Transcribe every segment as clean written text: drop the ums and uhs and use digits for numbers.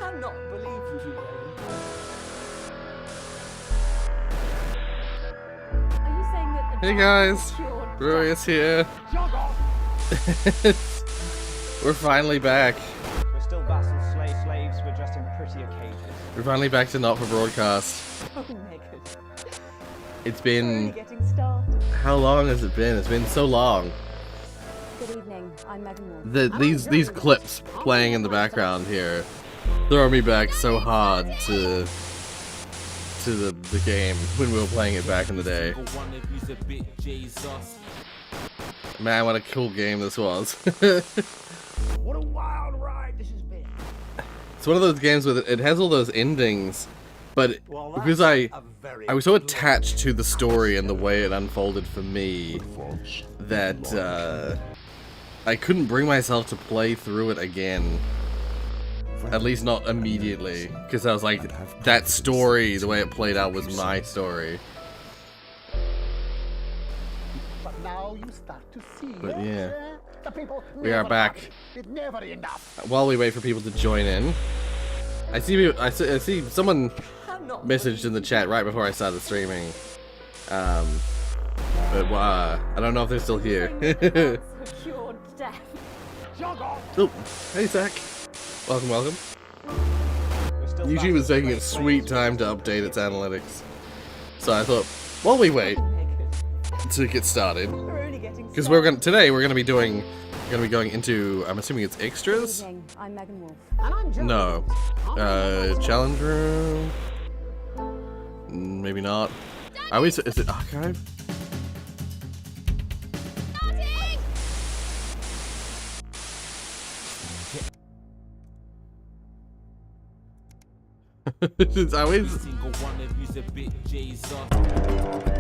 cannot believe you, Are you saying that Hey guys, Rorius here. We're finally back. We're still vassals, slaves, we're just in prettier cages. We're finally back to Not For Broadcast. Oh, Megan. It's been... We're only getting started. How long has it been? It's been so long. Good evening, I'm Megan Wolf. These clips playing in the background here throw me back so hard to the game when we were playing it back in the day. Man, what a cool game this was. What a wild ride this has been. It's one of those games where it has all those endings, but because I was so attached to the story and the way it unfolded for me that I couldn't bring myself to play through it again. At least not immediately, because I was like, that story, the way it played out was my story. But now you start to see. But yeah, the people we are back. It's never enough. While we wait for people to join in, I see someone messaged in the chat right before I started streaming. But I don't know if they're still here. Oh, hey Zach. Welcome. YouTube is taking its sweet time to update its analytics. So I thought, while we wait to get started, because today we're gonna be going into, I'm assuming it's extras? I'm Megan Wolf. No. Challenge room? Maybe not. Is it archive? It's always...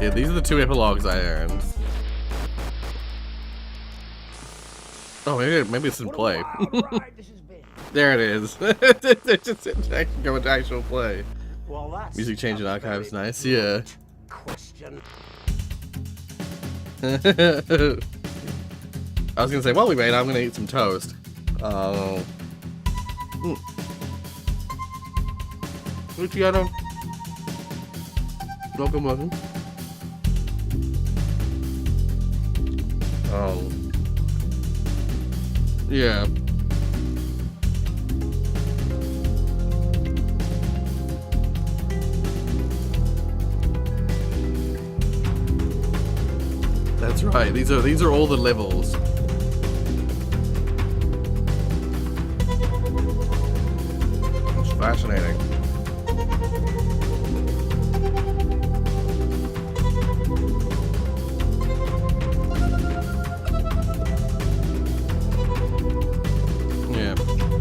Yeah, these are the 2 epilogues I earned. Oh, maybe it's in play. There it is. It's just go into actual play. Music change in archives, nice. Yeah. I was gonna say, while we wait, I'm gonna eat some toast. Luciano. Welcome. Oh. Yeah. That's right. These are all the levels. It's fascinating.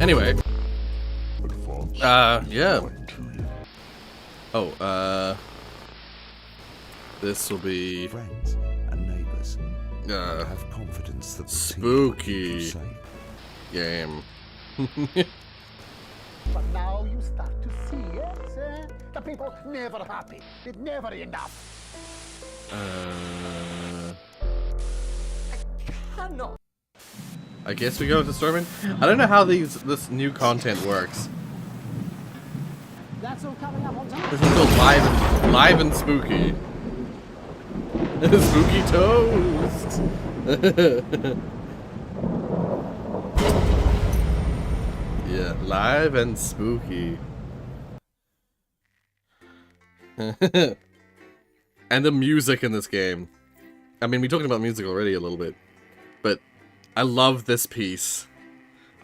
Anyway, yeah. Oh, this will be friends and neighbors. Have confidence that the spooky game. But now you start to see, yes? The people never happy. It's never enough. I cannot. I guess we go into storming. I don't know how this new content works. That's all coming up on time. This is called live and spooky. Spooky toast. Yeah, live and spooky. And the music in this game. I mean, we talked about music already a little bit, but I love this piece.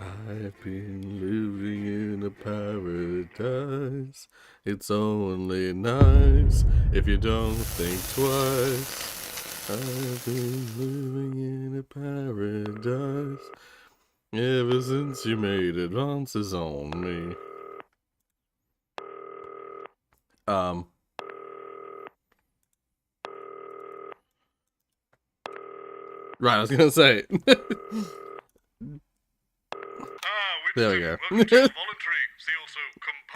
I've been living in a paradise. It's only nice if you don't think twice. I've been living in a paradise ever since you made advances on me. Right, I was gonna say. There we go.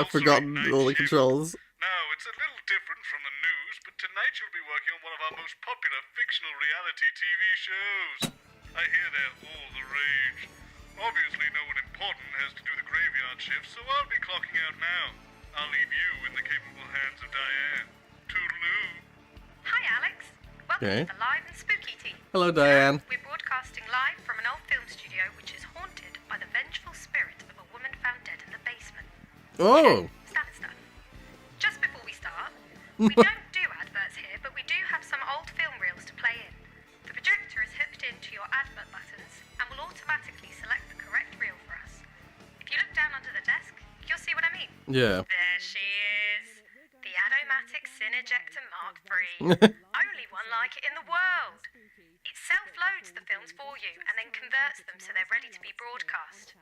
I've forgotten all the controls. Now, it's a little different from the news, but tonight you'll be working on one of our most popular fictional reality TV shows. I hear they're all the rage. Obviously, no one important has to do the graveyard shift, so I'll be clocking out now. I'll leave you in the capable hands of Diane. Toodaloo. Hi, Alex. Welcome Okay. to the Live and Spooky team. Hello, Diane. We're broadcasting live from an old film studio which is haunted by the vengeful spirit of a woman found dead in the basement. Oh. Standard stuff. Just before we start, we don't do adverts here, but we do have some old film reels to play in. The projector is hooked into your advert buttons and will automatically select the correct reel for us. If you look down under the desk, you'll see what I mean. Yeah. There she is. The Adomatic Cinejector Mark III. Only one like it in the world. It self-loads the films for you and then converts them so they're ready to be broadcast.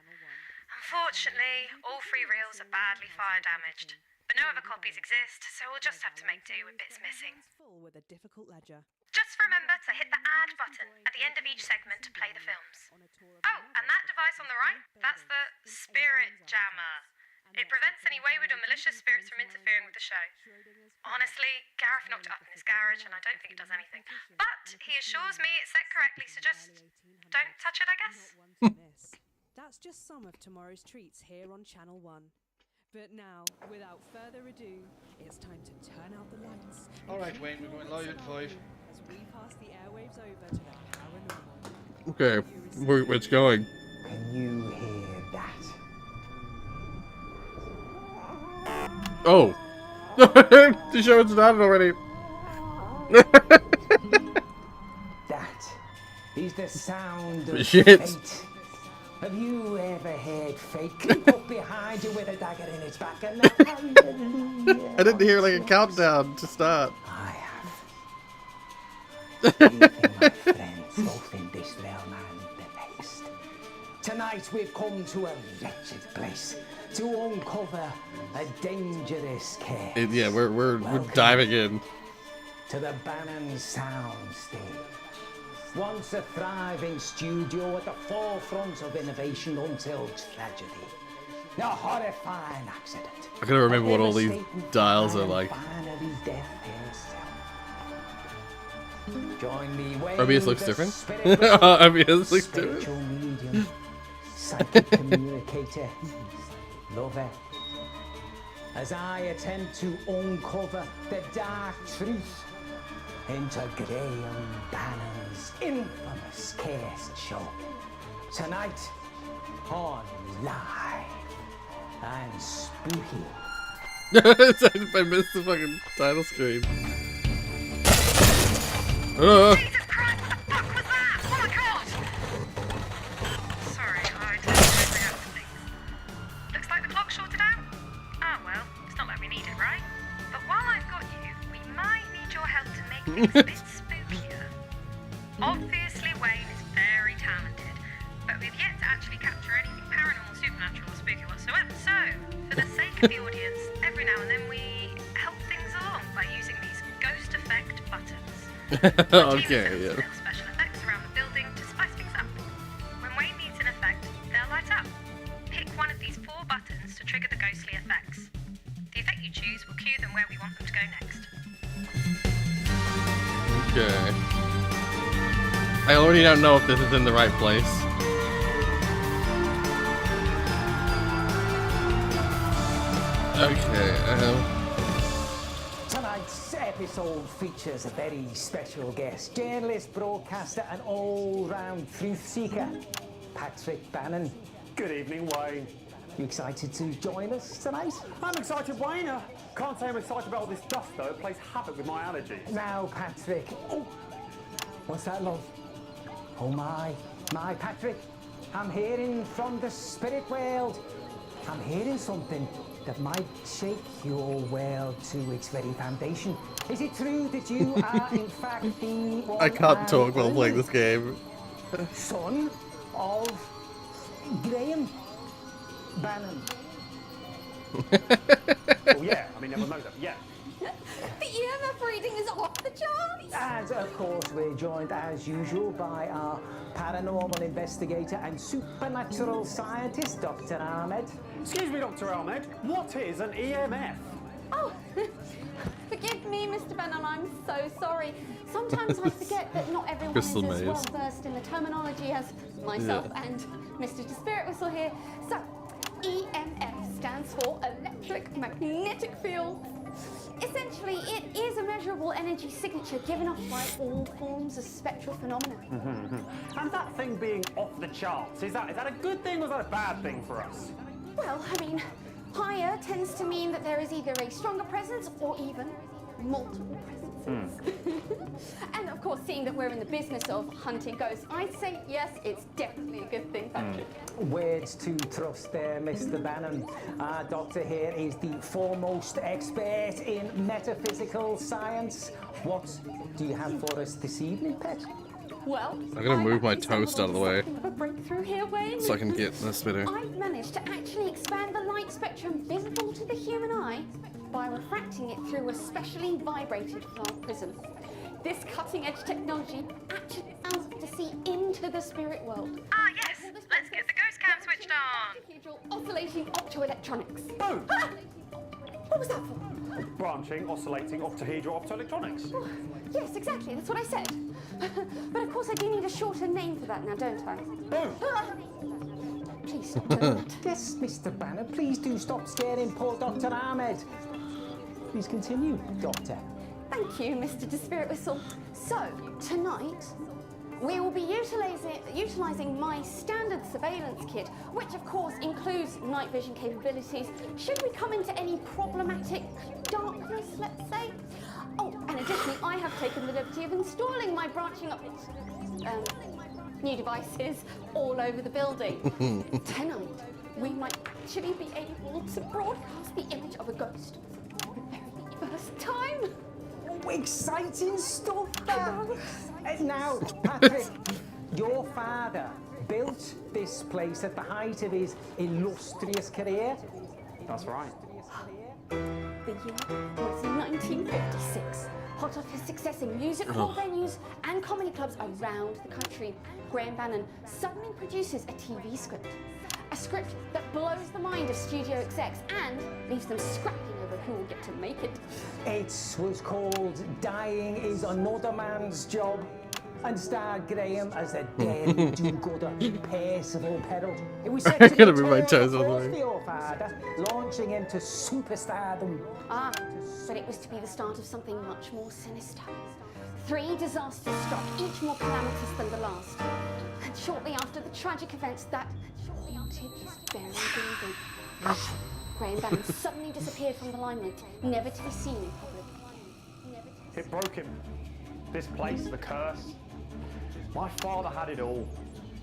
Unfortunately, all 3 reels are badly fire damaged. But no other copies exist, so we'll just have to make do with bits missing. Full with a difficult ledger. Just remember to hit the add button at the end of each segment to play the films. Oh, and that device on the right, that's the Spirit Jammer. It prevents any wayward or malicious spirits from interfering with the show. Honestly, Gareth knocked it up in his garage and I don't think it does anything. But he assures me it's set correctly, so just don't touch it, I guess. That's just some of tomorrow's treats here on Channel 1. But now, without further ado, it's time to turn out the lights. All right, Wayne, we're going live at 5. As we pass the airwaves over to the paranormal. Okay. Where it's going? Can you hear that? Oh. The show started already. That is the sound of Shit. fate. Have you ever heard fate creep up behind you with a dagger in its back and a hallelujah? I didn't hear like a countdown to start. I have. You think my friends, both in this realm and the next. Tonight we've come to a wretched place to uncover a dangerous case. Yeah, we're diving in. To the Bannon Soundstage. Once a thriving studio at the forefront of innovation until tragedy. A horrifying accident. I gotta remember what all these Devastating dials are and like. finally death herself. Join me, Wayne, OBS looks the different. spirit world, OBS looks different. spiritual medium, psychic communicator, lover. As I attempt to uncover the dark truth into Graham Bannon's infamous case show. Tonight on Live and Spooky. I missed the fucking title screen. Jesus Christ, what the fuck was that? Oh my god! Sorry, I totally react to things. Looks like the clock shorted out. Ah well, it's not like we need it, right? But while I've got you, we might need your help to make things a bit spookier. Obviously, Wayne is very talented, but we've yet to actually capture anything paranormal, supernatural, or spooky whatsoever. So, for the sake of the audience, every now and then we help things along by using these ghost effect buttons. Okay, yeah. Little special effects around the building to spice things up. When Wayne needs an effect, they'll light up. Pick one of these 4 buttons to trigger the ghostly effects. The effect you choose will cue them where we want them to go next. Okay. I already don't know if this is in the right place. Okay, Tonight's episode features a very special guest, journalist, broadcaster, and all-round truth seeker, Patrick Bannon. Good evening, Wayne. You excited to join us tonight? I'm excited, Wayne. Can't say I'm excited about all this dust, though. It plays havoc with my allergies. Now, Patrick. Oh, what's that, love? Oh, my Patrick. I'm hearing from the spirit world. I'm hearing something that might shake your world to its very foundation. Is it true that you are, in fact, the one I can't and talk while playing only this game. son of Graham Bannon? Oh, yeah. I mean, never know that. Yeah. The EMF reading is off the charts. And, of course, we're joined, as usual, by our paranormal investigator and supernatural scientist, Dr. Ahmed. Excuse me, Dr. Ahmed. What is an EMF? Oh, forgive me, Mr. Bannon, I'm so sorry. Sometimes I forget that not everyone Crystal is as Maze. well versed in the terminology as myself and Mr. Spirit Whistle here. So, EMF stands for electric magnetic field. Essentially, it is a measurable energy signature given off by all forms of spectral phenomena. And that thing being off the charts, is that a good thing or is that a bad thing for us? Well, I mean, higher tends to mean that there is either a stronger presence or even multiple presences. And of course, seeing that we're in the business of hunting ghosts, I'd say yes, it's definitely a good thing, Patrick. Words to trust there, Mr. Bannon. Our doctor here is the foremost expert in metaphysical science. What do you have for us this evening, Pet? Well, I'm gonna move my toast out of the way A breakthrough here, Wayne. so I can get this better. I've managed to actually expand the light spectrum visible to the human eye by refracting it through a specially vibrated flat prism. This cutting-edge technology actually allows us to see into the spirit world. Ah, yes. Let's get the ghost cam switched on. Octahedral oscillating optoelectronics. Boom! Ah! What was that for? Branching, oscillating, octahedral optoelectronics. Oh, yes, exactly. That's what I said. But of course, I do need a shorter name for that now, don't I? Boom! Ah! Please stop doing that. Yes, Mr. Bannon, please do stop scaring poor Dr. Ahmed. Please continue, Doctor. Thank you, Mr. Spirit Whistle. So, tonight, we will be utilising my standard surveillance kit, which of course includes night vision capabilities, should we come into any problematic darkness, let's say. Oh, and additionally, I have taken the liberty of installing my branching up new devices all over the building. Tonight, we might actually be able to broadcast the image of a ghost for the very first time. Exciting stuff, Now, Patrick, your father built this place at the height of his illustrious career. That's right. The year was 1956. Hot off his success in music hall venues and comedy clubs around the country, Graham Bannon suddenly produces a TV script. A script that blows the mind of studio execs and leaves them scrapping over who will get to make it. It was called Dying is Another Man's Job and starred Graham as a daring do-gooder, Percival Perrault. It was set to be gotta a move my tour toes out of the across way. for your father, launching him to superstardom. Ah, but it was to be the start of something much more sinister. 3 disasters struck, each more calamitous than the last. And shortly after the tragic events that haunted this very building, Graham Bannon suddenly disappeared from the limelight, never to be seen in public. It broke him. This place, the curse. My father had it all.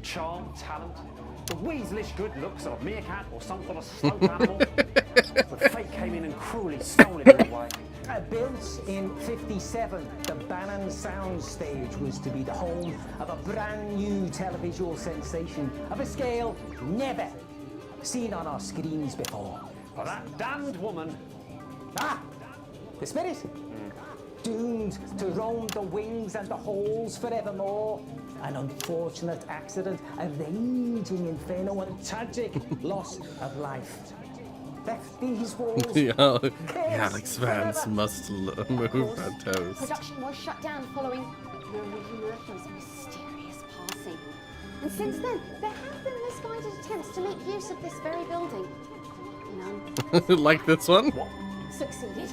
Charm, talent, the weaselish good looks of a meerkat or some sort of slope animal. But fate came in and cruelly stole it away. Built in '57, the Bannon Soundstage was to be the home of a brand new televisual sensation of a scale never seen on our screens before. But that damned woman, Ah, the spirit, doomed to roam the wings and the halls forevermore. An unfortunate accident, a raging inferno, and tragic loss of life. Left these walls. Yeah, cursed Alex Vance forever. must move her toast. Production was shut down following Rorius Murphy's mysterious passing. And since then, there have been misguided attempts to make use of this very building. None Like this one? succeeded.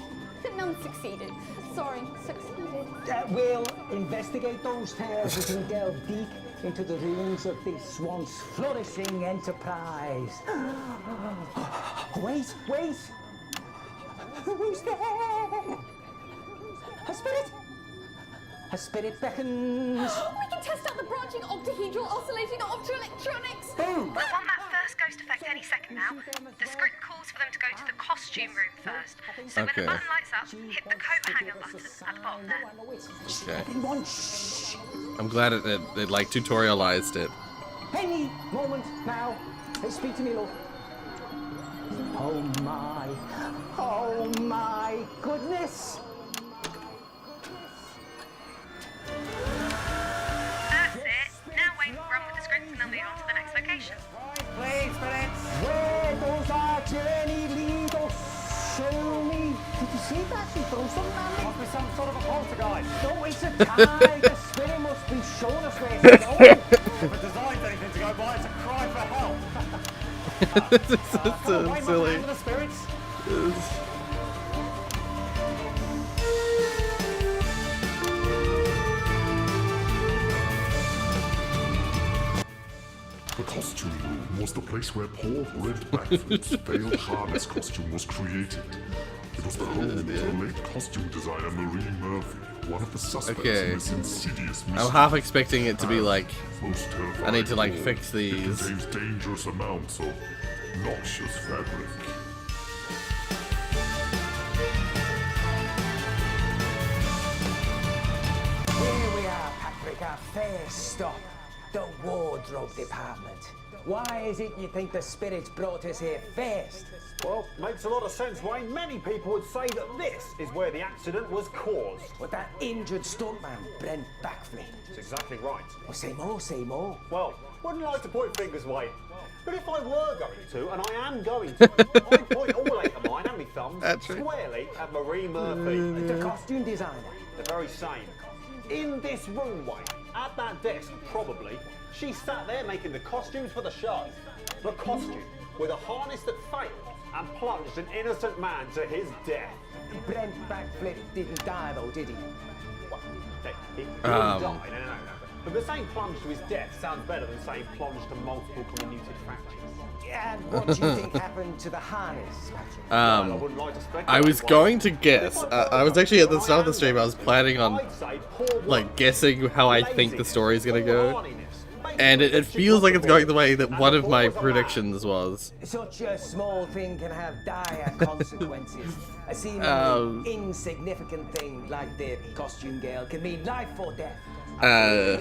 None succeeded. Sorry, succeeded. We'll investigate those tales as we delve deep into the ruins of this once flourishing enterprise. Wait! Who's there? A spirit? A spirit beckons. We can test out the branching octahedral oscillating optoelectronics. Boom! We'll want that first ghost effect any second now. The script calls for them to go to the costume room first. So when the Okay. button lights up, hit the coat hanger button at the bottom there. Okay. Everyone, shh! I'm glad it like tutorialized it. Any moment now. Hey, speak to me, love. Oh my goodness! That's it. Now Wayne will run with the script and they'll move on to the next location. please, spirits. Where does our journey lead us? Show me. see that? She threw something at me. Must be some sort of a poltergeist. No, it's a tie. The spirit must be showing us where to go. If it designs anything to go by, it's a cry for help. This is Come on, so wave my silly. hand to the spirits. The costume room was the place where Paul Red Backflip's failed harness costume was created. It was the home of the late costume designer Marie Murphy, one of the suspects Okay. in this insidious mystery. I'm half expecting it to be like, Most terrifying I need to like of all, fix It these. contains dangerous amounts of noxious fabric. Here we are, Patrick, our first stop, the wardrobe department. Why is it you think the spirits brought us here first? Well, makes a lot of sense, Wayne. Many people would say that this is where the accident was caused. With that injured stuntman, Brent Backflip. That's exactly right. Well, say more, say more. Well, wouldn't like to point fingers, Wayne. But if I were going to, and I am going to, I'd point all 8 of mine and my thumbs That's right. squarely at Marie Murphy. The costume designer. The very same. In this room, Wayne, at that desk, probably, she sat there making the costumes for the show. The costume with a harness that failed and plunged an innocent man to his death. Brent Backflip didn't die though, did he? Well, he didn't die, no. But the saying plunged to his death sounds better than saying plunged to multiple comminuted fractures. And what do you think happened to the harness, Patrick? I wouldn't like to speculate. I was but going to guess. I was actually at the start of the stream. I was planning on I'd say poor like work, guessing how I think the story is gonna go, hardiness. and it feels like it's going the way that one of my predictions was. Such a small thing can have dire consequences. A seemingly insignificant thing like the costume girl can mean life or death.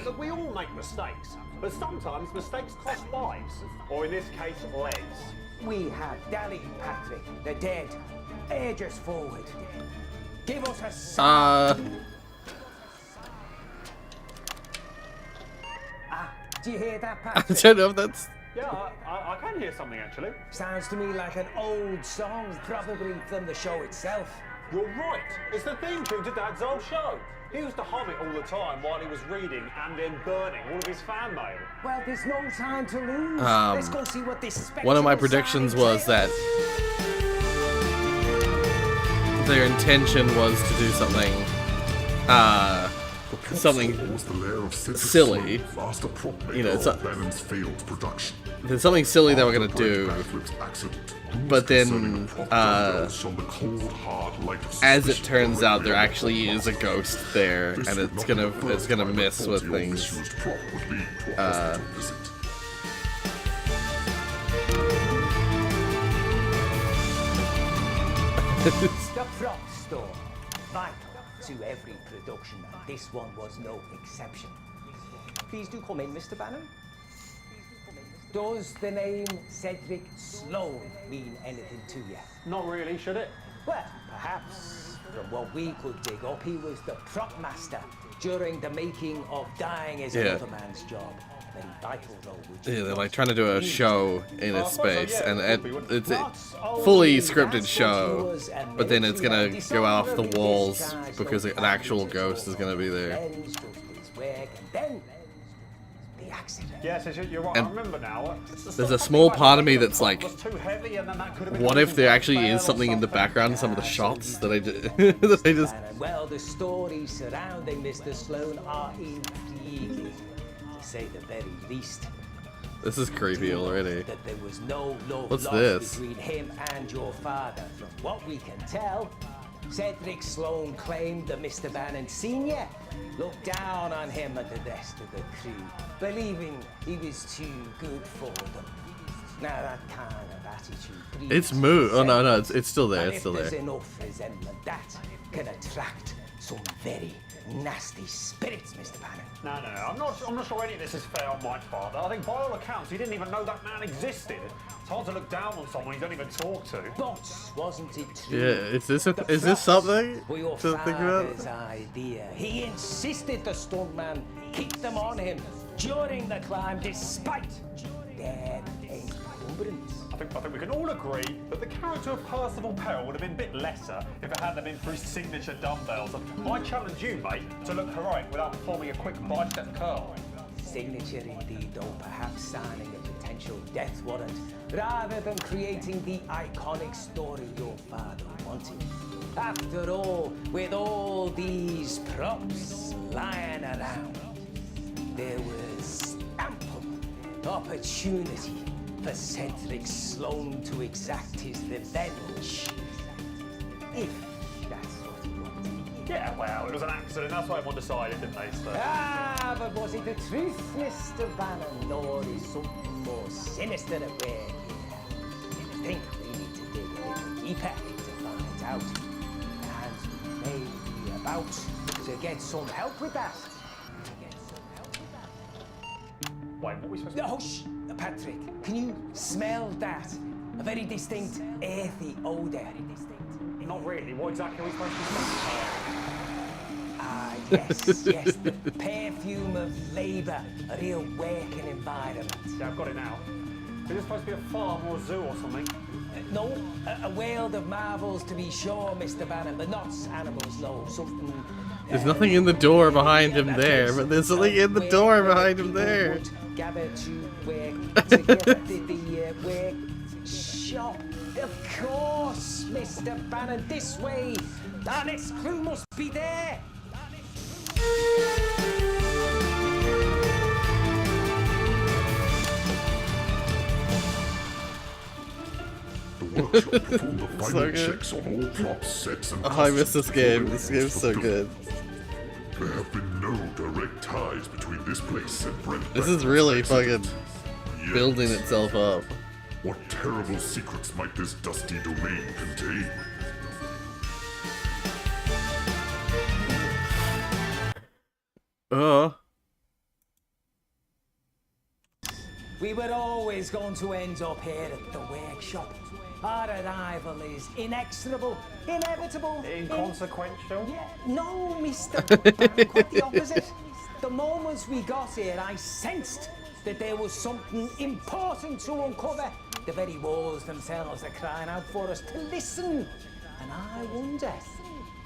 Look, we all make mistakes, but sometimes mistakes cost lives, or in this case, legs. We have dallied, Patrick. The dead. Urge us forward. Give us a sign. Do you hear that, I Patrick? don't know if that's. Yeah, I can hear something actually. Sounds to me like an old song, probably from the show itself. You're right. It's the theme tune to Dad's old show. He used to hum it all the time while he was reading and then burning all of his fan mail. Well, there's no time to lose. Let's go see what this One of my spectacle predictions sign was that their intention was to do something, something Was the lair of Cedric silly. Sloan, master prop maker You know, of it's Bannon's failed production. there's something silly they were gonna After do, Brent Backflip's accident, but then, concerning prop dumbbells shone the cold, hard light of as it suspicion turns out, there directly actually is a ghost there, This and would it's not be gonna the first time mess a with faulty or things. misused prop would lead to a hospital visit. The prop store. Vital to every production, and this one was no exception. Please do come in, Mr. Bannon. Does the name Cedric Sloan mean anything to you? Not really, should it? Well, perhaps. From what we could dig up, he was the prop master during the making of Dying is Another Man's Job. A very vital role. Which Yeah, they're like trying to do a show in its space, and it's a fully scripted show, but then it's gonna go off the walls because an actual ghost is gonna be there. Yes, you're right. And I remember now. there's a small part of me that's like, Was too heavy, and then that could have been what a if there reason actually fail is or something in the something. background in some of the shots that that they just. Well, the stories surrounding Mr. Sloan are intriguing, to say the very least. This is creepy already. That there was no love What's lost this? between him and your father. From what we can tell, Cedric Sloan claimed that Mr. Bannon Sr. looked down on him and the rest of the crew, believing he was too good for them. Now that kind of attitude. It's moved. Oh no, it's still there. And It's still if there's there. enough resentment, that can attract some very nasty spirits, Mr. Bannon. No, I'm not sure any of this is fair on my father. I think by all accounts, he didn't even know that man existed. It's hard to look down on someone you don't even talk to. But wasn't it true? Yeah, is this props something were your to think about? father's idea. He insisted the stuntman keep them on him during the climb, despite their encumbrance. I think we can all agree that the character of Percival Peril would have been a bit lesser if it hadn't been for his signature dumbbells. And I challenge you, mate, to look heroic without performing a quick bicep curl. Signature indeed, though perhaps signing a potential death warrant rather than creating the iconic story your father wanted. After all, with all these props lying around, there was ample opportunity for Cedric Sloan to exact his revenge. If that's what he wanted. Yeah, well, it was an accident. That's what everyone decided, didn't they? So. Ah, but was it the truth, Mr. Bannon, or is something more sinister at work here? I think we need to dig a little deeper to find out. And we may be about to get some help with that. Wait, what are we supposed to do? Oh, shh! Patrick, can you smell that? A very distinct earthy odour. Not really. What exactly are we supposed to be smelling? Ah, yes, yes, the perfume of labour, a real working environment. Yeah, I've got it now. Is this supposed to be a farm or a zoo or something? No, a world of marvels to be sure, Mr. Bannon, but not animals, no, something... There's nothing in the door behind him there, but there's something in the door behind him there. Gather to work together, the workshop. Of course, Mr. Bannon, this way. Our next clue must be there. The workshop performed the final So good. checks on all props, sets, and Oh, I miss this costumes game. before This it was game's so fulfilled. good. There have been no direct ties between this place and Brent. This is Bradford's really accident. fucking Yet, building itself up. What terrible secrets might this dusty domain contain? We were always going to end up here at the workshop. Our arrival is inexorable, inevitable, Inconsequential? Yeah, no, Mr. Bannon, quite the opposite. The moment we got here, I sensed that there was something important to uncover. The very walls themselves are crying out for us to listen. And I wonder,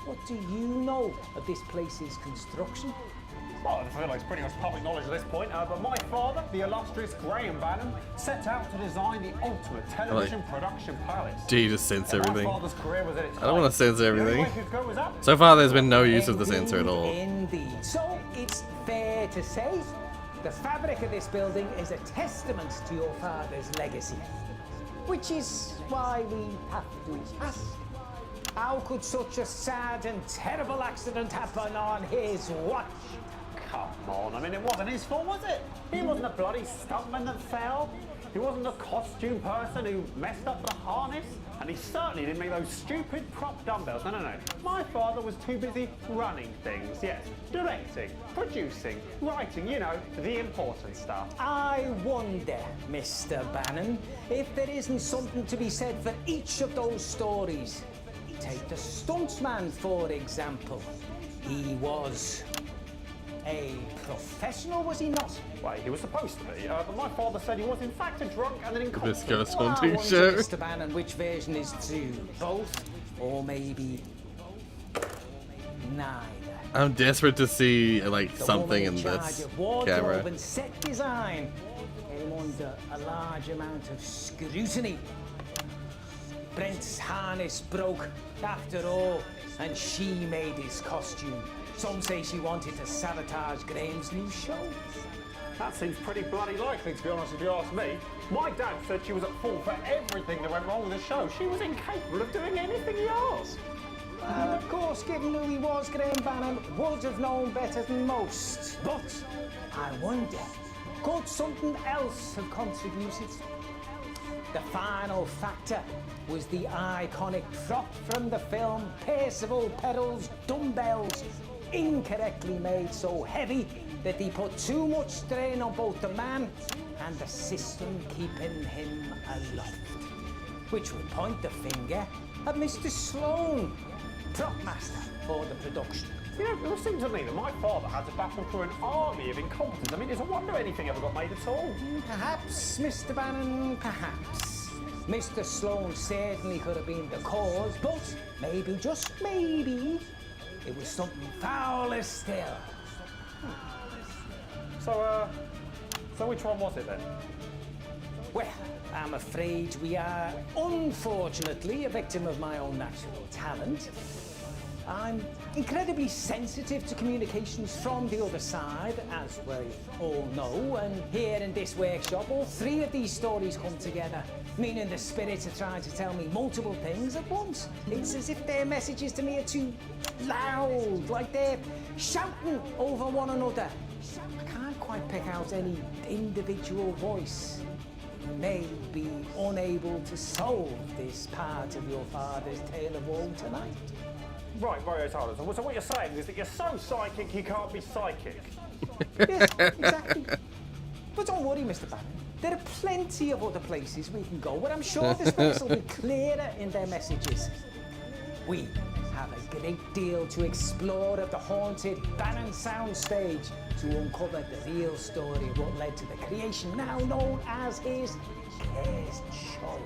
what do you know of this place's construction? Well, I feel like it's pretty much public knowledge at this point, but my father, the illustrious Graham Bannon, set out to design the ultimate television production palace. Do you just censor everything? My father's career was at its I don't want to censor The only everything. way he could go was up. So far, there's been no use of the censor at all. Indeed. So it's fair to say the fabric of this building is a testament to your father's legacy. Which is why we have to ask, how could such a sad and terrible accident happen on his watch? Come on, I mean, it wasn't his fault, was it? He wasn't a bloody stuntman that fell. He wasn't a costume person who messed up the harness. And he certainly didn't make those stupid prop dumbbells. No, no, no. My father was too busy running things, yes. Directing, producing, writing, you know, the important stuff. I wonder, Mr. Bannon, if there isn't something to be said for each of those stories. Take the stuntman, for example. He was a professional, was he not? Wait, he was supposed to be, but my father said he was in fact a drunk and an This incompetent. goes Well, on I to wonder, show. Mr. Bannon, which version is true? Both, or maybe neither? I'm desperate to see like The something woman in charge this of wardrobe camera. and set design came under a large amount of scrutiny. Brent's harness broke after all, and she made his costume. Some say she wanted to sabotage Graham's new show. That seems pretty bloody likely, to be honest, if you ask me. My dad said she was at fault for everything that went wrong with the show. She was incapable of doing anything he asked. Well, of course, given who he was, Graham Bannon would have known better than most. But I wonder, could something else have contributed? The final factor was the iconic prop from the film, Percival Peril's dumbbells, incorrectly made so heavy that they put too much strain on both the man and the system keeping him aloft. Which would point the finger at Mr. Sloan, prop master for the production. You know, it would seem to me that my father had to battle through an army of incompetence. I mean, it's a wonder anything ever got made at all. Perhaps, Mr. Bannon, perhaps. Mr. Sloan certainly could have been the cause, but maybe, just maybe, it was something fouler still. So which one was it then? Well, I'm afraid we are, unfortunately, a victim of my own natural talent. I'm incredibly sensitive to communications from the other side, as we all know, and here in this workshop, all three of these stories come together, meaning the spirits are trying to tell me multiple things at once. It's as if their messages to me are too loud, like they're shouting over one another. I can't quite pick out any individual voice. You may be unable to solve this part of your father's tale of woe tonight. Right, Rorius. So what you're saying is that you're so psychic you can't be psychic. Yes, exactly. But don't worry, Mr. Bannon. There are plenty of other places we can go where I'm sure the spirits will be clearer in their messages. We have a great deal to explore at the haunted Bannon soundstage to uncover the real story of what led to the creation now known as his cursed show.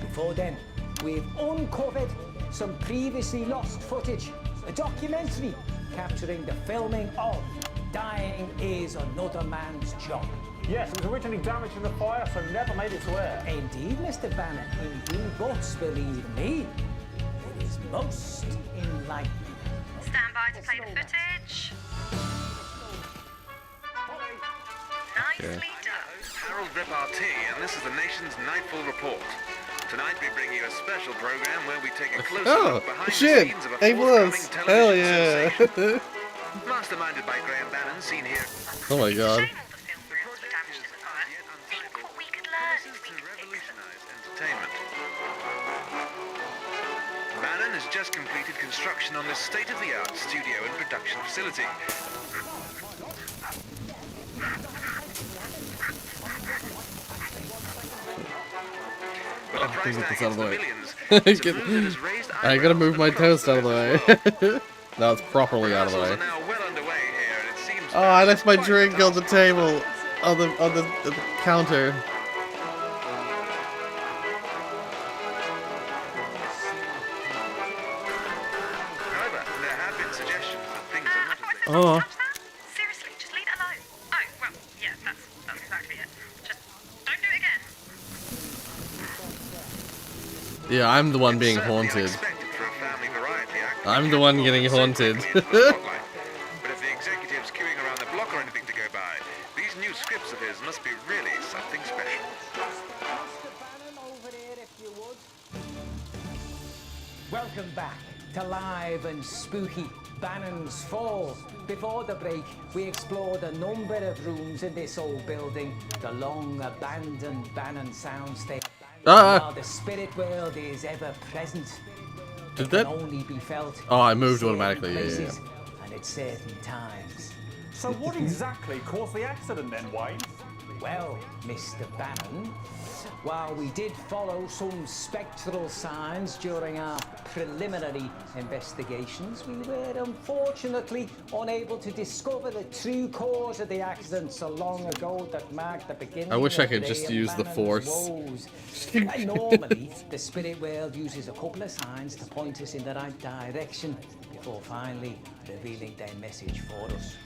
Before then, we've uncovered some previously lost footage, a documentary capturing the filming of Dying is Another Man's Job. Yes, it was originally damaged in the fire, so never made it to air. Indeed, Mr. Bannon, indeed, but believe me, it is most enlightening. Stand by to play the footage. Nicely done. Harold Repartee, and this is the nation's Nightfall Report. Tonight we bring you a special program where we take a closer look behind the scenes of a forthcoming television sensation. Masterminded by Graham Bannon, seen here. Oh my god. Shame all the film reels were damaged in the fire. Think what we could learn if we could fix them. Entertainment. Bannon has just completed construction on this state-of-the-art studio and production facility. Please get this out of the way. I gotta move my toast out of the way. Now it's properly out of the way. Oh, I left my drink on the table, on the counter. However, there have been suggestions that things are not as they Oh. Seriously, just leave it alone. Oh, well, yeah, that's exactly it. Just don't do it again. Yeah, I'm the one being haunted. I'm the one getting haunted. But if the executive's queuing around the block or anything to go by, these new scripts of his must be really something special. Welcome back to Live and Spooky Bannon's Fall. Before the break, we explored a number of rooms in this old building, the long-abandoned Bannon soundstage. While the spirit world is ever present, Did it that? can only be felt Oh, I in moved certain automatically. Yeah, places and at certain times. So what exactly caused the accident then, Wayne? Well, Mr. Bannon, while we did follow some spectral signs during our preliminary investigations, we were unfortunately unable to discover the true cause of the accident so long ago that marked the beginning. I wish I could of just Graham use the Bannon's force. woes. Normally, the spirit world uses a couple of signs to point us in the right direction before finally revealing their message for us.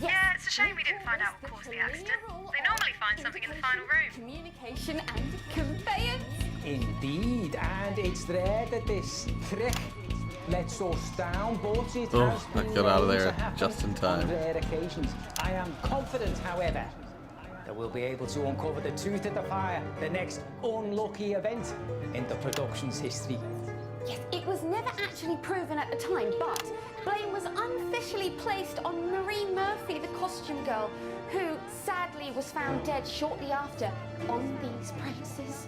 Yeah, it's a shame we didn't find out what caused the accident. They normally find something in the final room. Communication and conveyance. Indeed, and it's there that this trick lets us down, but it Oh, has I been got out of known to there happen just in on time. rare occasions. I am confident, however, that we'll be able to uncover the truth of the fire, the next unlucky event in the production's history. Yes, it was never actually proven at the time, but blame was unofficially placed on Marie Murphy, the costume girl, who sadly was found dead shortly after on these premises.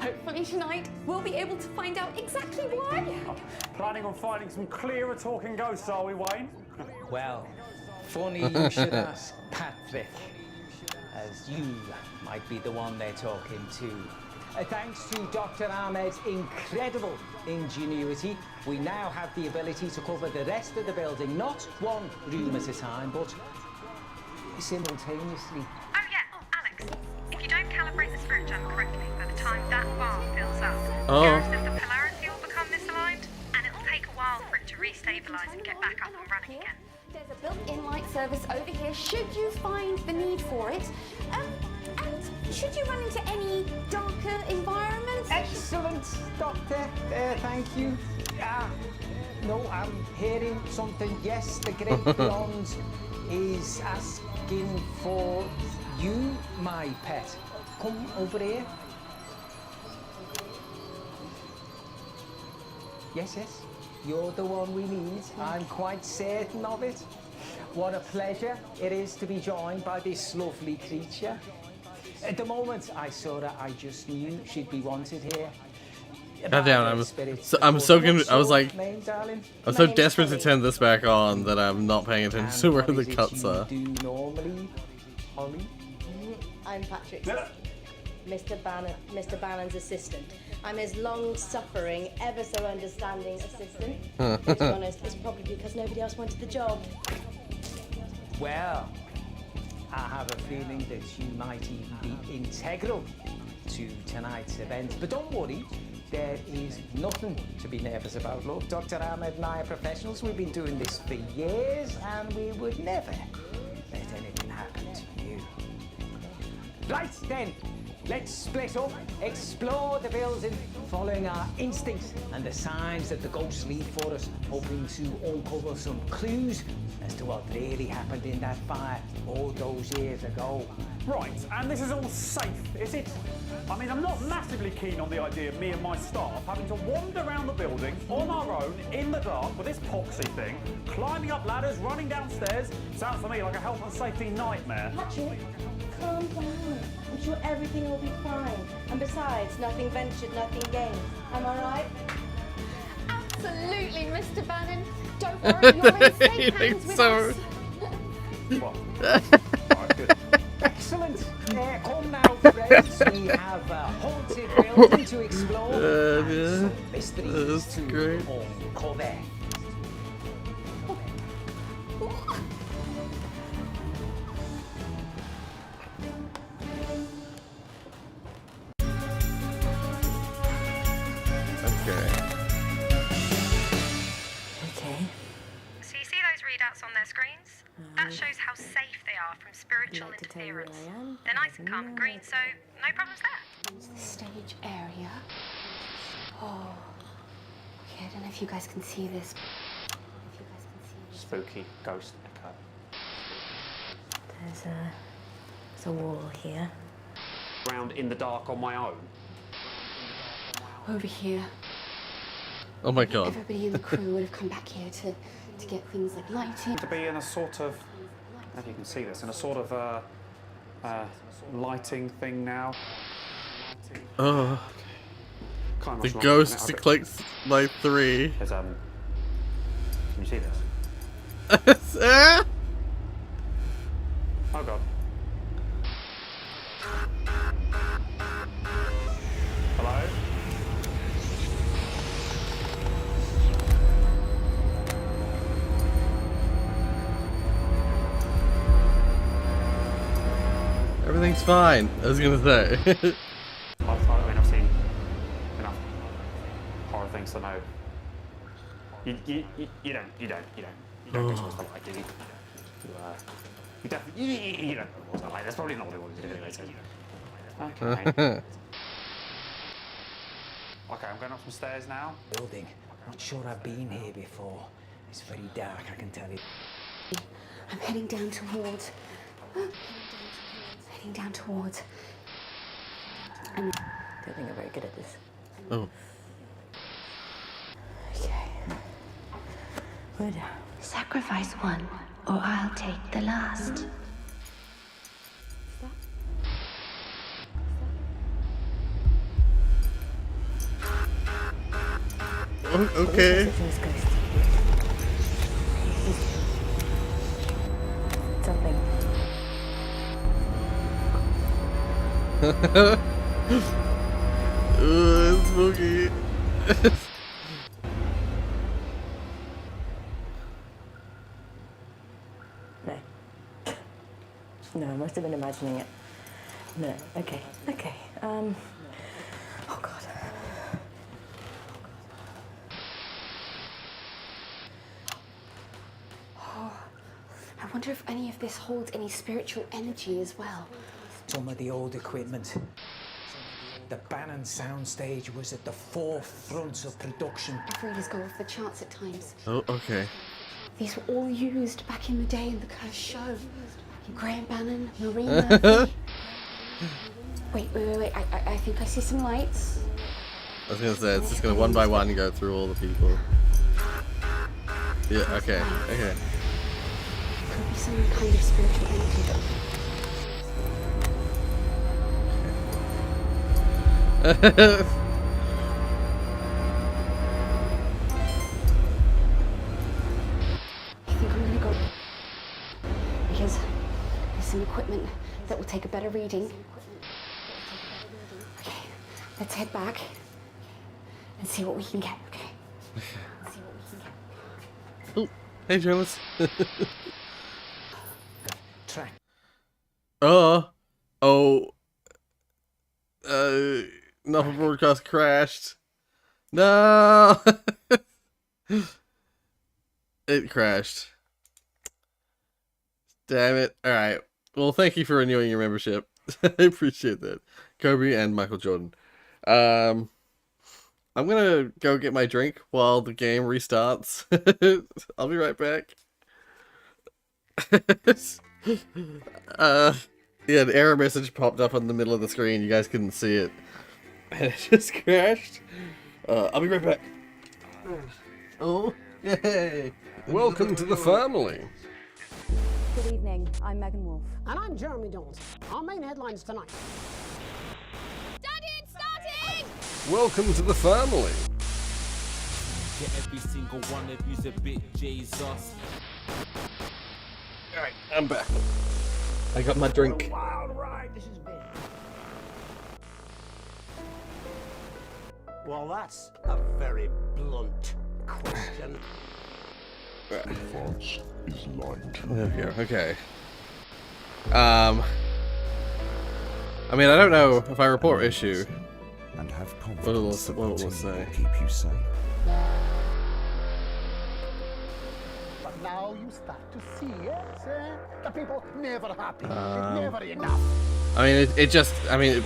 Hopefully tonight we'll be able to find out exactly why. Planning on finding some clearer talking ghosts, are we, Wayne? Well, funny you should ask, Patrick, as you might be the one they're talking to. Thanks to Dr. Ahmed's incredible ingenuity, we now have the ability to cover the rest of the building, not one room at a time, but simultaneously. Oh yeah, Alex, if you don't calibrate the spirit jam correctly by the time that bar fills up, Oh. the rest of the polarity will become misaligned, and it'll take a while for it to restabilise and get back up and running again. There's a built-in light service over here should you find the need for it. And should you run into any darker environments? Excellent, Doctor. Thank you. No, I'm hearing something. Yes, the great beyond is asking for you, my pet. Come over here. Yes, you're the one we need. I'm quite certain of it. What a pleasure it is to be joined by this lovely creature. At the moment I saw her, I just knew she'd be wanted here. God damn, I'm so I was like, I'm so desperate to turn this back on that I'm not paying attention to where the cuts are. Do normally, Holly? I'm Patrick's Mr. Bannon's assistant. I'm his long-suffering, ever so understanding assistant. To be honest, it's probably because nobody else wanted the job. Well, I have a feeling that you might even be integral to tonight's event. But don't worry, there is nothing to be nervous about. Look, Dr. Ahmed and I are professionals. We've been doing this for years, and we would never let anything happen to you. Right then, let's split up, explore the building, following our instincts and the signs that the ghosts leave for us, hoping to uncover some clues as to what really happened in that fire all those years ago. Right, and this is all safe, is it? I mean, I'm not massively keen on the idea of me and my staff having to wander around the building on our own, in the dark, with this poxy thing, climbing up ladders, running downstairs. Sounds to me like a health and safety nightmare. Patrick, calm down. I'm sure everything will be fine. And besides, nothing ventured, nothing gained. Am I right? Absolutely, Mr. Bannon. Don't worry, you're in safe hands with us. What? Alright, good. Excellent. Come now, friends. We have a haunted building to explore and some mysteries to uncover. Okay. So you see those readouts on their screens? That shows how safe they are from spiritual Like to tell you where interference. I am? They're nice and calm and green, so no problems there. It's the stage area. Oh. Okay, I don't know if you guys can see this. Spooky ghost echo. There's a wall here. Round in the dark on my own. Over here. Oh my god. Everybody in the crew would have come back here to get things like lighting. To be in a sort of, I don't know if you can see this, in a sort of lighting thing now. Oh. Can't The much ghost longer. clicks like 3. There's, can you see this? Ah! Oh god. Hello? Everything's fine, I was gonna say. I mean, I've seen enough horror things to know. You don't go to stuff like that, do you? You definitely, you don't know what's like. That's probably not what it was anyway, so. Okay. Okay, I'm going up some stairs now. Building. Not sure I've been here before. It's very dark, I can tell you. I'm heading down towards. Heading down towards. I don't think I'm very good at this. Oh. Okay. We're down. Sacrifice one, or I'll take the last. Oh, okay. Something. Ooh, it's spooky. No. No, I must have been imagining it. No. Okay. Okay. wonder if any of this holds any spiritual energy as well. Some of the old equipment. The Bannon soundstage was at the forefront of production. Freelies go off the charts at times. Oh, okay. These were all used back in the day in the Curse show. Graham Bannon, Marie Murphy. Wait. I think I see some lights. I was gonna say, it's just gonna one by one go through all the people. Yeah, okay. Could be some kind of spiritual energy. I think I'm gonna go because there's some equipment that will take a better reading. Okay, let's head back and see what we can get, okay? See what we can get. Oh, hey, Travis. Track. Novel broadcast crashed. No! It crashed. Damn it. Alright. Well, thank you for renewing your membership. I appreciate that. Kobe and Michael Jordan. I'm gonna go get my drink while the game restarts. I'll be right back. Yeah, an error message popped up on the middle of the screen. You guys couldn't see it. And it just crashed. I'll be right back. Oh, yay! Welcome to the family. Good evening, I'm Megan Wolf. And I'm Jeremy Dawes. Our main headlines tonight. Daddy, it's starting! Welcome to the family. Yeah, every single one of you's a bit Jesus. Alright, I'm back. I got my drink. Wild ride this has been. Well, that's a very blunt question. Advance is light. There we go. Okay. I mean, I don't know if I report issue. And have What will it say? Keep you safe. But now you start to see it. The people never happy. Never enough. I mean, it just. I mean,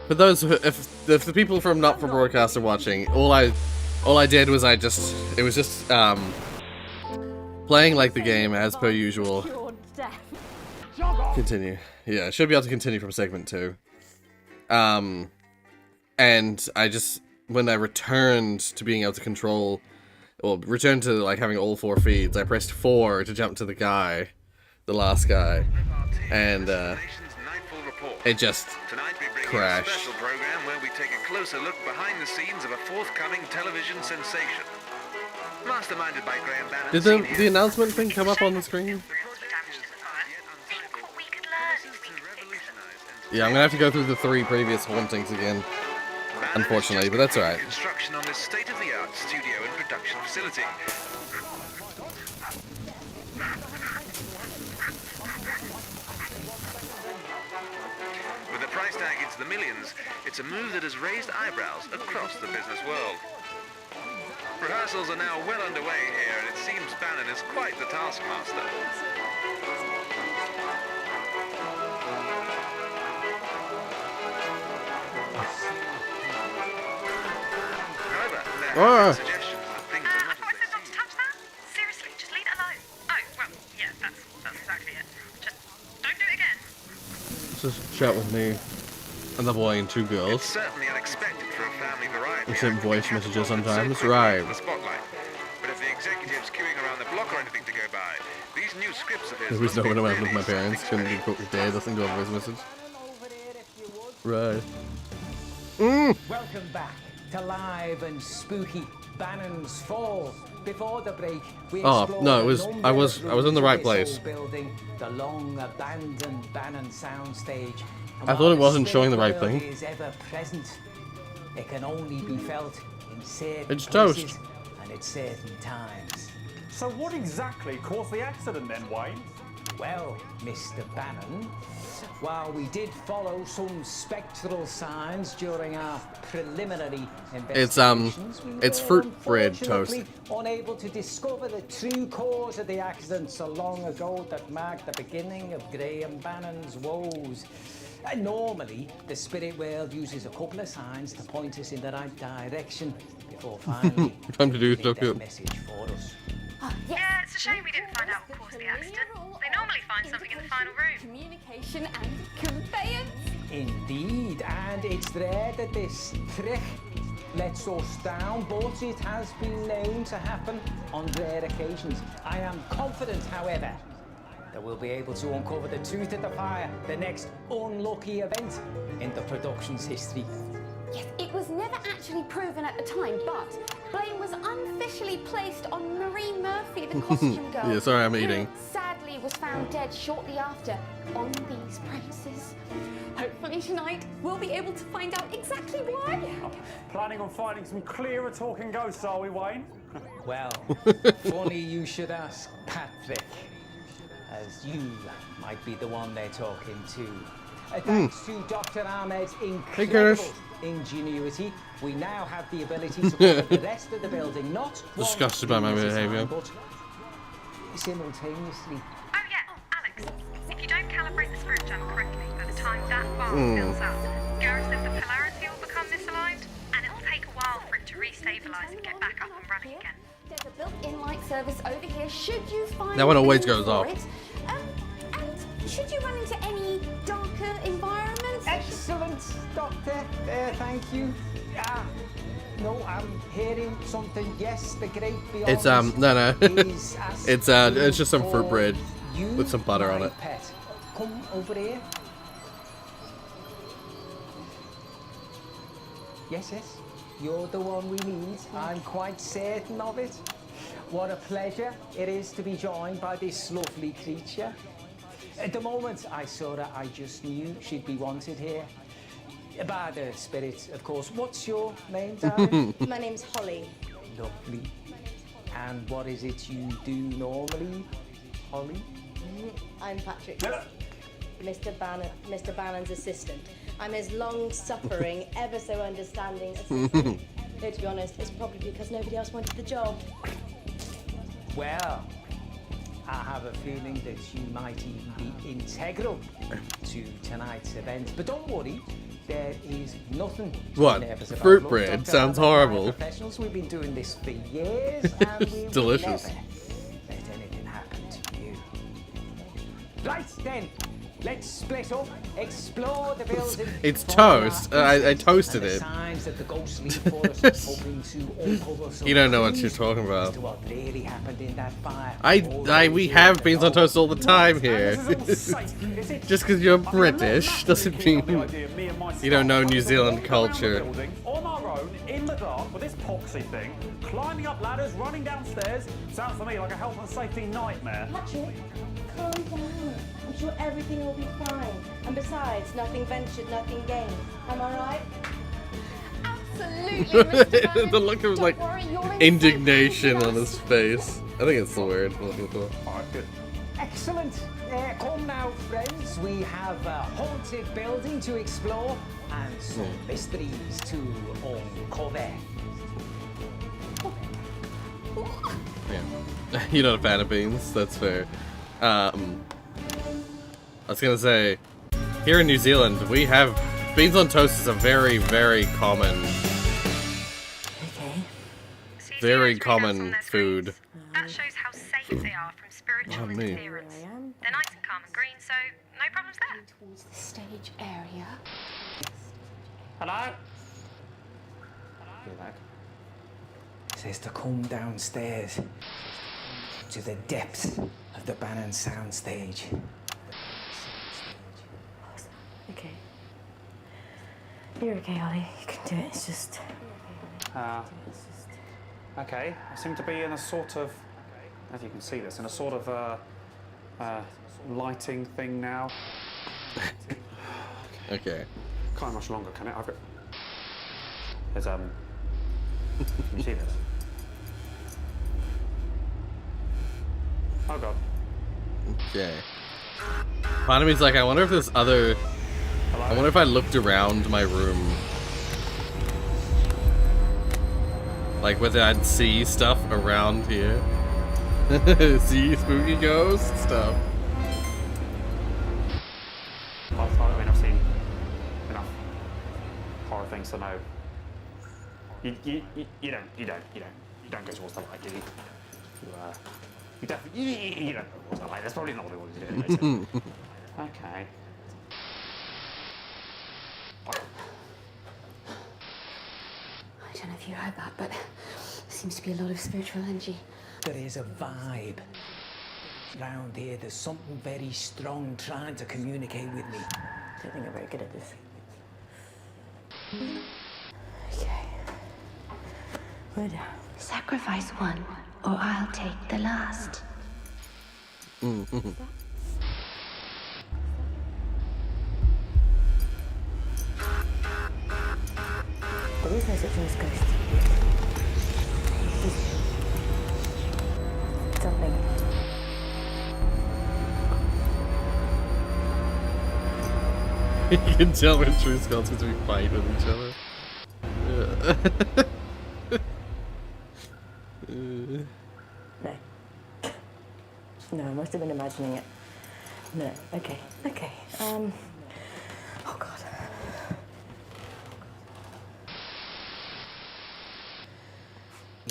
for those if the people from Not For Broadcast are watching, all I did was it was just playing like the game as per usual. Continue. Yeah, I should be able to continue from segment 2. And I just, when I returned to being able to control, well, returned to like having all 4 feeds, I pressed 4 to jump to the guy, the last guy, and it just crashed. A special program where we take a closer look behind the scenes of a forthcoming television sensation. Masterminded by Graham Bannon. Did the announcement thing come up on the screen? Yeah, I'm gonna have to go through the 3 previous hauntings again, unfortunately, but that's alright. Construction on this state-of-the-art studio and production facility. With the price tag into the millions, it's a move that has raised eyebrows across the business world. Rehearsals are now well underway here, and it seems Bannon is quite the taskmaster. However, there are suggestions that things are not as they seem. Touch that? Seriously, just leave it alone. Oh, well, yeah, that's exactly it. Just don't do it again. Just chat with me and the boy and 2 girls. It's certainly unexpected for a family variety. We send voice messages sometimes, right? The spotlight. But if the executives queuing around the block or anything to go by, these new scripts of his There was no one around with my parents. Couldn't be put dead. Listening to a voice message. Right. Welcome back to live and spooky Bannon's Fall. Before the break, we explored no, I a was number in the right of place. building, the long abandoned Bannon soundstage. And I thought while it wasn't the showing the spirit right world thing. is ever present, it can only be felt in certain It's toast. places and at certain times. So what exactly caused the accident then, Wayne? Well, Mr. Bannon, while we did follow some spectral signs during our preliminary investigations, it's fruit bread toast. Unable to discover the true cause of the accident so long ago that marked the beginning of Graham Bannon's woes. Normally, the spirit world uses a couple of signs to point us in the right direction before finally time to do so good. Message for us. Yeah, it's a shame we didn't find out what caused the accident. They normally find something in the final room. Communication and conveyance. Indeed, and it's there that this trick lets us down, but it has been known to happen on rare occasions. I am confident, however, that we'll be able to uncover the truth of the fire, the next unlucky event in the production's history. Yes, it was never actually proven at the time, but blame was unofficially placed on Marie Murphy, the costume girl. Yeah, sorry, I'm eating. Who sadly was found dead shortly after on these premises. Hopefully tonight we'll be able to find out exactly why. Planning on finding some clearer talking ghosts, are we, Wayne? Well, funny you should ask, Patrick, as you might be the one they're talking to. Thanks to Dr. Ahmed's incredible ingenuity, we now have the ability to cover the rest of the building, not disgusted by my behaviour, but simultaneously. Oh yeah, Alex, if you don't calibrate the screw jam correctly by the time that bar fills up, Gareth says the polarity will become misaligned, and it'll take a while for it to restabilise and get back up and running again. There's a built-in light service over here. Should you find that one always need goes for off. it. And should you run into any darker environments? Excellent, Doctor. Thank you. No, I'm hearing something. Yes, the great beyond. It's no. It's just some fruit bread with some butter on it. Pet. Come over here. Yes. You're the one we need. I'm quite certain of it. What a pleasure it is to be joined by this lovely creature. At the moment I saw her, I just knew she'd be wanted here. By the spirit, of course. What's your name, darling? My name's Holly. Lovely. And what is it you do normally, Holly? I'm Patrick. Mr. Bannon's assistant. I'm his long-suffering, ever so understanding assistant. Though, to be honest, it's probably because nobody else wanted the job. Well, I have a feeling that you might even be integral to tonight's event. But don't worry, there is nothing to What? be nervous about. Fruit Look, bread? Dr. Sounds Ahmed, horrible. Professionals, we've been doing this for years, and we Delicious. will never let anything happen to you. Right then, let's split up, explore the building. It's for toast. our I instinct toasted and the it. signs that the ghosts leave for us, hoping to uncover some You don't know what you're clues talking about. as to what really happened in that fire. We have beans on toast all the time here. Just because you're British doesn't mean you don't know New Zealand culture. On our own, in the dark, with this poxy thing, climbing up ladders, running downstairs. Sounds to me like a health and safety nightmare. Patrick, calm down. I'm sure everything will be fine. And besides, nothing ventured, nothing gained. Am I right? Absolutely, Mr. Bannon. The look of like Don't worry, you're in indignation on his face. I think it's the word I'm looking for. Alright, good. Excellent. Come now, friends. We have a haunted building to explore and some mysteries to uncover. Yeah. You're not a fan of beans, that's fair. I was gonna say, here in New Zealand, we have beans on toast is a very, very common, very common food. That shows how safe they are from spiritual me. interference. They're nice and calm and green, so no problems there. Towards the stage area. Hello? It says to come downstairs to the depths of the Bannon soundstage. Okay. You're okay, Holly. You can do it. It's just... Okay, I seem to be in a sort of, as you can see this, in a sort of lighting thing now. Okay. Can't much longer, can it? I've got... There's, can you see this? Oh god. Okay. Part of me's like, I wonder if there's other... I wonder if I looked around my room. Like whether I'd see stuff around here. See spooky ghost stuff. I mean, I've seen enough horror things to know. You don't go towards the light, do you? You definitely, you don't go towards the light. That's probably not what we want to do. Okay. I don't know if you heard that, but there seems to be a lot of spiritual energy. There is a vibe. Round here, there's something very strong trying to communicate with me. I don't think I'm very good at this. Okay. We're down. Sacrifice one, or I'll take the last. There is no such thing as ghosts. Something. You can tell when true skulls because we fight with each other. No. No, I must have been imagining it. No, okay. Oh God.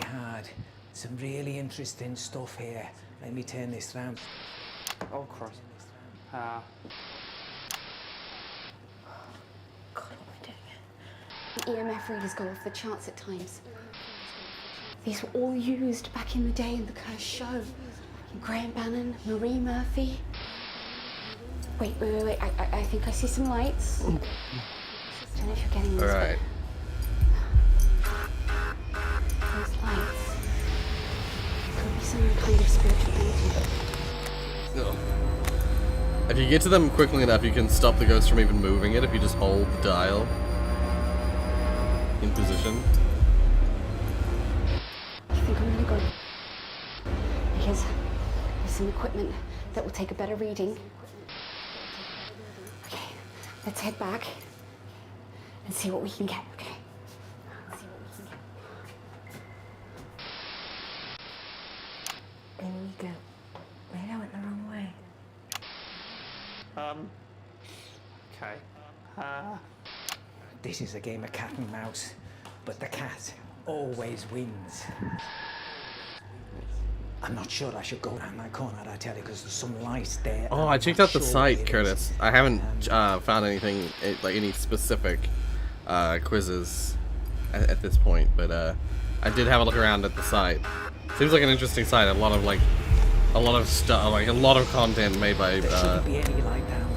You had some really interesting stuff here. Let me turn this round. Oh, Christ. God, what are we doing? The EMF readers go off the charts at times. These were all used back in the day in the Curse show. Graham Bannon, Marie Murphy. Wait. I think I see some lights. I don't know if you're getting this. Alright. Those lights could be some kind of spiritual energy. No. If you get to them quickly enough, you can stop the ghost from even moving it if you just hold the dial in position. I think I'm gonna go because there's some equipment that will take a better reading. Okay, let's head back and see what we can get, okay? In we go. Maybe I went the wrong way. Okay. This is a game of cat and mouse, but the cat always wins. I'm not sure I should go around that corner, I tell you, because there's some lights there. Oh, I checked out the site, Curtis. I haven't found anything, like any specific quizzes at this point, but I did have a look around at the site. Seems like an interesting site. A lot of stuff, like a lot of content made by a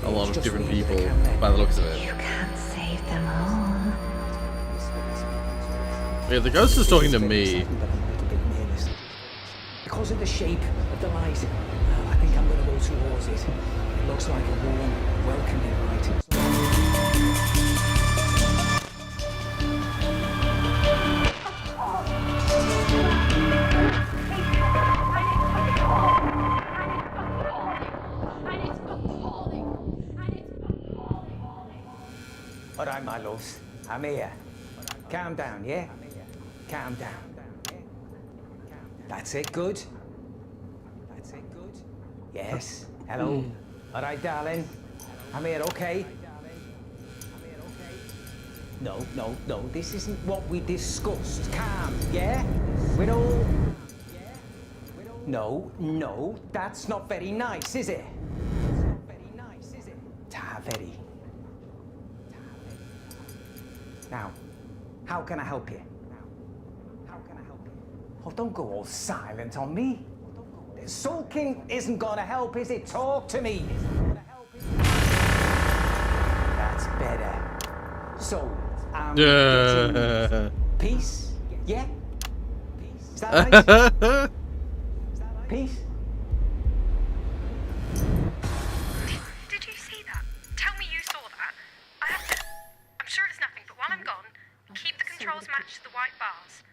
lot of different people, by the looks of it. You can't save them all. Yeah, the ghost is talking to me. Because of the shape of the light, I think I'm going to go towards it. It looks like a warm, welcoming light. All right, my loves, I'm here. Calm down, yeah? Calm down. That's it, good? That's it, good? Yes, hello. All right, darling. I'm here, okay? No, this isn't what we discussed. Calm, yeah? We're all... No, that's not very nice, is it? Ta very. Now, how can I help you? Oh, don't go all silent on me. Sulking isn't gonna help, is it? Talk to me. That's better. So, getting peace? Yeah? Is that right? Peace? Did you see that? Tell me you saw that. I'm sure it's nothing, but while I'm gone, keep the controls matched to the white bars.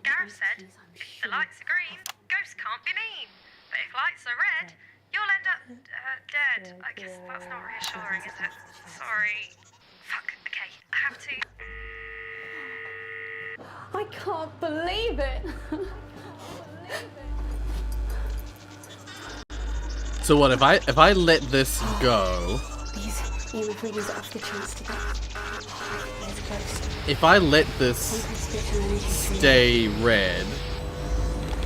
Gareth said, if the lights are green, ghosts can't be mean. But if lights are red, You'll end up dead. I guess that's not reassuring, is it? Sorry. Fuck, okay, I have to. I can't believe it. So what if I let this go? You would really have the chance to get this close. If I let this stay red,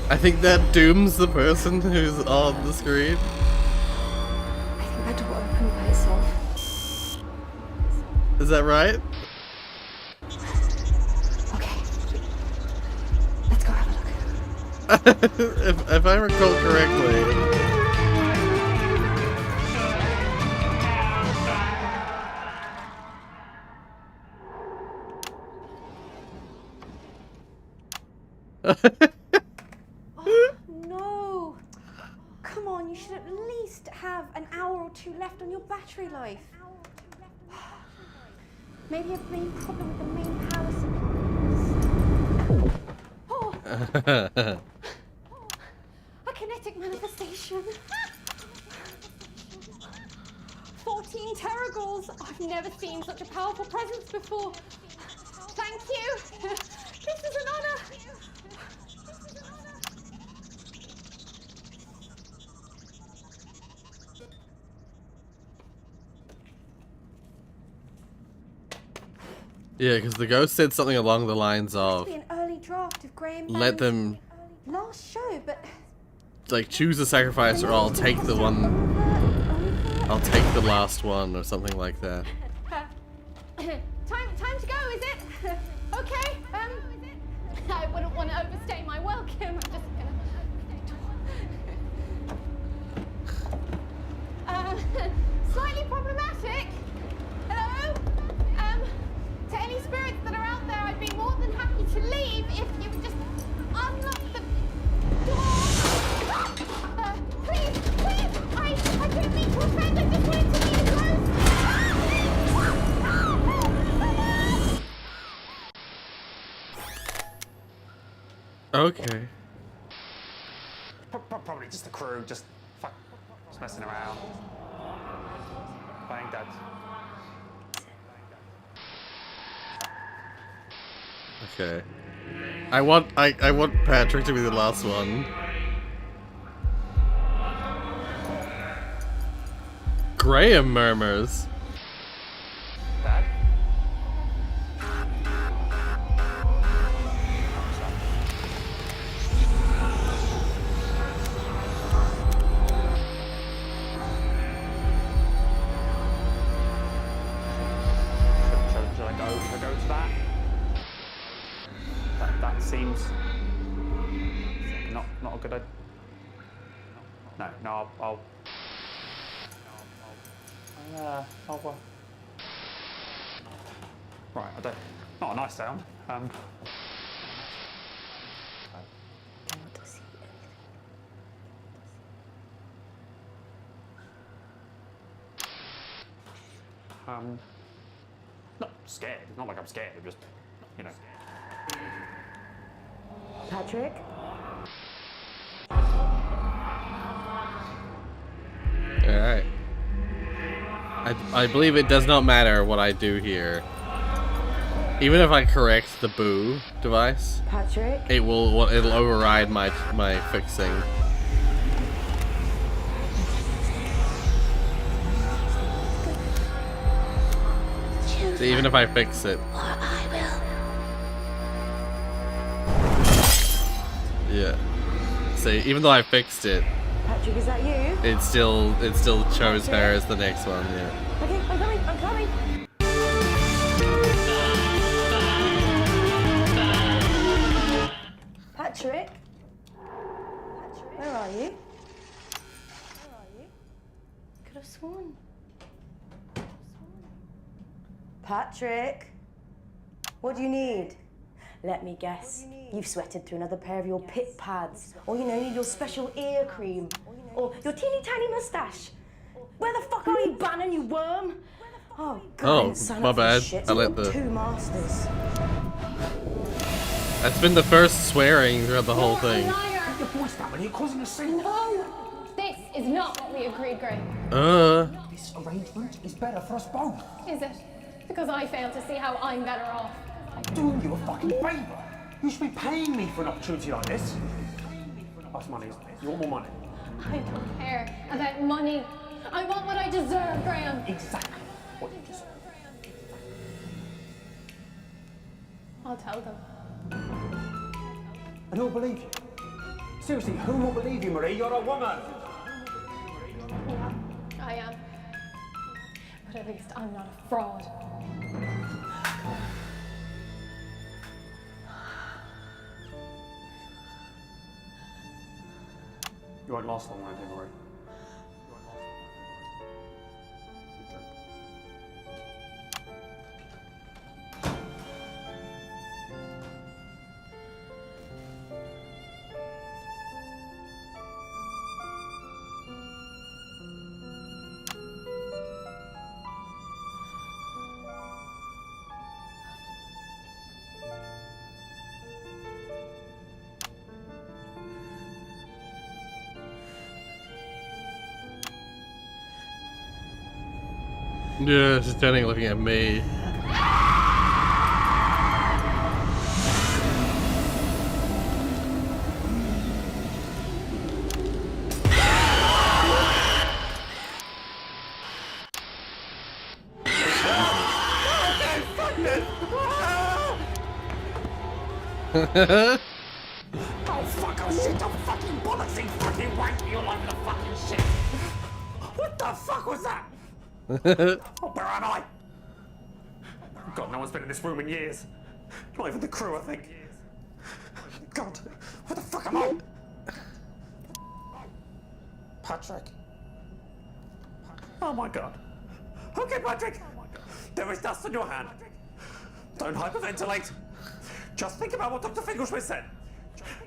I think that dooms the person who's on the screen. I think that door opened by itself. Is that right? Okay. Let's go have a look. if I recall correctly. Oh, no. Come on, you should at least have an hour or two left on your battery life. Maybe a main problem with the main power supplies. Oh. A kinetic manifestation. 14 teragals. I've never seen such a powerful presence before. Thank you. This is an honor. Yeah, because the ghost said something along the lines of, An early draft of Graham let them, last show, but like, choose a sacrifice or I'll take the one, I'll take the last one or something like that. time to go, is it? Okay. I wouldn't want to overstay my welcome. I'm just gonna. Slightly problematic. Hello. To any spirits that are out there, I'd be more than happy to leave if you would just unlock the door. Please. I didn't mean to offend. I just wanted to be close. Okay. Probably just the crew, just messing around. Playing dead. Okay. I want Patrick to be the last one. Graham murmurs. Dad? Should I go to that? That seems not a good idea. No, I'll right, I don't. Not a nice sound. Not scared. It's not like I'm scared. I'm just, you know. Patrick? Alright. I believe it does not matter what I do here. Even if I correct the boo device, Patrick? it'll override my fixing. So even if I fix it. Yeah. So even though I fixed it, Patrick, is that you? it still chose her as the next one, yeah. Okay, I'm coming. Patrick? Where are you? Could have sworn. Patrick? What do you need? Let me guess. You've sweated through another pair of your pit pads. Or, you need your special ear cream. Or your teeny tiny moustache. Where the fuck are you, Bannon, you worm? Oh, God, I didn't sign my up for this bad. shit. I You've let got the- two masters. That's been the first swearing throughout the whole thing. Your voice that when you're causing a scene. No! This is not what we agreed, Graham. This arrangement is better for us both. Is it? Because I fail to see how I'm better off. I'm doing you a fucking favour. You should be paying me for an opportunity like this. That's money, isn't it? You want more money? I don't care about money. I want what I deserve, Graham. Exactly what you deserve. I'll tell them. And who'll believe you? Seriously, who will believe you, Marie? You're a woman. Yeah, I am. But at least I'm not a fraud. You won't last long, around here, Marie. Yeah, just standing looking at me. Oh fuck, oh shit, oh fucking bollocks, you fucking wank me all over the fucking shit. What the fuck was that? Oh, where am I? God, no one's been in this room in years. Not even the crew, I think. God, where the fuck am I? Patrick. Oh my God. Okay, Patrick. There is dust on your hand. Don't hyperventilate. Just think about what Dr. Finkelschmidt said.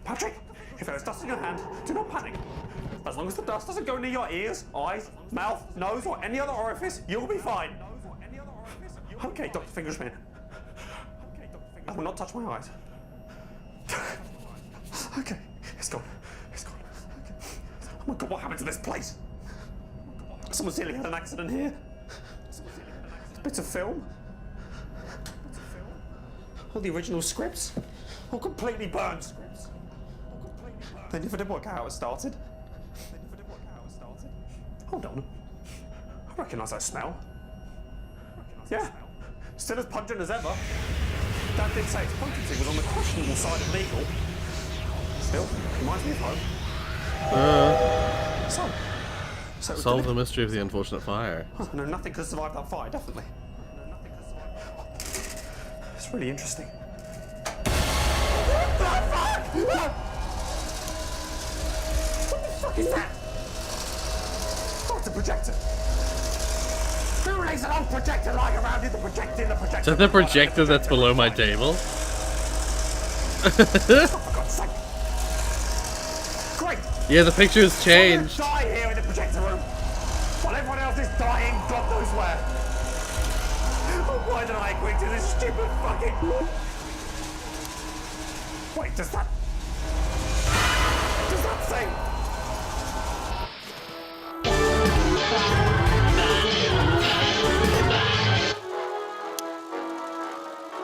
Patrick, if there is dust in your hand, do not panic. As long as the dust doesn't go near your ears, eyes, mouth, nose, or any other orifice, you'll be fine. Okay, Dr. Fingerschmidt. I will not touch my eyes. Okay, it's gone. It's gone. Okay. Oh my God, what happened to this place? Someone's nearly had an accident here. Bits of film. All the original scripts. All completely burned. They never did work out how it started. Hold on. I recognise that smell. Yeah. Still as pungent as ever. Dad did say its potency was on the questionable side of legal. Still, reminds me of home. So Solve the mystery of the unfortunate fire. Oh, no, nothing could survive that fire, definitely. It's really interesting. What the fuck? What the fuck is that? Oh, it's a projector. Who lays an old projector lying around in the projector in the projector? Is that the projector that's below my table? Oh, for God's sake. Great. Yeah, the picture's changed. I'm gonna die here in the projector room while everyone else is dying, God knows where. Oh, why did I agree to this stupid fucking... Wait, does that say...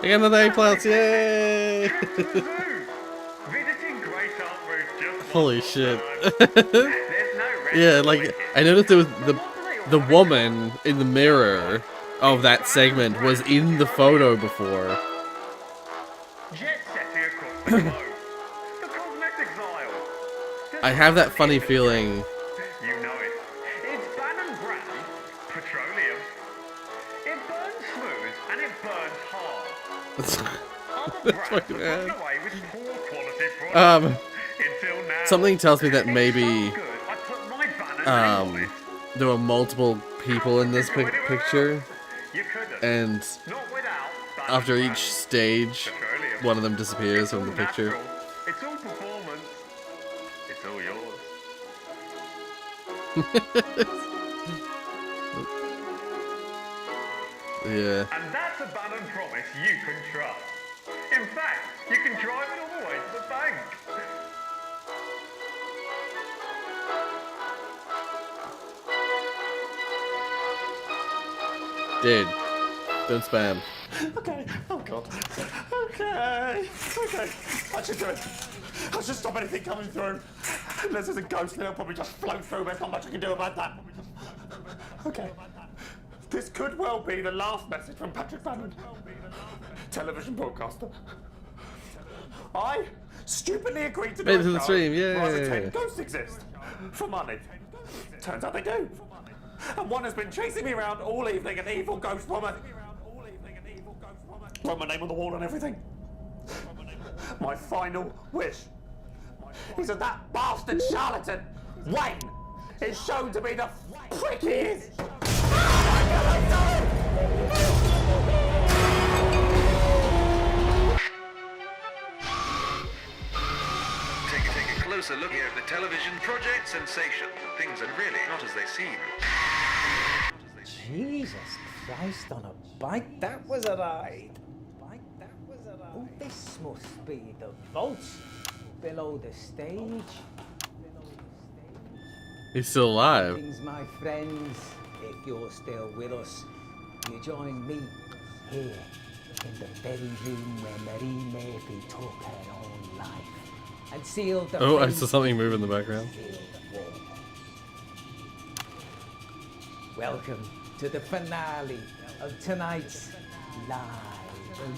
I got another A+, yay! Holy shit. Yeah, like, I noticed there was the woman in the mirror of that segment was in the photo before. I have that funny feeling. You know it. It's Bannon brand petroleum. It burns smooth and it burns hard. Other brands have gotten away with poor quality products. Until now. Something tells me that maybe there were multiple people in this picture, and after each stage, one of them disappears from the picture. It's all performance. It's all yours. Yeah. And that's a Bannon promise you can trust. In fact, you can drive it all the way to the bank. Dude, don't spam. Okay. Oh God. Okay. I should do it. I should stop anything coming through. Unless there's a ghost, then it'll probably just float through. There's not much I can do about that. Okay. This could well be the last message from Patrick Bannon, television broadcaster. I stupidly agreed to do Made it to the stream, yay. where I pretend ghosts exist for money. Turns out they do. And one has been chasing me around all evening, an evil ghost woman. Wrote my name on the wall and everything. My final wish is that that bastard charlatan, Wayne, is shown to be the prick he is. Take a closer look here at the television project sensation. Things are really not as they seem. Jesus Christ on a bike, that was a ride. Oh, this must be the vault below the stage. He's still alive. Greetings, my friends. If you're still with us, you join me here in the very room where Marie Murphy took her own life and sealed the Oh, I fate saw something move in the background. Welcome to the finale of tonight's Live and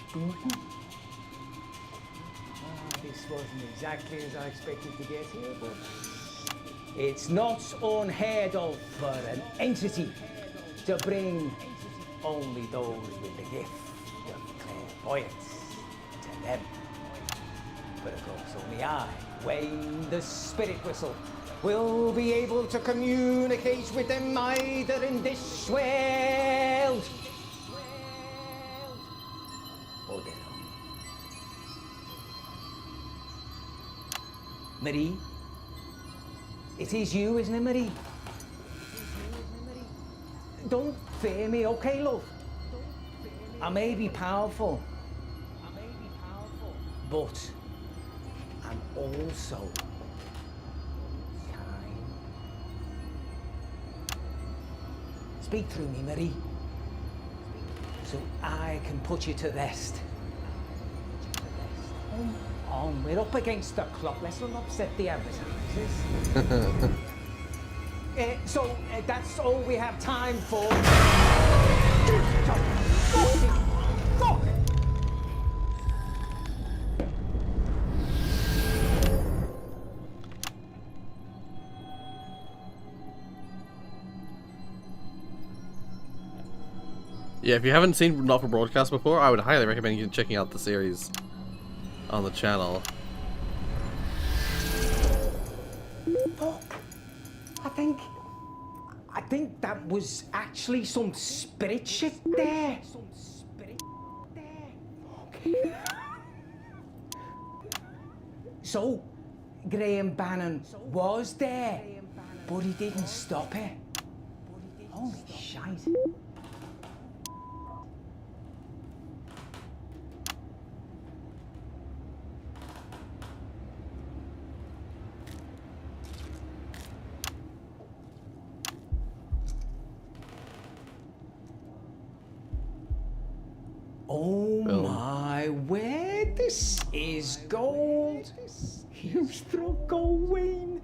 Spooky. This wasn't exactly as I expected to get here, but it's not unheard of for an entity to bring only those with the gift of clairvoyance to them. But of course, only I, Wayne the Spirit Whistle, will be able to communicate with them either in this world or their own. Marie? It is you, isn't it, Marie? Don't fear me, okay, love? I may be powerful, but I'm also kind. Speak through me, Marie, so I can put you to rest. Come on, we're up against the clock. Let's not upset the advertisers. So that's all we have time for. Fuck! Yeah, if you haven't seen Not For Broadcast before, I would highly recommend you checking out the series on the channel. I think that was actually some spirit shit there. Okay. So, Graham Bannon was there, but he didn't stop it. Holy shite. Oh my word, this is gold. You struck gold, Wayne.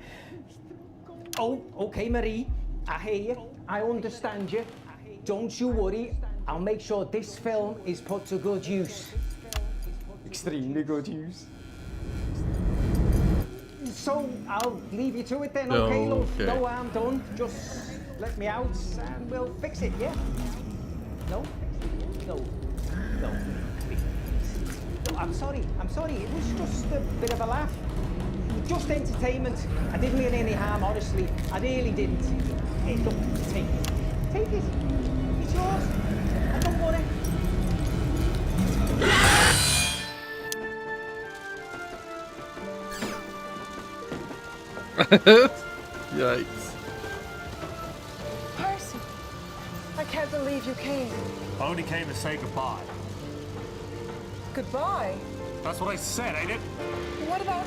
Oh, okay, Marie. I hear you. I understand you. Don't you worry. I'll make sure this film is put to good use. Extremely good use. So I'll leave you to it then, okay, love? Okay. No harm done. Just let me out and we'll fix it, yeah? No? No. No, I'm sorry. It was just a bit of a laugh. Just entertainment. I didn't mean any harm, honestly. I really didn't. Hey, look, take it. Take it. It's yours. I don't want it. Yikes. Percy, I can't believe you came. I only came to say goodbye. Goodbye? That's what I said, ain't it? What about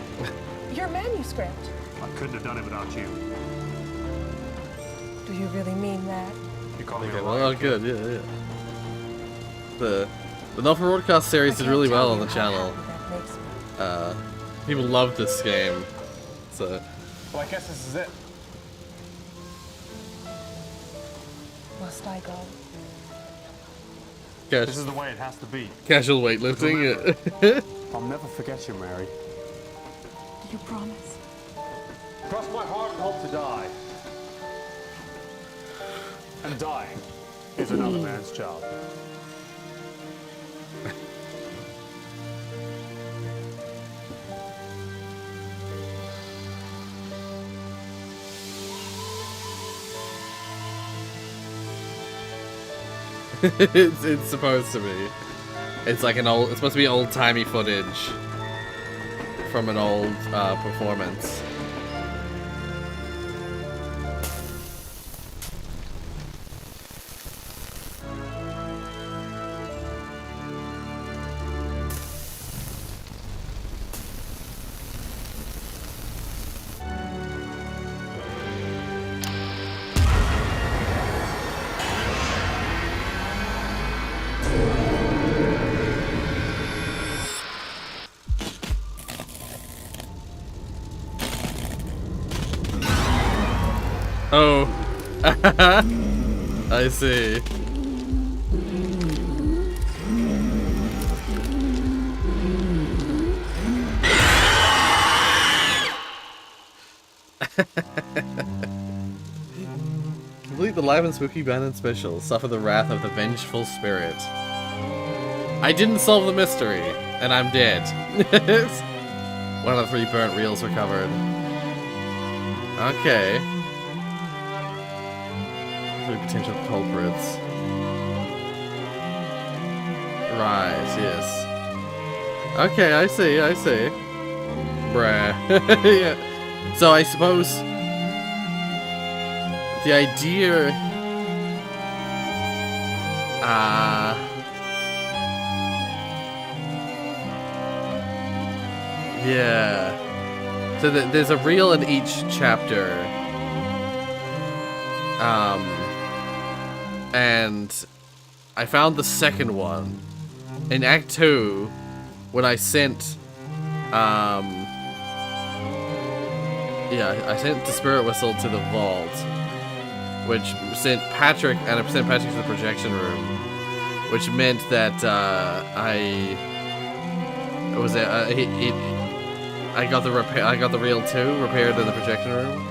your manuscript? I couldn't have done it without you. Do you really mean that? You call me Okay, a well, riot good, kid. yeah. The Novel Broadcast series did really well on the channel. People love this game, so. Well, I guess this is it. Must I go? This is the way it has to be. Casual weightlifting. I'll never forget you, Mary. You promise? Cross my heart and hope to die. And dying is another man's job. it's supposed to be. It's like it's supposed to be old-timey footage from an old performance. Oh, I see. Complete the live and spooky Bannon special. Suffer the wrath of the vengeful spirit. I didn't solve the mystery, and I'm dead. One of the 3 burnt reels recovered. Okay. 3 potential culprits. Right, yes. Okay, I see. Bruh. Yeah. So I suppose the idea yeah. So there's a reel in each chapter. And I found the second one in Act 2 when I sent I sent the spirit whistle to the vault, which sent Patrick to the projection room, which meant that I got the reel 2 repaired in the projection room.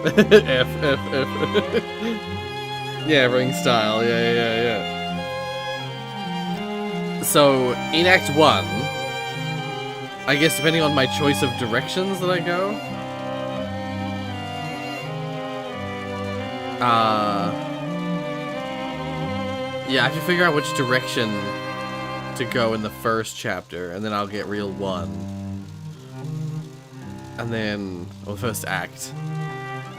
F. Yeah, ring style. Yeah. So in Act 1, I guess depending on my choice of directions that I go, yeah, I have to figure out which direction to go in the first chapter, and then I'll get reel 1, and then first act,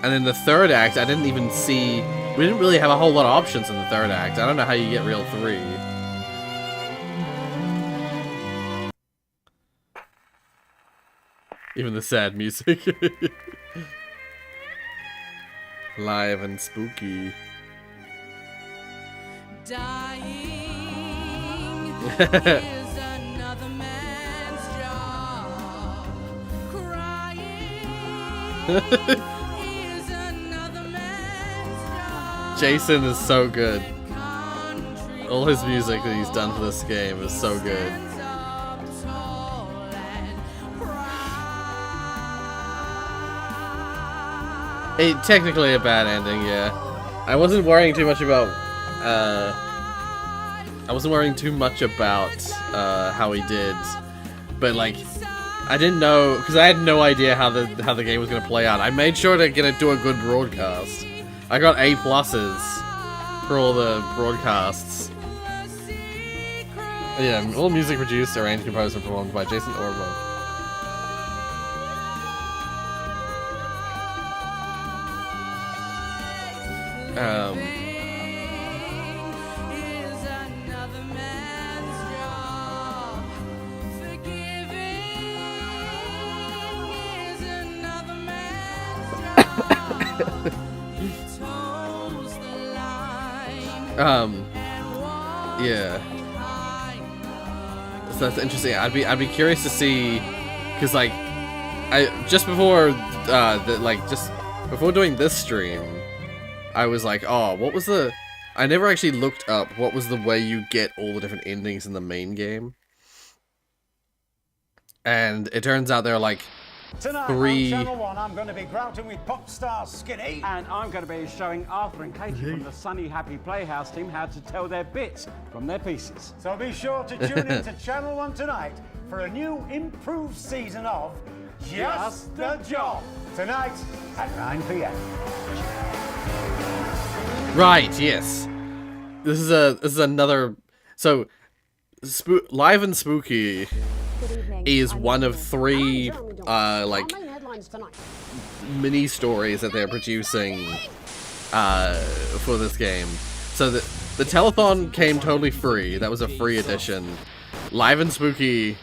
and then the third act. I didn't even see. We didn't really have a whole lot of options in the third act. I don't know how you get reel 3. Even the sad music. Live and spooky. Dying is another man's job. Crying is another man's job. Jason is so good. All his music that he's done for this game is so good. Technically a bad ending, yeah. I wasn't worrying too much about how he did, but like I didn't know, because I had no idea how the game was gonna play out. I made sure to do a good broadcast. I got A+ for all the broadcasts. Yeah, all music produced, arranged, composed, and performed by Jason Orwell. Yeah. So that's interesting. I'd be curious to see, cause like, just before just before doing this stream, I was like, oh, what was the? I never actually looked up what was the way you get all the different endings in the main game, and it turns out there are like Tonight 3. on Channel 1, I'm going to be grouting with pop star Skinny. And I'm going to be showing Arthur and Katie from the Sunny Happy Playhouse team how to tell their bits from their pieces. So be sure to tune in to Channel 1 tonight for a new improved season of Just the Job. Tonight at 9 p.m. Right. Yes. This is another. So, Live and Spooky is one of 3 like mini stories that they're producing for this game. So the telethon came totally free. That was a free edition. Live and Spooky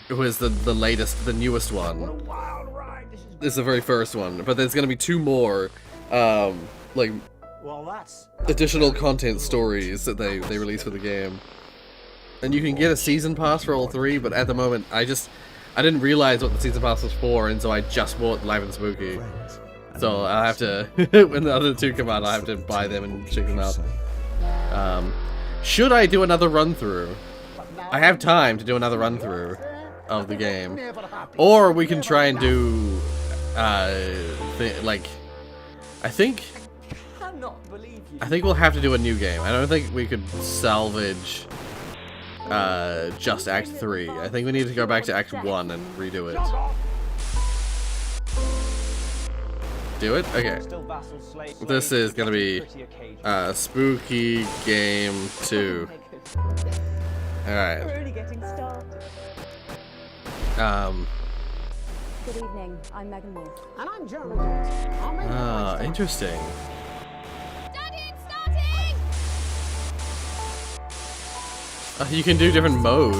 was the latest, the newest one. This is the very first one, but there's gonna be 2 more like additional content stories that they release for the game. And you can get a season pass for all 3, but at the moment I didn't realize what the season pass was for, and so I just bought Live and Spooky. So I'll have to, when the other 2 come out, I'll have to buy them and check them out. Should I do another run through? I have time to do another run through of the game, or we can try and do like I think we'll have to do a new game. I don't think we could salvage just Act 3. I think we need to go back to Act 1 and redo it. Do it? Okay. This is gonna be Spooky Game 2. Alright. Good evening. I'm Megan Wolf. And I'm Jeremy Jones. Interesting. You can do different modes.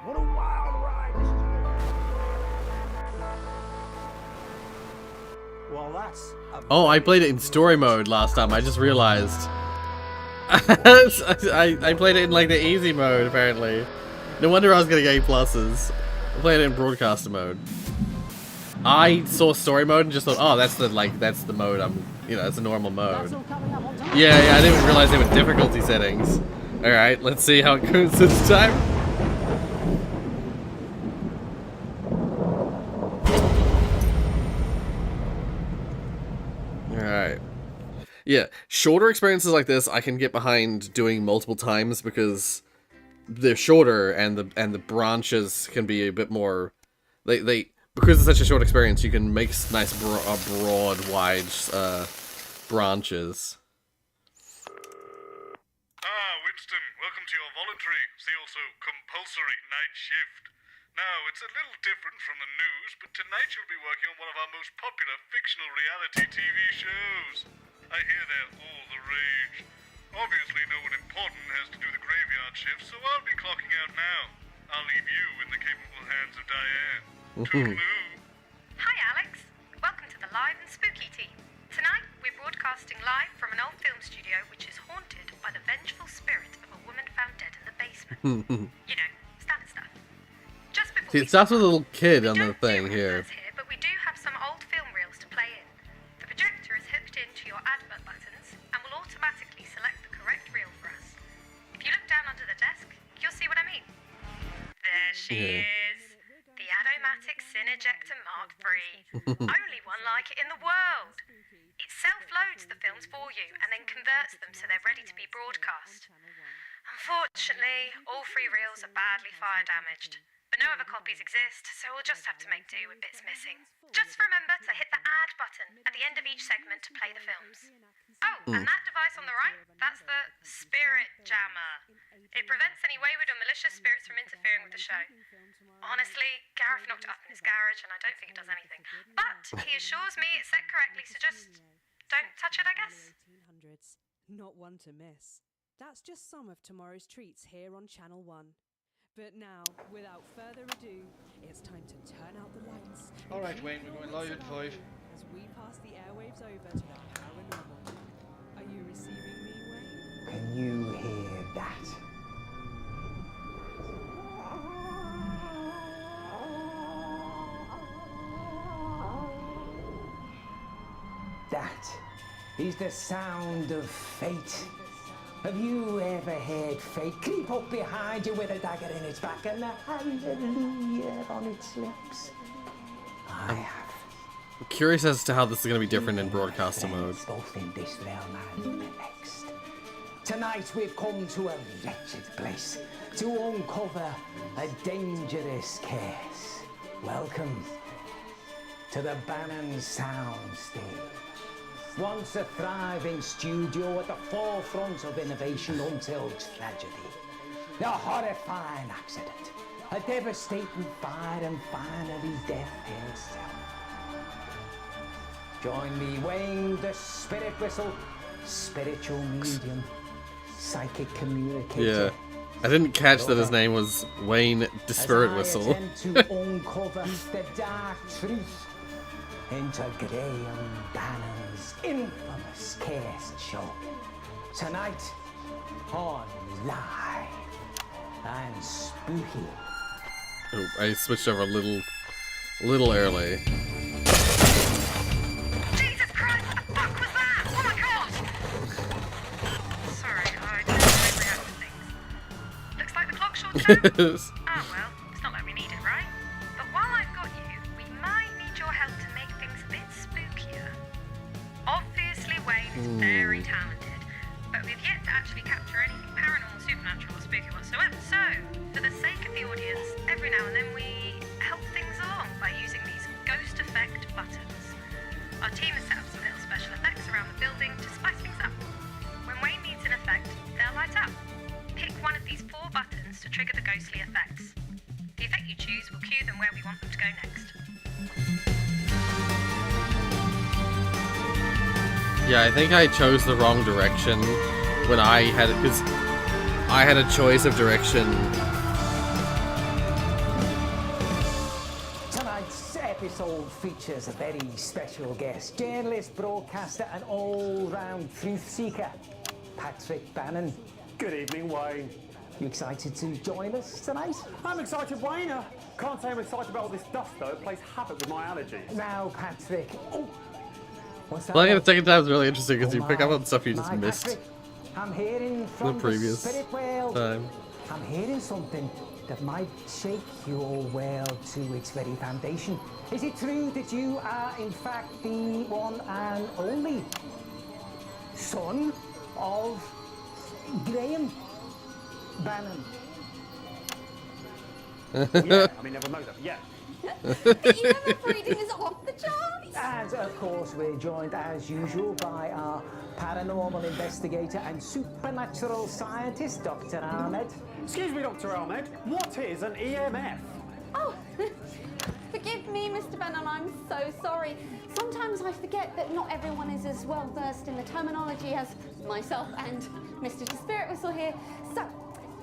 What a wild ride. Well, that's Oh, I played it in story mode last time. I just realized. I played it in like the easy mode apparently. No wonder I was getting A+. I played it in broadcaster mode. I saw story mode and just thought, oh, that's the mode that's a normal mode. Yeah, I didn't realize they were difficulty settings. Alright, let's see how it goes this time. Alright. Yeah, shorter experiences like this I can get behind doing multiple times because they're shorter and the branches can be a bit more because it's such a short experience, you can make nice broad, wide branches. Winston, welcome to your voluntary, see also compulsory night shift. Now, it's a little different from the news, but tonight you'll be working on one of our most popular fictional reality TV shows. I hear they're all the rage. Obviously, no one important has to do the graveyard shift, so I'll be clocking out now. I'll leave you in the capable hands of Diane. Hi, Alex. Welcome to the Live and Spooky team. Tonight, we're broadcasting live from an old film studio which is haunted by the vengeful spirit of a woman found dead in the basement. You know, standard stuff. Just before See, it starts with a little kid on the thing here. but we do have some old film reels to play in. The projector is hooked into your advert buttons and will automatically select the correct reel for us. If you look down under the desk, you'll see what I mean. There she is. The Adomatic Cinejector Mark III. Only one like it in the world. It self-loads the films for you and then converts them so they're ready to be broadcast. Unfortunately, all 3 reels are badly fire damaged. But no other copies exist, so we'll just have to make do with bits missing. Just remember to hit the add button at the end of each segment to play the films. Oh, and that device on the right, that's the Spirit Jammer. It prevents any wayward or malicious spirits from interfering with the show. Honestly, Gareth knocked it up in his garage and I don't think it does anything. But he assures me it's set correctly, so just don't touch it, I guess. Not one to miss. That's just some of tomorrow's treats here on Channel 1. But now, without further ado, it's time to turn out the lights. Alright, Wayne, we're going live in 5. we pass the airwaves over to the paranormal. Are you receiving me, Wayne? Can you hear that? That is the sound of fate. Have you ever heard fate creep up behind you with a dagger in its back and a hallelujah on its lips? I have. I'm curious as to how this is going to be different in broadcaster mode. Both in this realm and in the next. Tonight we've come to a wretched place to uncover a dangerous case. Welcome to the Bannon Sound Stage. Once a thriving studio at the forefront of innovation until tragedy. A horrifying accident, a devastating fire, and finally death itself. Join me, Wayne, the spirit whistle, spiritual medium, psychic communicator. Yeah. I didn't catch that his name was Wayne the Spirit Whistle. To uncover the dark truth into Graham Bannon's infamous case show. Tonight on Live and Spooky. Oh, I switched over a little early. Jesus Christ, what the fuck was that? Oh my god! Sorry, I didn't really react to things. Looks like the clock's short down. Ah well, it's not like we need it, right? But while I've got you, we might need your help to make things a bit spookier. Obviously, Wayne is very talented, but we've yet to actually capture anything paranormal, supernatural, or spooky whatsoever. So, for the sake of the audience, every now and then we help things along by using these ghost effect buttons. Our team has set up some little special effects around the building to spice things up. When Wayne needs an effect, they'll light up. Pick one of these 4 buttons to trigger the ghostly effects. The effect you choose will cue them where we want them to go next. Yeah, I think I chose the wrong direction when I had it, because I had a choice of direction. Tonight's episode features a very special guest, journalist, broadcaster, and all-round truth seeker, Patrick Bannon. Good evening, Wayne. You excited to join us tonight? I'm excited, Wayne. Can't say I'm excited about all this dust, though. It plays havoc with my allergies. Now, Patrick. Oh, what's that? Playing it a second time is really interesting because you pick up on stuff you just missed Patrick, I'm hearing from the previous spirit world. time. I'm hearing something that might shake your world to its very foundation. Is it true that you are, in fact, the one and only son of Graham Bannon? Yeah, I mean, never know that. Yeah. But you know that reading is off the charts. And of course, we're joined as usual by our paranormal investigator and supernatural scientist, Dr. Ahmed. Excuse me, Dr. Ahmed. What is an EMF? Oh, forgive me, Mr. Bannon, I'm so sorry. Sometimes I forget that not everyone is as well versed in the terminology as myself and Mr. The Spirit Whistle here. So,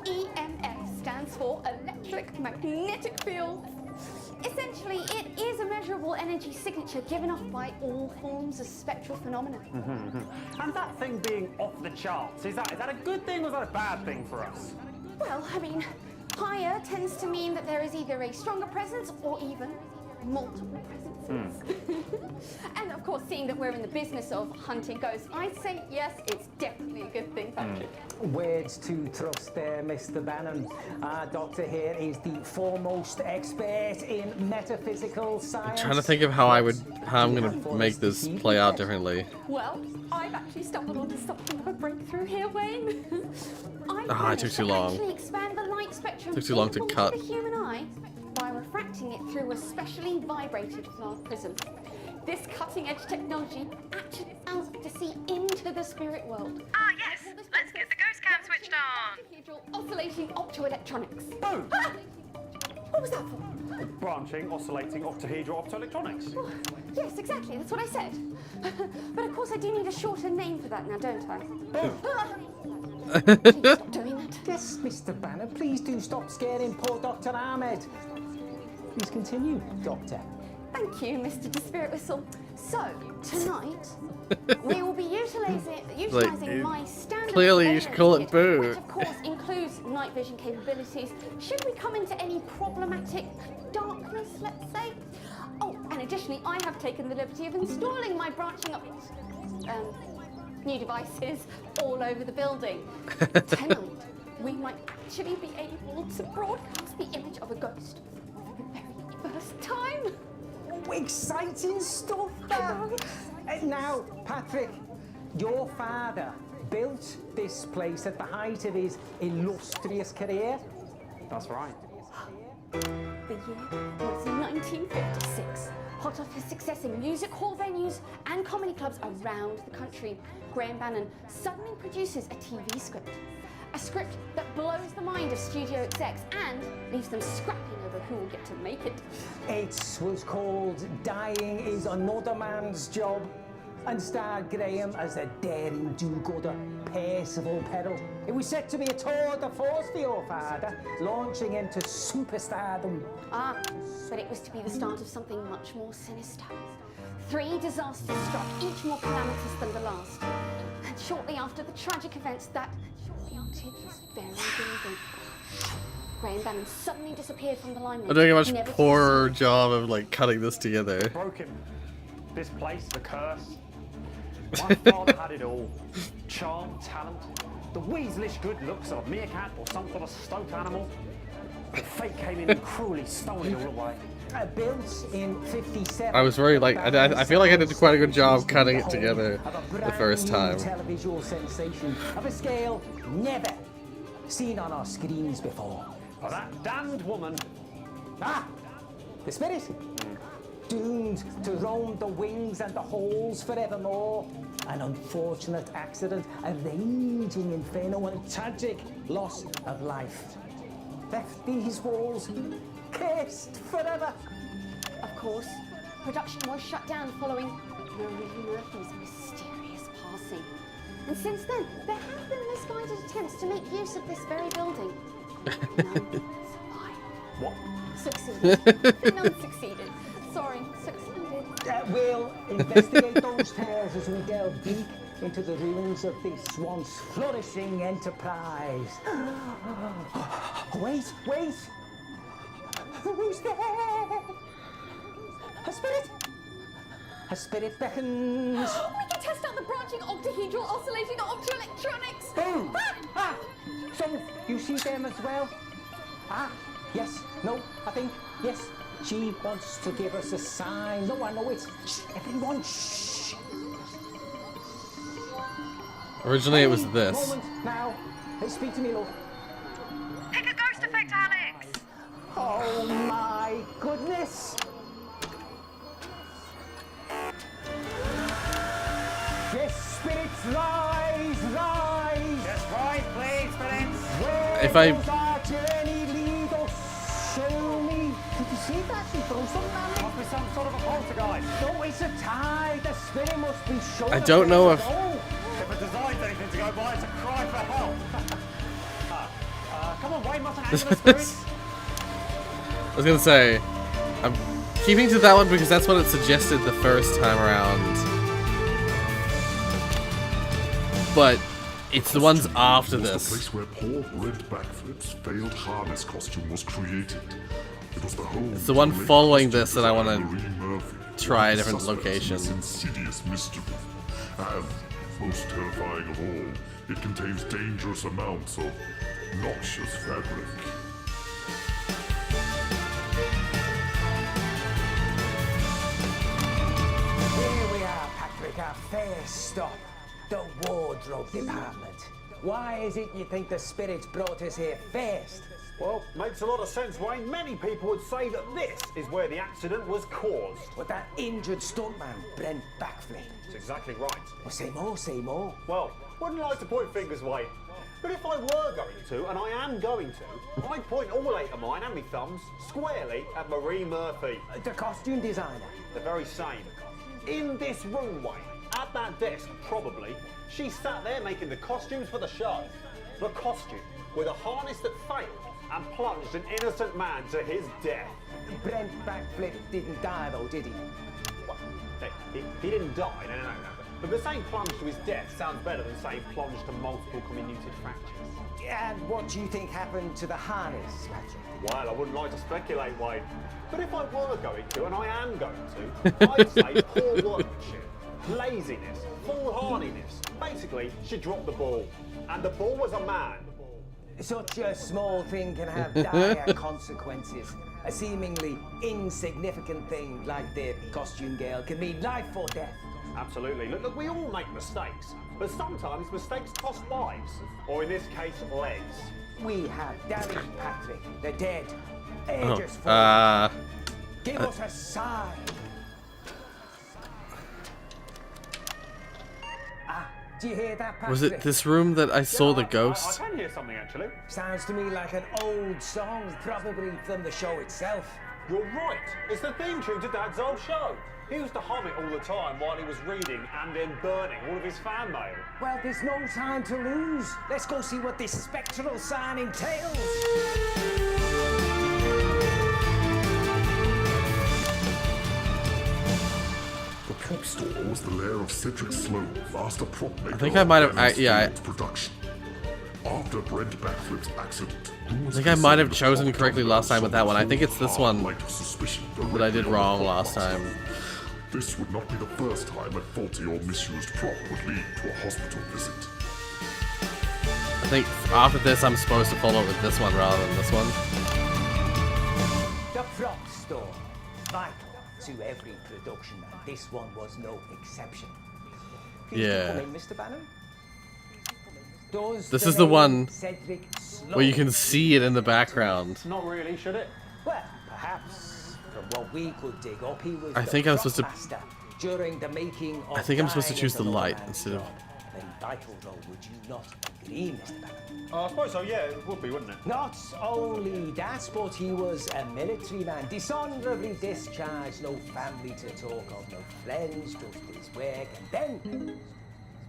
EMF stands for electric magnetic field. Essentially, it is a measurable energy signature given off by all forms of spectral phenomena. And that thing being off the charts, is that a good thing or is that a bad thing for us? Well, I mean, higher tends to mean that there is either a stronger presence or even multiple presences. And of course, seeing that we're in the business of hunting ghosts, I'd say yes, it's definitely a good thing, Patrick. Words to trust there, Mr. Bannon. Our doctor here is the foremost expert in metaphysical science. I'm trying to think of how I'm gonna make this play out differently. Well, I've actually stumbled onto something of a breakthrough here, Wayne. It took too long. Actually expand the light spectrum Took too long to cut. the human eye by refracting it through a specially vibrated glass prism. This cutting-edge technology actually allows us to see into the spirit world. Ah yes, let's get the ghost cam switched on. Oscillating optoelectronics. Boom! Ah! What was that for? Branching, oscillating, octahedral optoelectronics. Oh, yes, exactly, that's what I said. But of course I do need a shorter name for that now, don't I? Please stop doing that. Yes, Mr. Banner, please do stop scaring poor Dr. Ahmed. Please continue, Doctor. Thank you, Mr. Spirit Whistle. So, tonight, we will be utilising my standard clearly you should call it Boo. which of course includes night vision capabilities. Should we come into any problematic darkness, let's say? Oh, and additionally, I have taken the liberty of installing my branching up new devices all over the building. Tonight, we might actually be able to broadcast the image of a ghost for the very first time. Exciting stuff, that. Now, Patrick, your father built this place at the height of his illustrious career. That's right. The year was 1956. Hot off his success in music hall venues and comedy clubs around the country, Graham Bannon suddenly produces a TV script. A script that blows the mind of studio execs and leaves them scrapping over who will get to make it. It was called Dying is Another Man's Job and starred Graham as a daring do-gooder, Percival Peril. It was set to be a tour de force for your father, launching him to superstardom. Ah, but it was to be the start of something much more sinister. 3 disasters struck, each more calamitous than the last. And shortly after the tragic events that haunted his very building, Graham Bannon suddenly disappeared from the limelight. I'm doing a much never to be poorer job of like cutting this together. Broke him. This place, the curse. My father had it all. Charm, talent, the weaselish good looks of a meerkat or some sort of stoat animal. But fate came in and cruelly stole it all away. Built in 57. I was very like, I feel like I did quite a good job cutting it together the first time. Televisual sensation of a scale never seen on our screens before. Oh, that damned woman. Ah, the spirit. Doomed to roam the wings and the halls forevermore. An unfortunate accident, a raging inferno, and tragic loss of life. Left these walls cursed forever. Of course, production was shut down following Rorius Murphy's mysterious passing. And since then, there have been misguided attempts to make use of this very building. None survived. What? Succeeded. None succeeded. Sorry, succeeded. We'll investigate those tales as we delve deep into the ruins of this once flourishing enterprise. Wait, wait! Who's there? A spirit? A spirit beckons. We can test out the branching octahedral oscillating optoelectronics. Boom! Ah! So, you see them as well? Ah, yes, no, I think, yes. She wants to give us a sign. No, I know it. Shh, everyone, shh. Originally, it was this. Moment now. Hey, speak to me, love. Pick a ghost effect, Alex. Oh my goodness! Yes, spirits, rise, rise! Yes, right, please, spirits. Where If I- does our journey lead us? Show me. Did you see that? She threw something at me. Must be some sort of a poltergeist. No, it's a tide. The spirit must be showing I us don't know where if- to go. If it designs anything to go by, it's a cry for help. Come on, Wayne, mustn't handle the spirits. I was gonna say, I'm keeping to that one because that's what it suggested the first time around. But it's the ones after It was this. the place where Paul Red Backflip's failed harness costume was created. It was the home It's the one to late following costume this that I want designer to Marie Murphy, try one a of the different suspects in location. this insidious mystery. And, most terrifying of all, it contains dangerous amounts of noxious fabric. Here we are, Patrick, our first stop, the wardrobe department. Why is it you think the spirits brought us here first? Well, makes a lot of sense, Wayne. Many people would say that this is where the accident was caused. With that injured stuntman, Brent Backflip. That's exactly right. Well, say more, say more. Well, wouldn't like to point fingers, Wayne. But if I were going to, and I am going to, I'd point all 8 of mine and me thumbs squarely at Marie Murphy. The costume designer. The very same. In this room, Wayne, at that desk, probably, she sat there making the costumes for the show. The costume with a harness that failed and plunged an innocent man to his death. Brent Backflip didn't die though, did he? Well, he didn't die, no. But the saying plunge to his death sounds better than saying plunge to multiple comminuted fractures. And what do you think happened to the harness, Patrick? Well, I wouldn't like to speculate, Wade. But if I were going to, and I am going to, I'd say poor workmanship, laziness, foolhardiness. Basically, she dropped the ball. And the ball was a man. Such a small thing can have dire consequences. A seemingly insignificant thing like the costume girl can mean life or death. Absolutely. Look, we all make mistakes. But sometimes mistakes cost lives. Or in this case, legs. We have damaged Patrick, the dead. Give us a sign. Do you hear that, Patrick? Was it this room that I saw the ghost? I can hear something, actually. Sounds to me like an old song, probably from the show itself. You're right. It's the theme tune to Dad's old show. He used to hum it all the time while he was reading and then burning all of his fan mail. Well, there's no time to lose. Let's go see what this spectral sign entails. The prop store was the lair of Cedric Sloan, master prop maker. I think I might have. Production. After Brent Backflip's accident, I think I might have chosen correctly last time with that one. I think it's this one that I did wrong last time. This would not be the first time a faulty or misused prop would lead to a hospital visit. I think after this, I'm supposed to follow with this one rather than this one. The prop store, vital to every production, and this one was no exception. Please come in, Mr. Bannon. This is the one where you can see it in the background. Not really, should it? Well, perhaps. From what we could dig up, he was I think I'm supposed to. During the making of I think I'm supposed to choose the light instead of. Then vital though, would you not agree, Mr. Bannon? I suppose so. Yeah, it would be, wouldn't it? Not only that, but he was a military man, dishonorably discharged, no family to talk of, no friends, just his work, and then.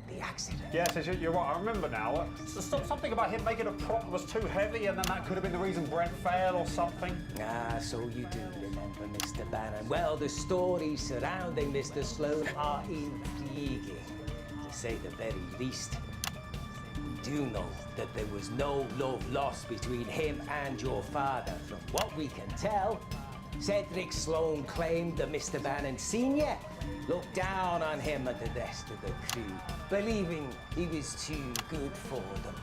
The accident. Yes, you're right. I remember now. Something about him making a prop that was too heavy, and then that could have been the reason Brent failed or something. So you do remember, Mr. Bannon. Well, the stories surrounding Mr. Sloan are intriguing, to say the very least. We do know that there was no love lost between him and your father. From what we can tell, Cedric Sloan claimed that Mr. Bannon Sr. looked down on him and the rest of the crew, believing he was too good for them.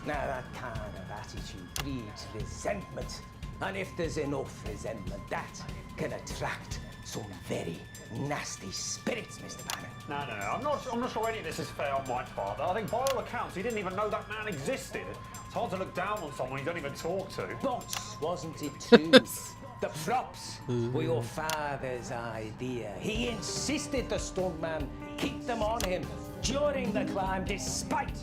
Now that kind of attitude breeds resentment, and if there's enough resentment, that can attract some very nasty spirits, Mr. Bannon. No. I'm not sure any of this is fair on my father. I think by all accounts, he didn't even know that man existed. It's hard to look down on someone you don't even talk to. But wasn't it true? The props were your father's idea. He insisted the stuntman keep them on him during the climb, despite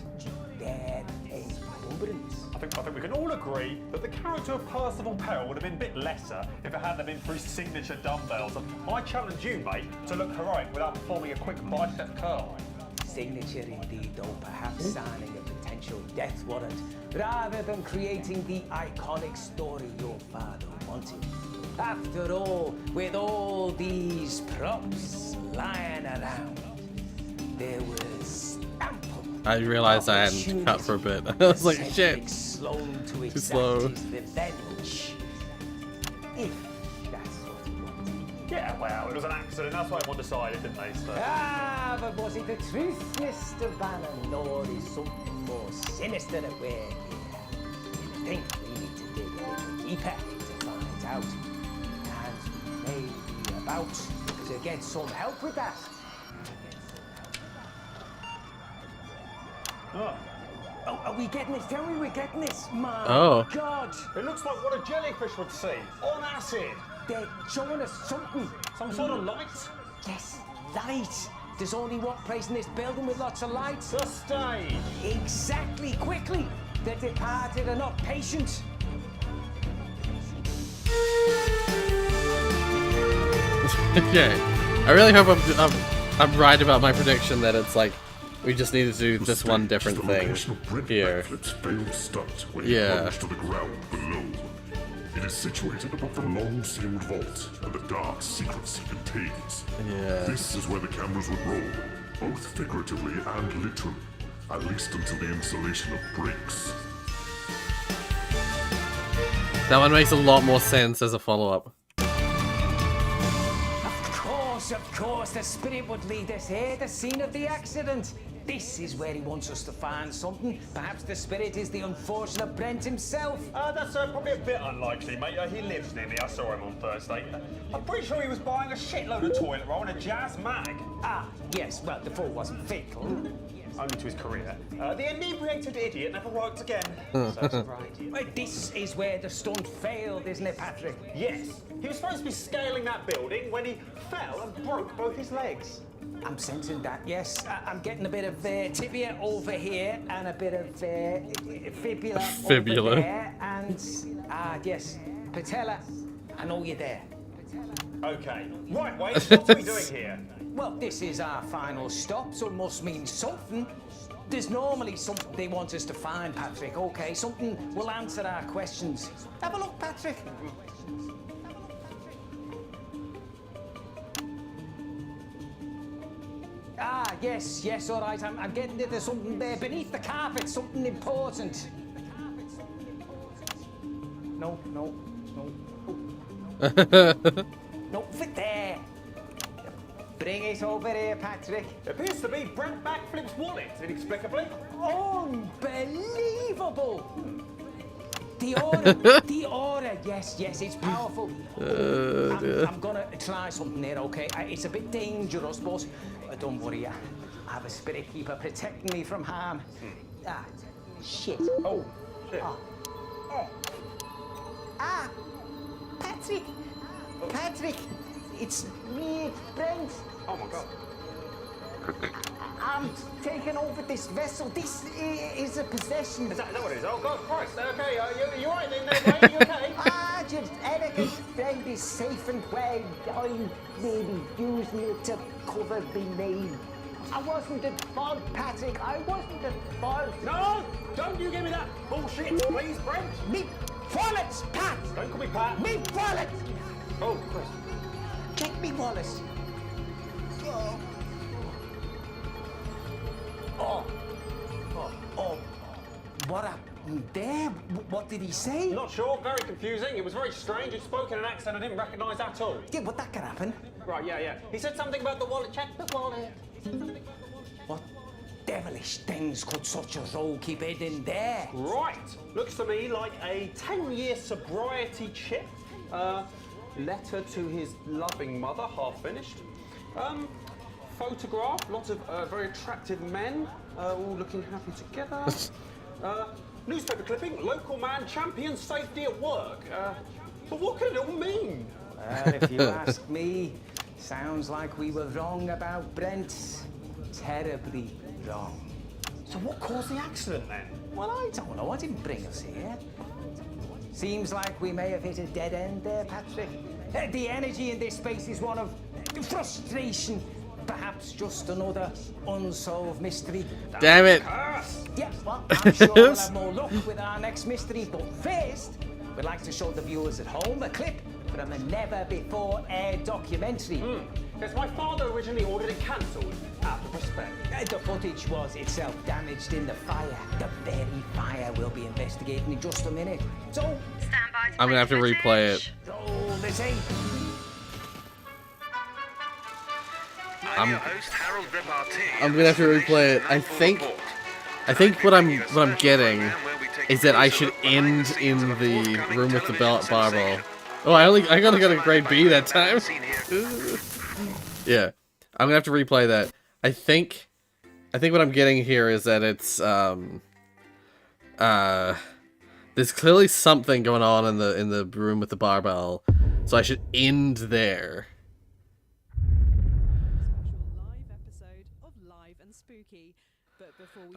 their encumbrance. I think we can all agree that the character of Percival Peril would have been a bit lesser if it hadn't been for his signature dumbbells. And I challenge you, mate, to look heroic without performing a quick bicep curl. Signature indeed, though perhaps signing a potential death warrant rather than creating the iconic story your father wanted. After all, with all these props lying around, there was ample. I realized I hadn't cut for a bit. I was like, shit. Too slow. Revenge. If that's what he wanted. Yeah, well, it was an accident. That's why everyone decided, didn't they? So. But was it the truth, Mr. Bannon, or is something more sinister at work here? I think we need to dig a little deeper to find out. And we may be about to get some help with that. Oh. Oh, are we getting this? Tell me we're getting this. My God. It looks like what a jellyfish would see. On acid. They're showing us something. Some sort of light? Yes, light. There's only one place in this building with lots of lights. The stage. Exactly. Quickly. The departed are not patient. Okay. I really hope I'm right about my prediction that it's like We just need to do this one different thing here. Failed stunt when Yeah. plunged to the ground below. It is situated above the long-sealed vault and the dark secrets it contains. Yeah. This is where the cameras would roll, both figuratively and literally, at least until the installation of brakes. That one makes a lot more sense as a follow-up. Of course, the spirit would lead us here, the scene of the accident. This is where he wants us to find something. Perhaps the spirit is the unfortunate Brent himself. That's probably a bit unlikely, mate. He lives near me. I saw him on Thursday. I'm pretty sure he was buying a shitload of toilet roll and a jazz mag. Ah, yes, well, the fall wasn't fatal. Only to his career. The inebriated idiot never worked again. So that's right. Well, this is where the stunt failed, isn't it, Patrick? Yes. He was supposed to be scaling that building when he fell and broke both his legs. I'm sensing that, yes. I'm getting a bit of tibia over here and a bit of fibula over there. And, yes, patella. I know you're there. Okay. Right, Wade, what are we doing here? Well, this is our final stop, so it must mean something. There's normally something they want us to find, Patrick. Okay, something will answer our questions. Have a look, Patrick. Ah, yes, all right. I'm getting it. There's something there beneath the carpet, something important. No. No, fit there. Bring it over here, Patrick. It appears to be Brent Backflip's wallet, inexplicably. Unbelievable! The aura, yes, it's powerful. I'm gonna try something here, okay? It's a bit dangerous, but don't worry, I have a spirit keeper protecting me from harm. Shit. Oh, shit. Patrick, it's me, it's Brent. Oh my God. I'm taking over this vessel. This is a possession. Is that what it is? Oh, God Christ. Okay, you all right in there, mate? You okay? Your elegant friend is safe and well. I'm maybe using it to cover my name. I wasn't at fault, Patrick. I wasn't at fault. No! Don't you give me that bullshit, please, Brent. Me wallet, Pat! Don't call me Pat. Me wallet! Oh, Chris. Check me wallet. Oh, what happened there? What did he say? Not sure, very confusing. It was very strange. He spoke in an accent I didn't recognise at all. Yeah, but that can happen. Right, yeah. He said something about the wallet. Check the wallet. What devilish things could such a rogue keep hidden there? Right. Looks to me like a 10-year sobriety chip. Letter to his loving mother, half finished. Photograph, lots of very attractive men, all looking happy together. Newspaper clipping, local man champions safety at work. But what can it all mean? Well, if you ask me, sounds like we were wrong about Brent. Terribly wrong. So what caused the accident then? Well, I don't know. I didn't bring us here. Seems like we may have hit a dead end there, Patrick. The energy in this space is one of frustration. Perhaps just another unsolved mystery. Damn it. Yeah, well, I'm sure we'll have more luck with our next mystery. But first, we'd like to show the viewers at home a clip from a never-before-aired documentary. Yes, my father originally ordered it cancelled, out of respect. The footage was itself damaged in the fire. The very fire we'll be investigating in just a minute. So, stand by. I'm gonna have to replay it. Roll the tape. I'm your host, Harold Repartee. I'm gonna have to replay it. I think what I'm getting is that I should end in the room with the barbell. Oh, I gotta get a grade B that time. Yeah, I'm gonna have to replay that. I think what I'm getting here is that it's there's clearly something going on in the room with the barbell, so I should end there.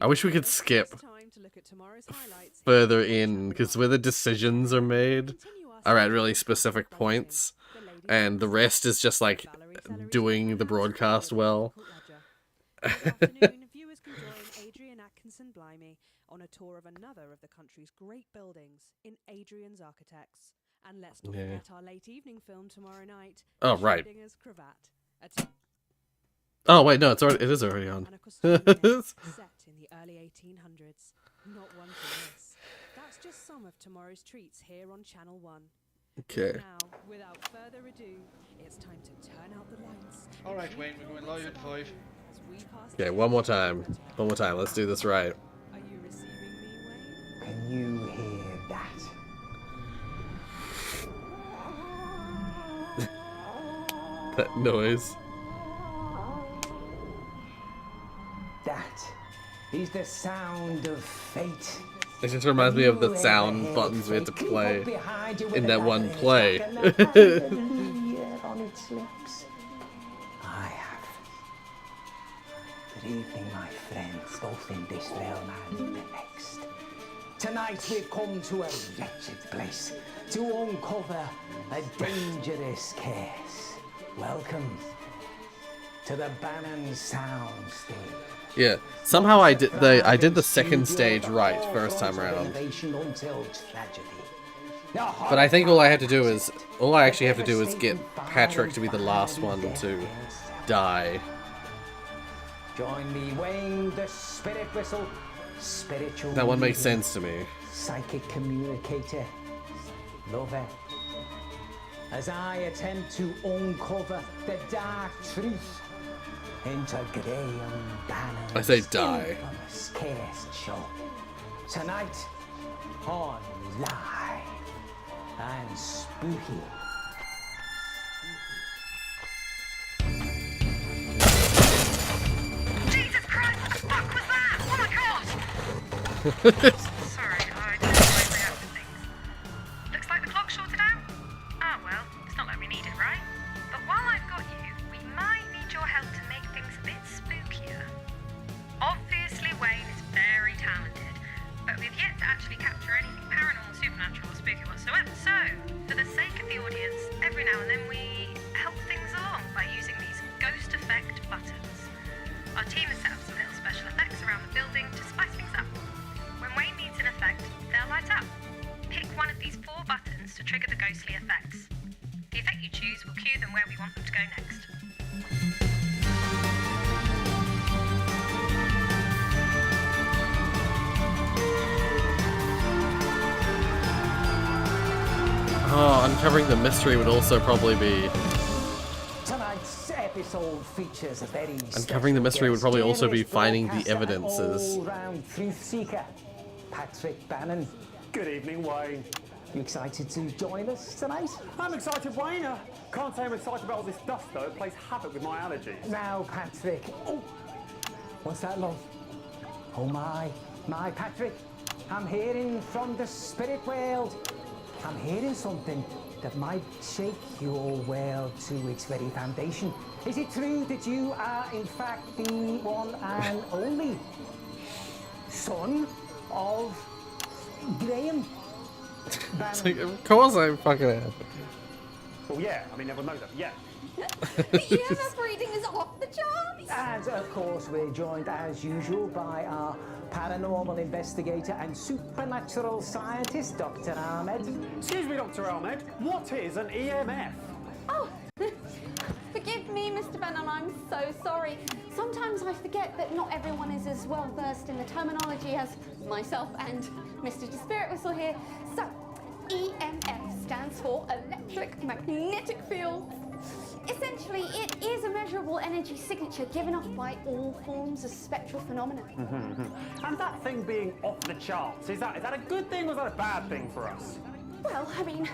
I wish we could skip further in, because where the decisions are made are at really specific points, and the rest is just like doing the broadcast well. on a tour of another of the country's great buildings in Adrian's Architects. And let's not forget our late evening film tomorrow night. Oh, right. Schrödinger's Cravat. Oh, wait, no, it is already on. Set in the early 1800s. Not one to miss. That's just some of tomorrow's treats here on Channel 1. Okay. Now, without further ado, it's time to turn out the lights. All right, Wayne, we're going live in 5. Okay, one more time. One more time. Let's do this right. Are you receiving me, Wayne? Can you hear that? That noise. That is the sound of fate. It just reminds me of the sound buttons we had to play in that one play. On its lips. I have. Good evening, my friends, both in this realm and in the next. Tonight we've come to a wretched place to uncover a dangerous case. Welcome to the Bannon Soundstage. Yeah, somehow I did the second stage right first time around. But I think all I actually have to do is get Patrick to be the last one to die. Join me, Wayne, the spirit whistle, spiritual. That one makes sense to me. Psychic communicator, lover. As I attempt to uncover the dark truth into Graham Bannon's I say die. infamous case show. Tonight on Live and Spooky. Jesus Christ, what the fuck was that? Oh my god! Sorry, I didn't quite react to things. Looks like the clock's shorted out? Ah, well, it's not like we need it, right? But while I've got you, we might need your help to make things a bit spookier. Obviously, Wayne is very talented, but we've yet to actually capture anything paranormal, supernatural, or spooky whatsoever. So, for the sake of the audience, every now and then we help things along by using these ghost effect buttons. Our team has set up some little special effects around the building to spice things up. When Wayne needs an effect, they'll light up. Pick one of these 4 buttons to trigger the ghostly effects. The effect you choose will cue them where we want them to go next. Oh, uncovering the mystery would also probably be... Tonight's episode features a very Uncovering the mystery would probably also be finding the evidences. all-round truth seeker, Patrick Bannon. Good evening, Wayne. You excited to join us tonight? I'm excited, Wayne. Can't say I'm excited about all this dust, though. It plays havoc with my allergies. Now, Patrick. Oh, what's that, love? Oh, my Patrick. I'm hearing from the spirit world. I'm hearing something that might shake your world to its very foundation. Is it true that you are, in fact, the one and only son of Graham Bannon? Of course I fucking am. Well, yeah. I mean, everyone knows that. Yeah. The EMF reading is off the charts. And of course, we're joined as usual by our paranormal investigator and supernatural scientist, Dr. Ahmed. Excuse me, Dr. Ahmed. What is an EMF? Oh, forgive me, Mr. Bannon, I'm so sorry. Sometimes I forget that not everyone is as well versed in the terminology as myself and Mr. Spirit Whistle here. So, EMF stands for electric magnetic field. Essentially, it is a measurable energy signature given off by all forms of spectral phenomena. And that thing being off the charts, is that a good thing or is that a bad thing for us? Well, I mean,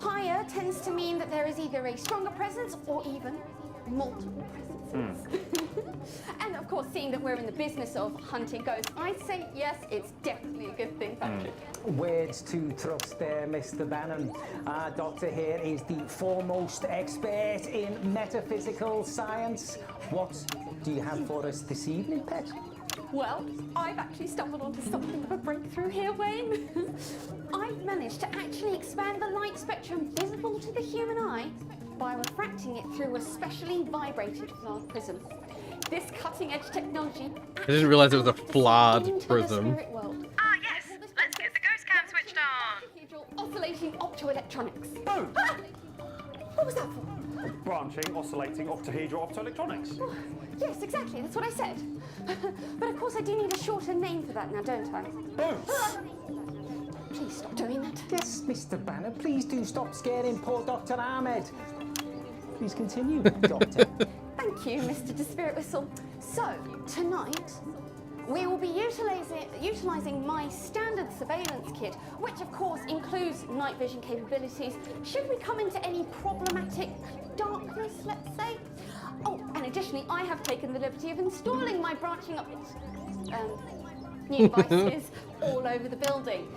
higher tends to mean that there is either a stronger presence or even multiple presences. And of course, seeing that we're in the business of hunting ghosts, I'd say yes, it's definitely a good thing, Patrick. Words to trust there, Mr. Bannon. Our doctor here is the foremost expert in metaphysical science. What do you have for us this evening, Pet? Well, I've actually stumbled onto something of a breakthrough here, Wayne. I've managed to actually expand the light spectrum visible to the human eye by refracting it through a specially vibrated flood prism. This cutting-edge technology... I didn't realize it was a flawed prism. Ah, Octahedral oscillating optoelectronics. Boom! Ah! What was that for? Branching, oscillating, octahedral optoelectronics. Oh, yes, exactly. That's what I said. But of course, I do need a shorter name for that now, don't I? Boom! Please stop doing that. Yes, Mr. Banner, please do stop scaring poor Dr. Ahmed. Please continue, Doctor. Thank you, Mr. Spirit Whistle. So, tonight, we will be utilising my standard surveillance kit, which of course includes night vision capabilities, should we come into any problematic darkness, let's say. Oh, and additionally, I have taken the liberty of installing my branching up new devices all over the building.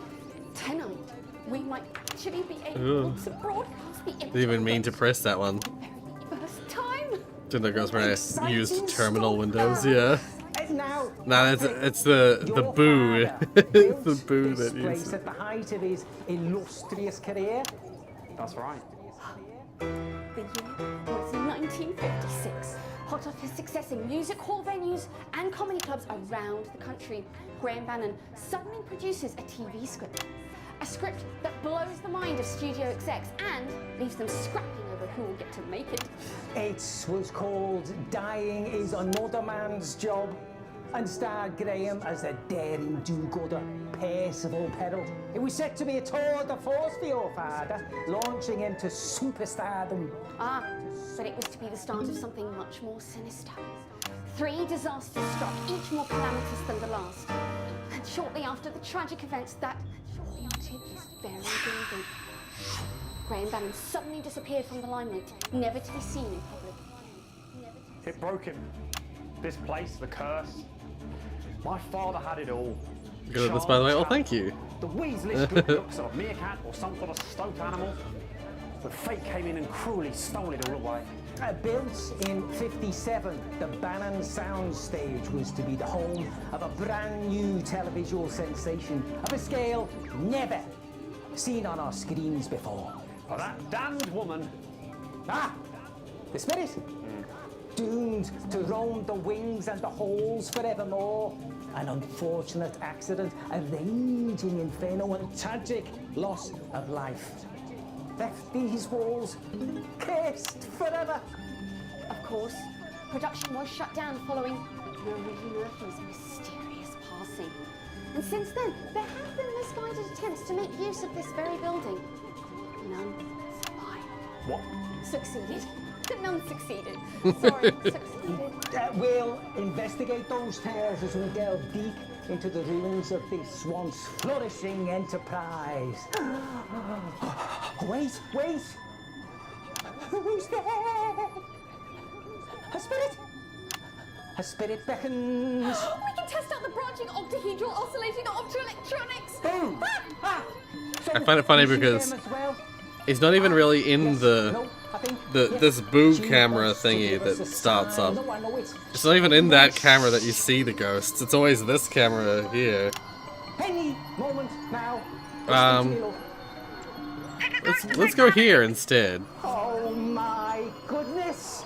Tonight, we might actually be able to broadcast the Didn't even mean to press that one. first time. Didn't know guys when I used terminal windows, yeah. Now, Nah, it's the boo. It's the boo that this place uses at the height of his illustrious career. That's right. The year was 1956. Hot off his success in music hall venues and comedy clubs around the country, Graham Bannon suddenly produces a TV script. A script that blows the mind of studio execs and leaves them scrapping over who will get to make it. It was called Dying is Another Man's Job and starred Graham as a daring do-gooder, Percival Peril. It was set to be a tour de force for your father, launching him to superstardom. Ah, but it was to be the start of something much more sinister. 3 disasters struck, each more calamitous than the last. And shortly after the tragic events that haunted this very building, Graham Bannon suddenly disappeared from the limelight, never to be seen in public. It broke him. This place, the curse. My father had it all. Good at this, by the way. Oh, thank you. The weaselish good looks of a meerkat or some sort of stoat animal. The fate came in and cruelly stole it all away. Built in '57, the Bannon soundstage was to be the home of a brand new televisual sensation of a scale never seen on our screens before. Oh, that damned woman. Ah, the spirit. Doomed to roam the wings and the halls forevermore. An unfortunate accident, a raging inferno, and tragic loss of life. Left these walls cursed forever. Of course, production was shut down following Marie Murphy's mysterious passing. And since then, there have been misguided attempts to make use of this very building. None survived. What? Succeeded. None succeeded. Sorry, succeeded. We'll investigate those tales as we delve deep into the ruins of this once flourishing enterprise. Wait! Who's there? A spirit? A spirit beckons. We can test out the branching octahedral oscillating optoelectronics. Boom! I find it funny because it's not even really in this boo camera thingy that starts up. It's not even in that camera that you see the ghosts. It's always this camera here. Any moment now. Let's go here instead. Oh my goodness!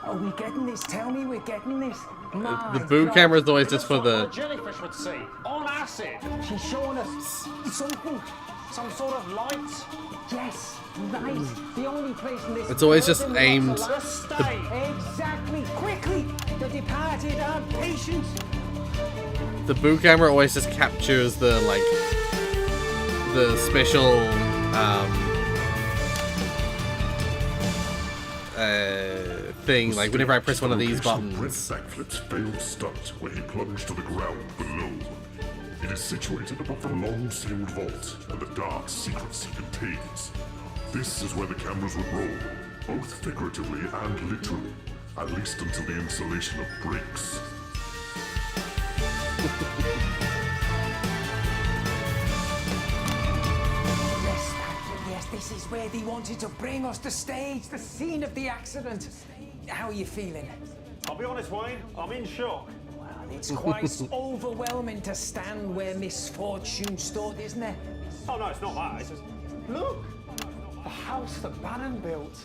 Are we getting this? Tell me we're getting this. The boo camera is always just for the. Jellyfish would see on acid. She's showing us something, some sort of light. Yes, right. The only place in this. It's always just aimed. Exactly. Quickly, the departed are patient. The boo camera always just captures the special thing. Like whenever I press one of these buttons. Red backflip's failed stunt where he plunged to the ground below. It is situated above the long-sealed vault and the dark secrets it contains. This is where the cameras would roll, both figuratively and literally, at least until the installation of brakes. Yes, this is where they wanted to bring us to stage, the scene of the accident. How are you feeling? I'll be honest, Wayne, I'm in shock. Well, it's quite overwhelming to stand where misfortune stood, isn't it? Oh no, it's not that. It's just... Look! The house that Bannon built.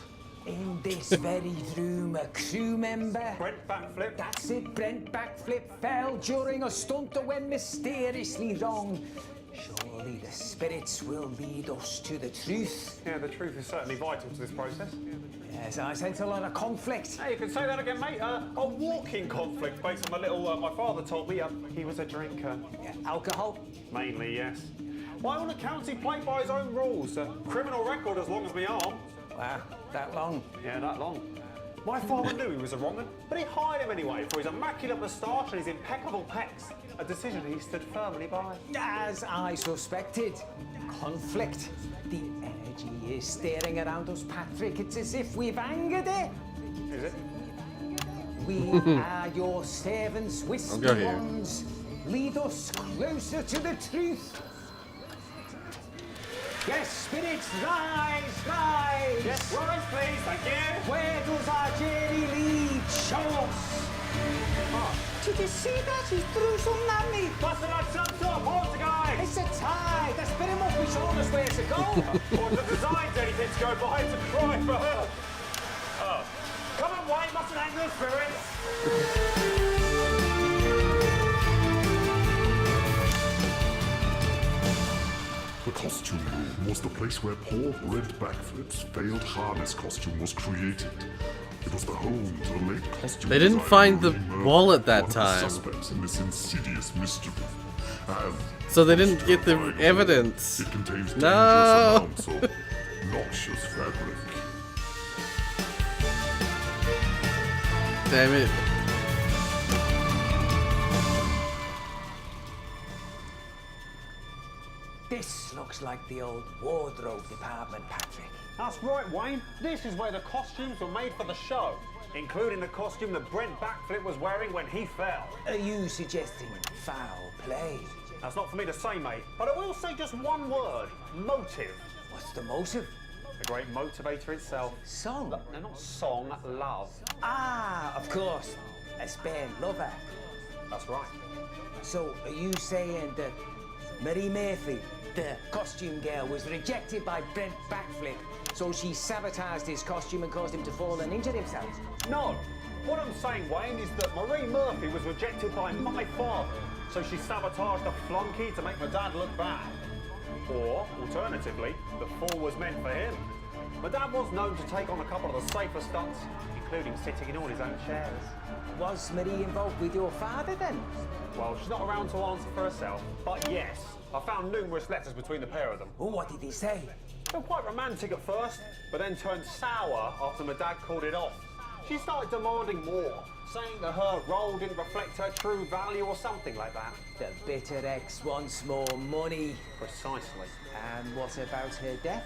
In this very room, a crew member. Brent backflip. That's it, Brent backflip fell during a stunt that went mysteriously wrong. Surely the spirits will lead us to the truth. Yeah, the truth is certainly vital to this process. Yes, I sense a lot of conflict. Hey, you can say that again, mate. A walking conflict based on the little my father told me. He was a drinker. Alcohol? Mainly, yes. By all accounts, he played by his own rules. A criminal record as long as me arm. Wow, that long? Yeah, that long. My father knew he was a wrong'un, but he hired him anyway for his immaculate moustache and his impeccable pecs. A decision he stood firmly by. As I suspected. Conflict. The energy is staring around us, Patrick. It's as if we've angered it. Is it? We are your servants, whiskey ones. Lead us closer to the truth. Yes, spirits, rise, rise! Yes, rise, please, thank you! Where does our journey lead? Show us! Oh. Did you see that? He threw something at me! What's like some sort of poltergeist? It's a tie! The spirit must be showing us where to go! Or the design's anything to go by to cry for her! Oh. Come on, Wayne, mustn't hang the spirits! The costume room was the place where poor Brent Backflip's failed harness costume was created. It was the home to the late costume They didn't designer find the Rorius, wallet that one of time. the suspects in this insidious mystery. And So they didn't get the evidence. it contains dangerous No. amounts of noxious fabric. Damn it. This looks like the old wardrobe department, Patrick. That's right, Wayne. This is where the costumes were made for the show, including the costume that Brent Backflip was wearing when he fell. Are you suggesting foul play? That's not for me to say, mate, but I will say just one word. Motive. What's the motive? The great motivator itself. Song? No, not song, love. Ah, of course. A spare lover. That's right. So, are you saying that Marie Murphy, the costume girl, was rejected by Brent Backflip, so she sabotaged his costume and caused him to fall and injure himself? No. What I'm saying, Wayne, is that Marie Murphy was rejected by my father, so she sabotaged a flunky to make my dad look bad. Or, alternatively, the fall was meant for him. My dad was known to take on a couple of the safer stunts, including sitting in all his own chairs. Was Marie involved with your father then? Well, she's not around to answer for herself, but yes, I found numerous letters between the pair of them. Oh, what did he say? They were quite romantic at first, but then turned sour after my dad called it off. She started demanding more, saying that her role didn't reflect her true value or something like that. The bitter ex wants more money. Precisely. And what about her death?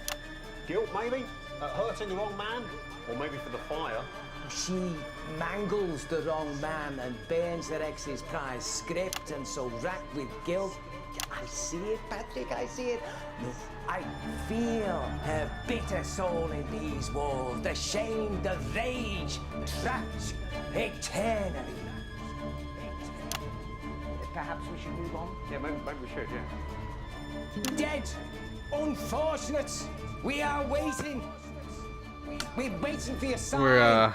Guilt, maybe? At hurting the wrong man? Or maybe for the fire? She mangles the wrong man and burns her ex's prize script, and so racked with guilt. I see it, Patrick, I see it. Look, I feel her bitter soul in these walls, the shame, the rage, trapped eternally. Perhaps we should move on? Yeah, maybe we should, yeah. Dead! Unfortunate! We are waiting! We're waiting for your sign!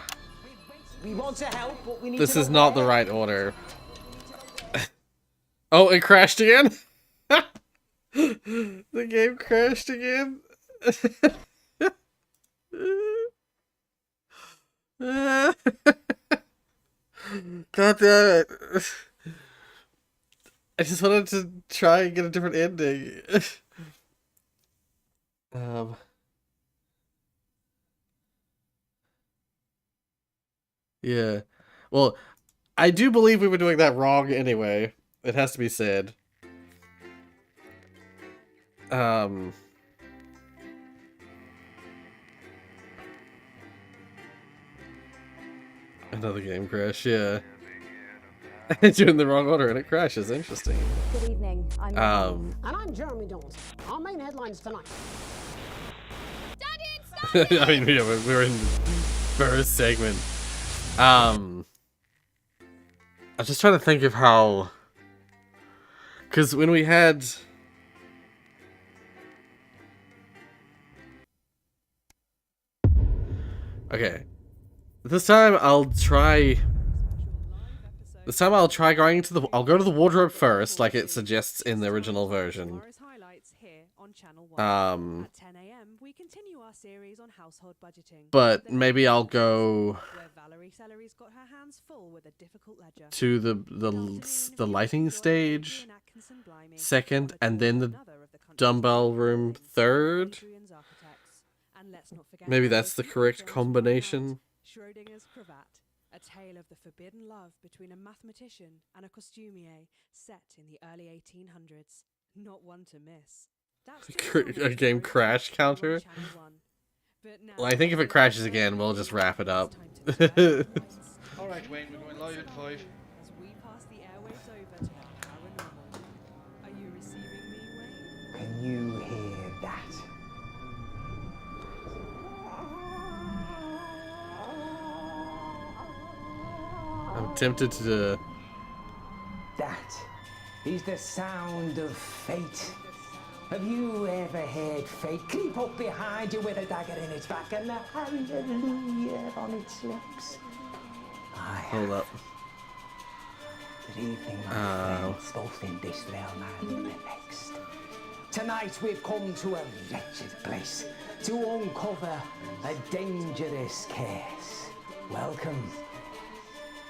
We want to help, but we need This to is know not the where. right order. Oh, it crashed again? The game crashed again? God damn it. I just wanted to try and get a different ending. Yeah. Well, I do believe we were doing that wrong anyway. It has to be said. Another game crash, yeah. Doing the wrong order and it crashes. Interesting. Good evening. I'm And I'm Jeremy Dawes. Our main headlines tonight. I mean, yeah, we're in first segment. I'm just trying to think of how, because when we had Okay. This time I'll try going into the... I'll go to the wardrobe first, like it suggests in the original version. But maybe I'll go to the lighting stage second, and then the dumbbell room third. Maybe that's the correct combination. Schrodinger's cravat, a tale of the forbidden love between a mathematician and a costumier set in the early 1800s. Not one to miss. A game crash counter? Well, I think if it crashes again, we'll just wrap it up. Alright, Wayne, we're going live in 5. As we pass the airwaves over to the paranormal. Are you receiving me, Wayne? Can you hear that? I'm tempted to... That is the sound of fate. Have you ever heard fate creep up behind you with a dagger in its back and a hallelujah on its lips? Hold up. Good evening, my friends, both in this realm and in the next. Tonight we've come to a wretched place to uncover a dangerous case. Welcome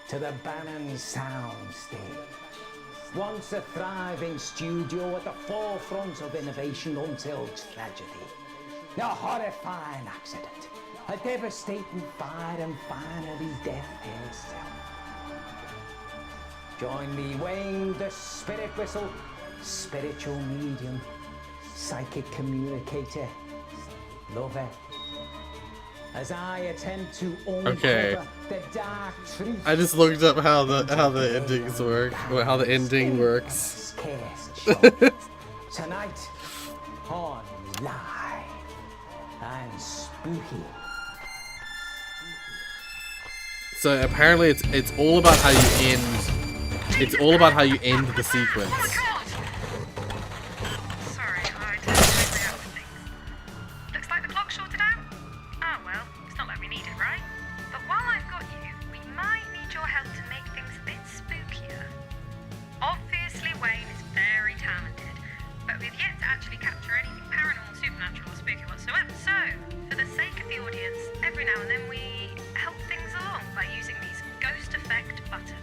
to the Bannon Sound Stage. Once a thriving studio at the forefront of innovation until tragedy. A horrifying accident, a devastating fire, and finally death itself. Join me, Wayne, the spirit whistle, spiritual medium, psychic communicator, lover, as I attempt to uncover the dark truth. I just looked up how the endings work, or how the ending works. Tonight on Live and Spooky. So apparently it's all about how you end. It's all about how you end the sequence. Sorry, I totally out of things. Looks like the clock's shorted out. Ah, well, it's not like we need it, right? But while I've got you, we might need your help to make things a bit spookier. Obviously, Wayne is very talented, but we've yet to actually capture anything paranormal, supernatural, or spooky whatsoever. So, for the sake of the audience, every now and then we help things along by using these ghost effect buttons.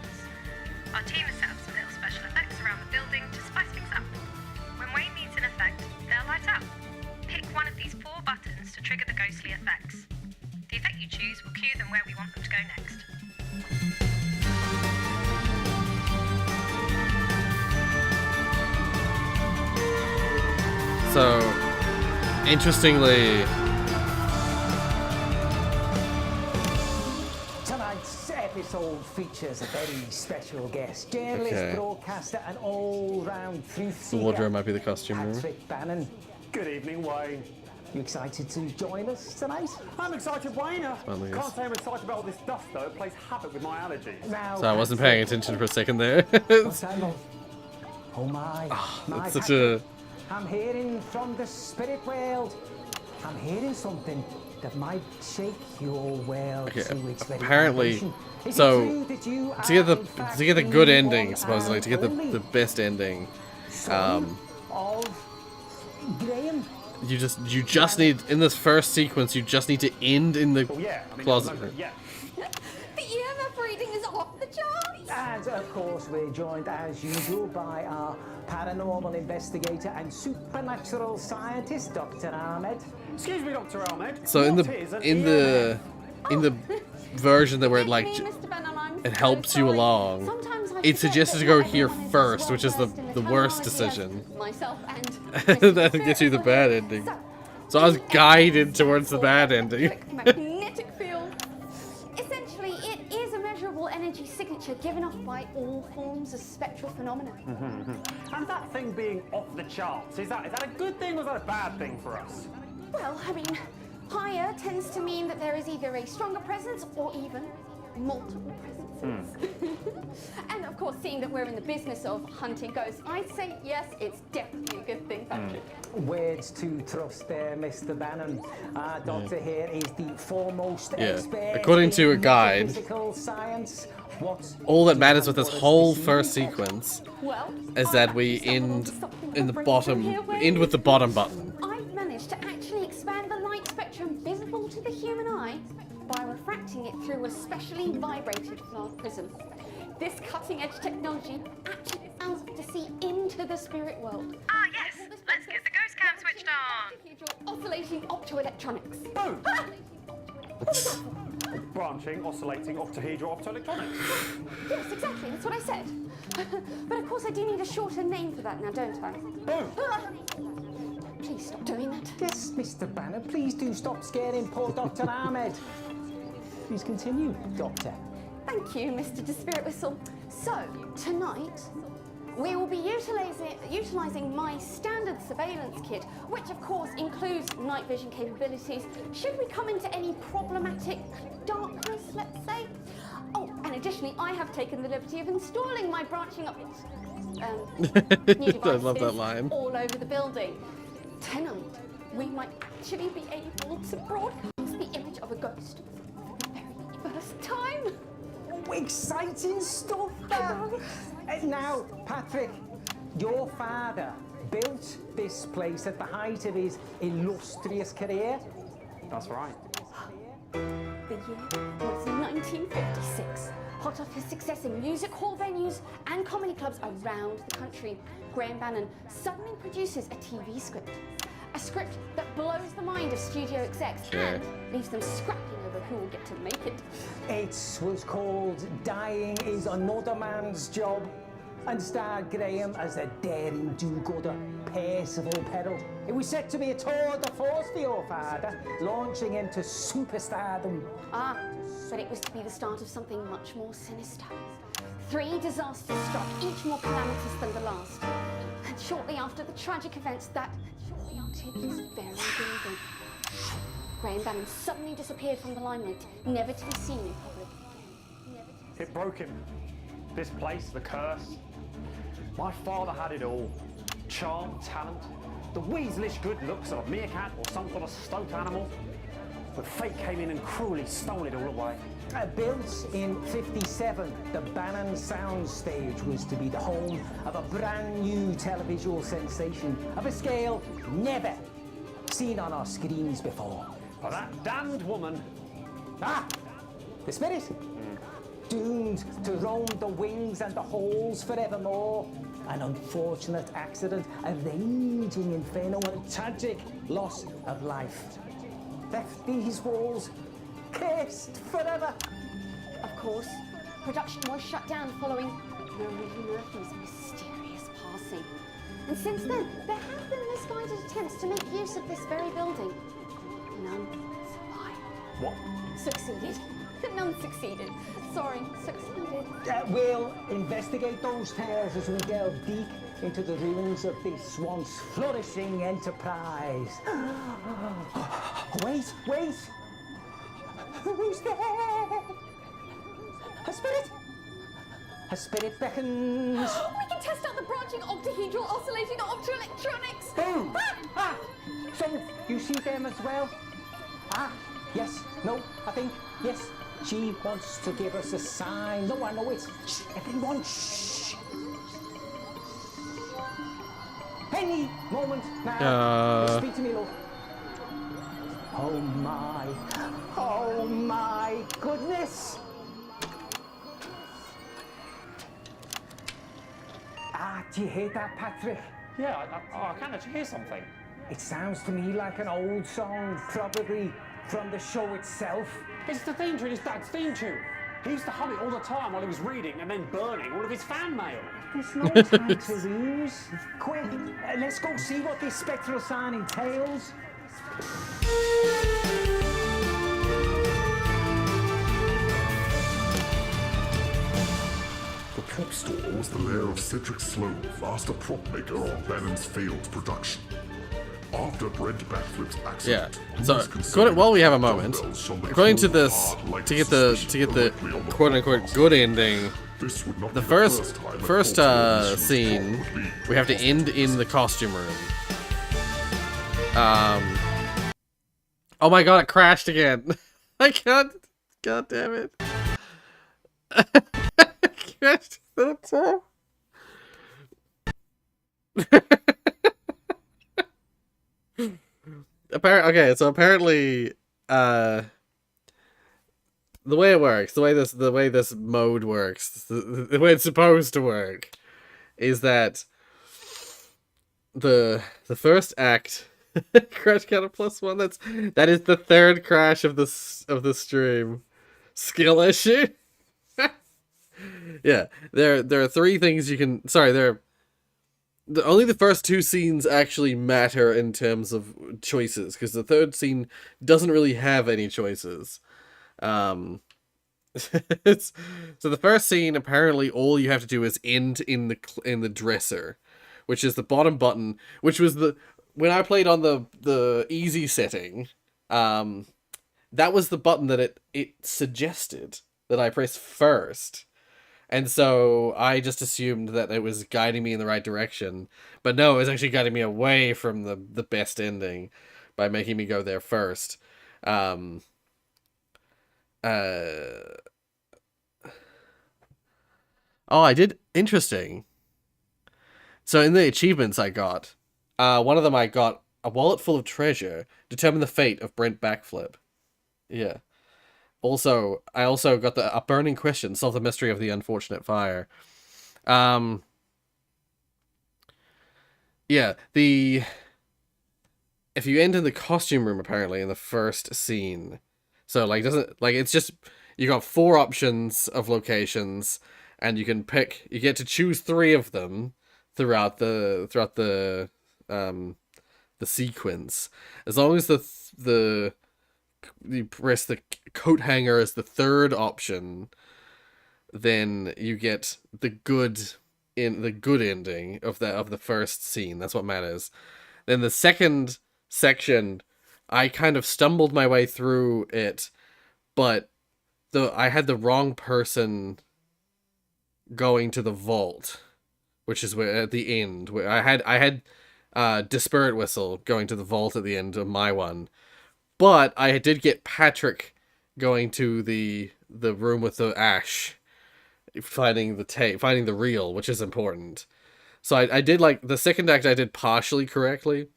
Our team has set up some little special effects around the building to spice things up. When Wayne needs an effect, they'll light up. Pick one of these 4 buttons to trigger the ghostly effects. The effect you choose will cue them where we want them to go next. So, interestingly, Tonight's episode features a very special guest, journalist, broadcaster, and all-round truth seeker. the wardrobe might be the costume room. Patrick Bannon. Good evening, Wayne. You excited to join us tonight? I'm excited, Wayne. Well, Can't say I'm excited about all this dust, though. It plays havoc with my allergies. Now, So I wasn't paying attention for a second there. what's that, love? Oh my. My That's such Patrick. a... I'm hearing from the spirit world. I'm hearing something that might shake your world Okay, to its very apparently, foundation. Is it so true that you to get are, in fact, the good the ending, one supposedly, to get and the best ending, son of Graham? you just need, in this first sequence, you just need to end in the closet. The EMF reading is off the charts. And of course, we're joined as usual by our paranormal investigator and supernatural scientist, Dr. Ahmed. Excuse me, Dr. Ahmed. So in the version that where it like it helps you along, it suggests to go here first, which is the worst decision. Myself and That gets you the bad ending. So I was guided towards the bad ending. magnetic field. Essentially, it is a measurable energy signature given off by all forms of spectral phenomena. And that thing being off the charts, is that a good thing or is that a bad thing for us? Well, I mean, higher tends to mean that there is either a stronger presence or even multiple presences. And of course, seeing that we're in the business of hunting ghosts, I'd say yes, it's definitely a good thing, Patrick. Words to trust there, Mr. Bannon. Our doctor here is the foremost expert According to a in guide, metaphysical science. all that matters with this whole first sequence is that we end with the bottom button. I've managed to actually expand the light spectrum visible to the human eye by refracting it through a specially vibrated flat prism. This cutting-edge technology actually allows us to see into the spirit world. Ah, yes. Let's get the ghost cam switched on. Oscillating optoelectronics. Boom! Branching, oscillating, octahedral optoelectronics. Yes, exactly. That's what I said. But of course, I do need a shorter name for that now, don't I? Boom! Please stop doing that. Yes, Mr. Bannon, please do stop scaring poor Dr. Ahmed. Please continue, Doctor. Thank you, Mr. Spirit Whistle. So, tonight, we will be utilising my standard surveillance kit, which of course includes night vision capabilities, should we come into any problematic darkness, let's say. Oh, and additionally, I have taken the liberty of installing my branching up new devices I love that line. all over the building. Tonight, we might actually be able to broadcast the image of a ghost for the very first time. Oh, exciting stuff, Now, Patrick, your father built this place at the height of his illustrious career. That's right. The year was 1956. Hot off his success in music hall venues and comedy clubs around the country, Graham Bannon suddenly produces a TV script. A script that blows the mind of studio execs and leaves them scrapping over who will get to make it. It was called Dying is Another Man's Job and starred Graham as a daring do-gooder, Percival Peril. It was set to be a tour de force for your father, launching him to superstardom. Ah, but it was to be the start of something much more sinister. 3 disasters struck, each more calamitous than the last. And shortly after the tragic events that haunted this very building, Graham Bannon suddenly disappeared from the limelight, never to be seen in public. It broke him. This place, the curse. My father had it all. Charm, talent, the weaselish good looks of a meerkat or some sort of stoat animal. But fate came in and cruelly stole it all away. Built in '57, the Bannon soundstage was to be the home of a brand new televisual sensation of a scale never seen on our screens before. But that damned woman... Ah! The spirit! Doomed to roam the wings and the halls forevermore. An unfortunate accident, a raging inferno, and a tragic loss of life. Left these walls cursed forever. Of course, production was shut down following Marie Murphy's mysterious passing. And since then, there have been misguided attempts to make use of this very building. None survived. What? Succeeded. None succeeded. Sorry, succeeded. We'll investigate those tales as we delve deep into the ruins of this once flourishing enterprise. Wait! Who's there? A spirit? A spirit beckons. We can test out the branching octahedral oscillating optoelectronics. Boom! Ah! So, you see them as well? Ah, yes, no, I think, yes. She wants to give us a sign. No, I know it. Shh, everyone, shh. Any moment now. Speak to me, love. Oh my goodness. Ah, do you hear that, Patrick? Yeah, I can actually hear something. It sounds to me like an old song, probably from the show itself. It's the theme tune, it's Dad's theme tune. He used to hum it all the time while he was reading and then burning all of his fan mail. There's no time to lose. Quick, let's go see what this spectral sign entails. The prop store was the lair of Cedric Sloan, master prop maker on Bannon's failed production. After Brent Backflip's accident, Yeah. So, while we have a moment, according to this, to get the quote-unquote good ending, the first scene, we have to end in the costume room. Oh my god, it crashed again. I can't. God damn it. It crashed that time. Apparently, the way it works, the way this mode works, the way it's supposed to work, is that the first act crash count of +1. That is the third crash of the stream. Skill issue. Yeah, there are three things you can. Sorry, only the first two scenes actually matter in terms of choices, because the third scene doesn't really have any choices. So the first scene, apparently all you have to do is end in the dresser, which is the bottom button, which was when I played on the easy setting, that was the button that it suggested that I press first. And so I just assumed that it was guiding me in the right direction. But no, it was actually guiding me away from the best ending by making me go there first. Oh, I did. Interesting. So in the achievements I got, one of them I got a wallet full of treasure, determine the fate of Brent Backflip. Yeah. Also, I also got a burning question, solve the mystery of the unfortunate fire. Yeah, if you end in the costume room, apparently, in the first scene, so, it's just, you got 4 options of locations, and you get to choose 3 of them throughout the sequence. As long as you press the coat hanger as the third option, then you get the good ending of the first scene. That's what matters. Then the second section, I kind of stumbled my way through it, but I had the wrong person going to the vault, which is where at the end where I had Disparate Whistle going to the vault at the end of my one. But I did get Patrick going to the room with the ash, finding the reel, which is important. So I did, the second act I did partially correctly.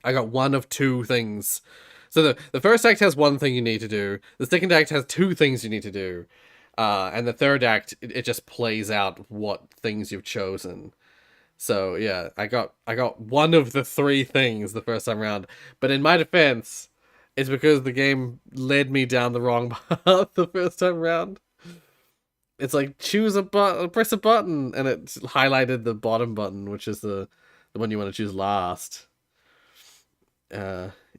I got 1 of 2 things. So the first act has 1 thing you need to do. The second act has 2 things you need to do. And the third act, it just plays out what things you've chosen. So yeah, I got 1 of the 3 things the first time around. But in my defense, it's because the game led me down the wrong path the first time around. It's like, choose a button, press a button, and it highlighted the bottom button, which is the one you want to choose last.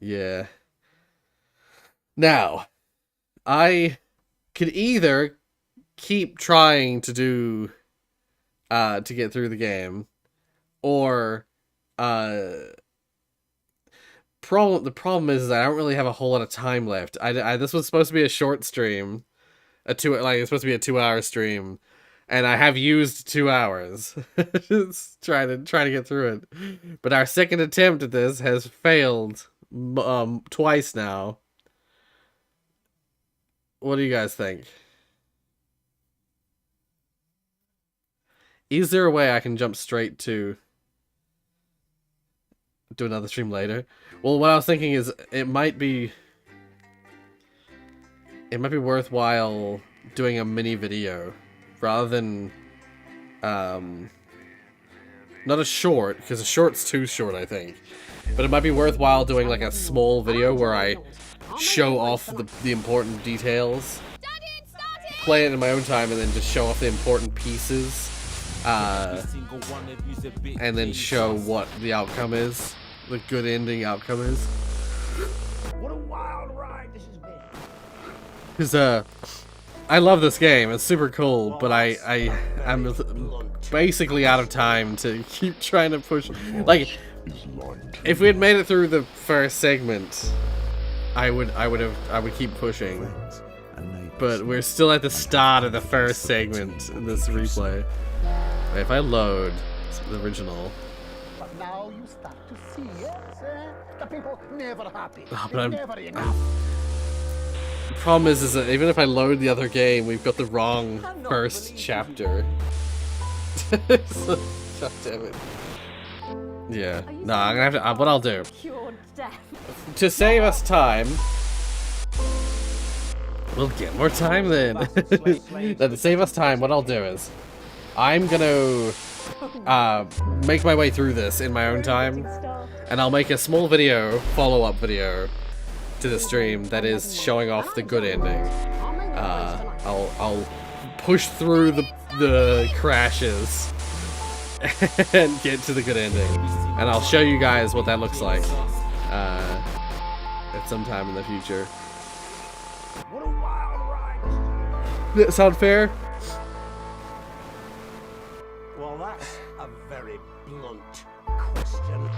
Yeah. Now, I could either keep trying to get through the game, or the problem is that I don't really have a whole lot of time left. This was supposed to be a short stream, it's supposed to be a 2-hour stream, and I have used 2 hours just trying to get through it. But our second attempt at this has failed twice now. What do you guys think? Is there a way I can jump straight to do another stream later? Well, what I was thinking is it might be worthwhile doing a mini video rather than not a short, because a short's too short, I think. But it might be worthwhile doing like a small video where I show off the important details, play it in my own time, and then just show off the important pieces, and then show what the outcome is, the good ending outcome is. What a wild ride this has been. Because I love this game, it's super cool, but I'm basically out of time to keep trying to push. Like, is light. If we had made it through the first segment, I would keep pushing. But we're still at the start of the first segment in this replay. If I load the original. But now you start to see, yes? The people never happy. Oh, but never enough. The problem is that even if I load the other game, we've got the wrong first chapter. God damn it. Yeah. No, I'm gonna have to. What I'll do to save us time. We'll get more time then. To save us time, what I'll do is I'm gonna make my way through this in my own time, and I'll make a small video, follow-up video to the stream that is showing off the good ending. I'll push through the crashes and get to the good ending, and I'll show you guys what that looks like at some time in the future. What a wild ride. Does that sound fair? Well, that's a very blunt question.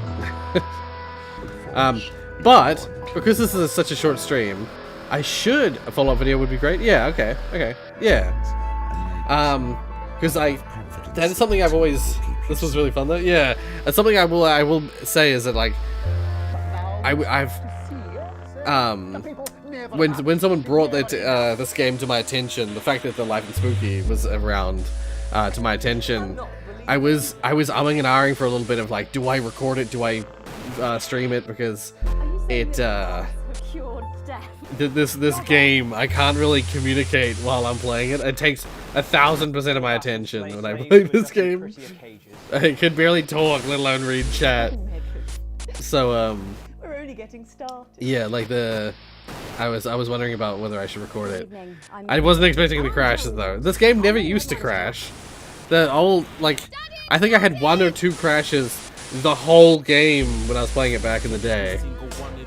But because this is such a short stream, a follow-up video would be great. Yeah, okay, yeah. Because that is something I've always. This was really fun though. Yeah, that's something I will say is that like when someone brought this game to my attention, the fact that the Live and Spooky was around to my attention, I was umming and ahhing for a little bit of like, do I record it? Do I stream it? Because it this game I can't really communicate while I'm playing it. It takes 1000% of my attention when I play this game. I can barely talk, let alone read chat. So We're only getting started. yeah, like I was wondering about whether I should record it. I wasn't expecting the crashes though. This game never used to crash. I think I had 1 or 2 crashes the whole game when I was playing it back in the day.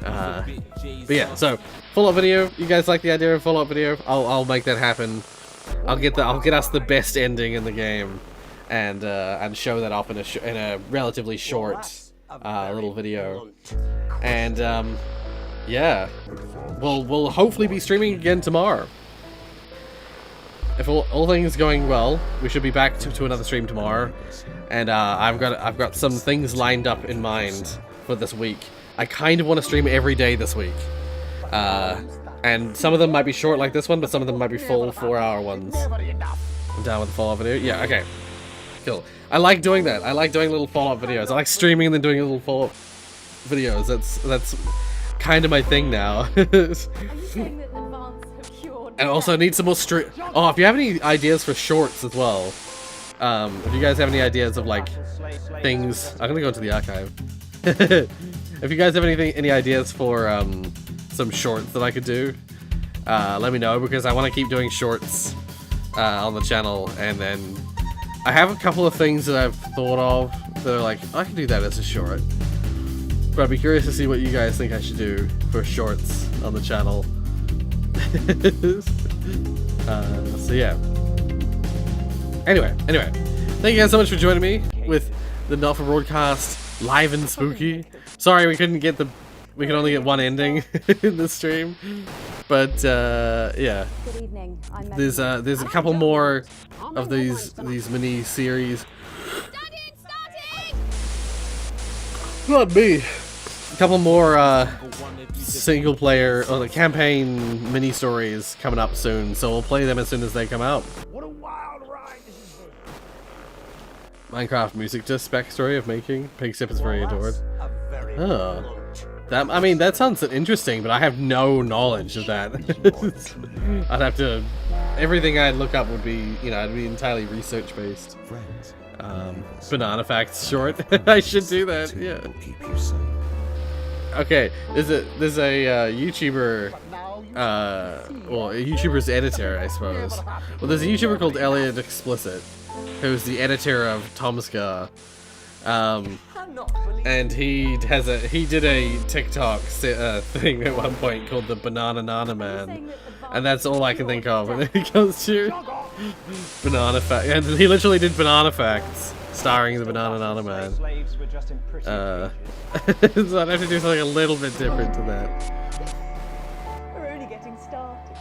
But yeah, so follow-up video. You guys like the idea of follow-up video? I'll make that happen. I'll get us the best ending in the game, and show that off in a relatively short little video. And yeah, we'll hopefully be streaming again tomorrow. If all things going well, we should be back to another stream tomorrow. And I've got some things lined up in mind for this week. I kind of want to stream every day this week. And some of them might be short like this one, but some of them might be full 4-hour ones. I'm down with the follow-up video. Yeah, okay. Cool. I like doing that. I like doing little follow-up videos. I like streaming and then doing little follow-up videos. That's kind of my thing now. And also I need some more Oh, if you have any ideas for shorts as well. If you guys have any ideas of like things, I'm gonna go into the archive. If you guys have any ideas for some shorts that I could do, let me know, because I want to keep doing shorts on the channel. And then I have a couple of things that I've thought of that are like, I can do that as a short. But I'd be curious to see what you guys think I should do for shorts on the channel. So yeah. Anyway, thank you guys so much for joining me with the Not For Broadcast Live and Spooky. Sorry we could only get one ending in this stream, but yeah. Good evening. There's a couple more of these mini series. Not me. A couple more single player or the campaign mini stories coming up soon, so we'll play them as soon as they come out. What a wild ride this has been. Minecraft music disc backstory of making. Pig Sip is very adored. Oh. That sounds interesting, but I have no knowledge of that. I'd have to... Everything I'd look up would be, it'd be entirely research-based. Banana facts short. I should do that, yeah. Okay, there's a YouTuber, well, a YouTuber's editor, I suppose. Well, there's a YouTuber called Elliot Explicit, who's the editor of Tomska. And he did a TikTok thing at one point called the Banana Nana Man, and that's all I can think of when it comes to banana facts. And he literally did banana facts starring the Banana Man. Slaves were just in pretty So I'd have to do something a little bit different to that. We're only getting started.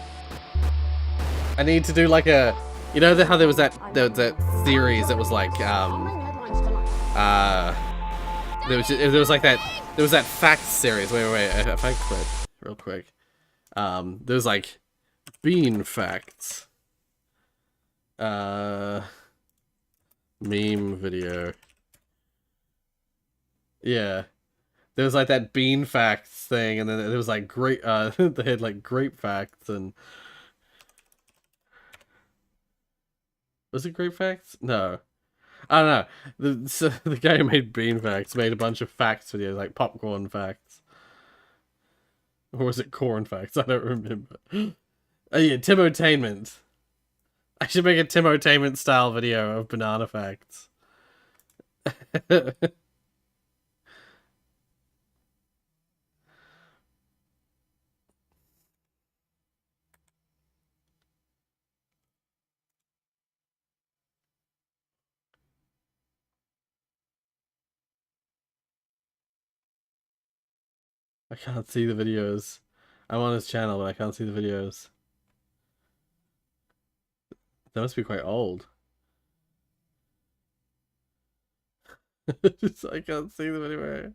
I need to do like a, you know how there was that series that was like there was like that, there was that facts series. Wait, if I quit real quick. There's like bean facts. Meme video. Yeah. There was like that bean facts thing, and then there was like great they had like grape facts, and was it grape facts? No. I don't know. The guy who made bean facts made a bunch of facts videos, like popcorn facts. Or was it corn facts? I don't remember. Oh yeah, Timotainment. I should make a Timotainment style video of banana facts. I can't see the videos. I'm on his channel, but I can't see the videos. That must be quite old. I can't see them anywhere.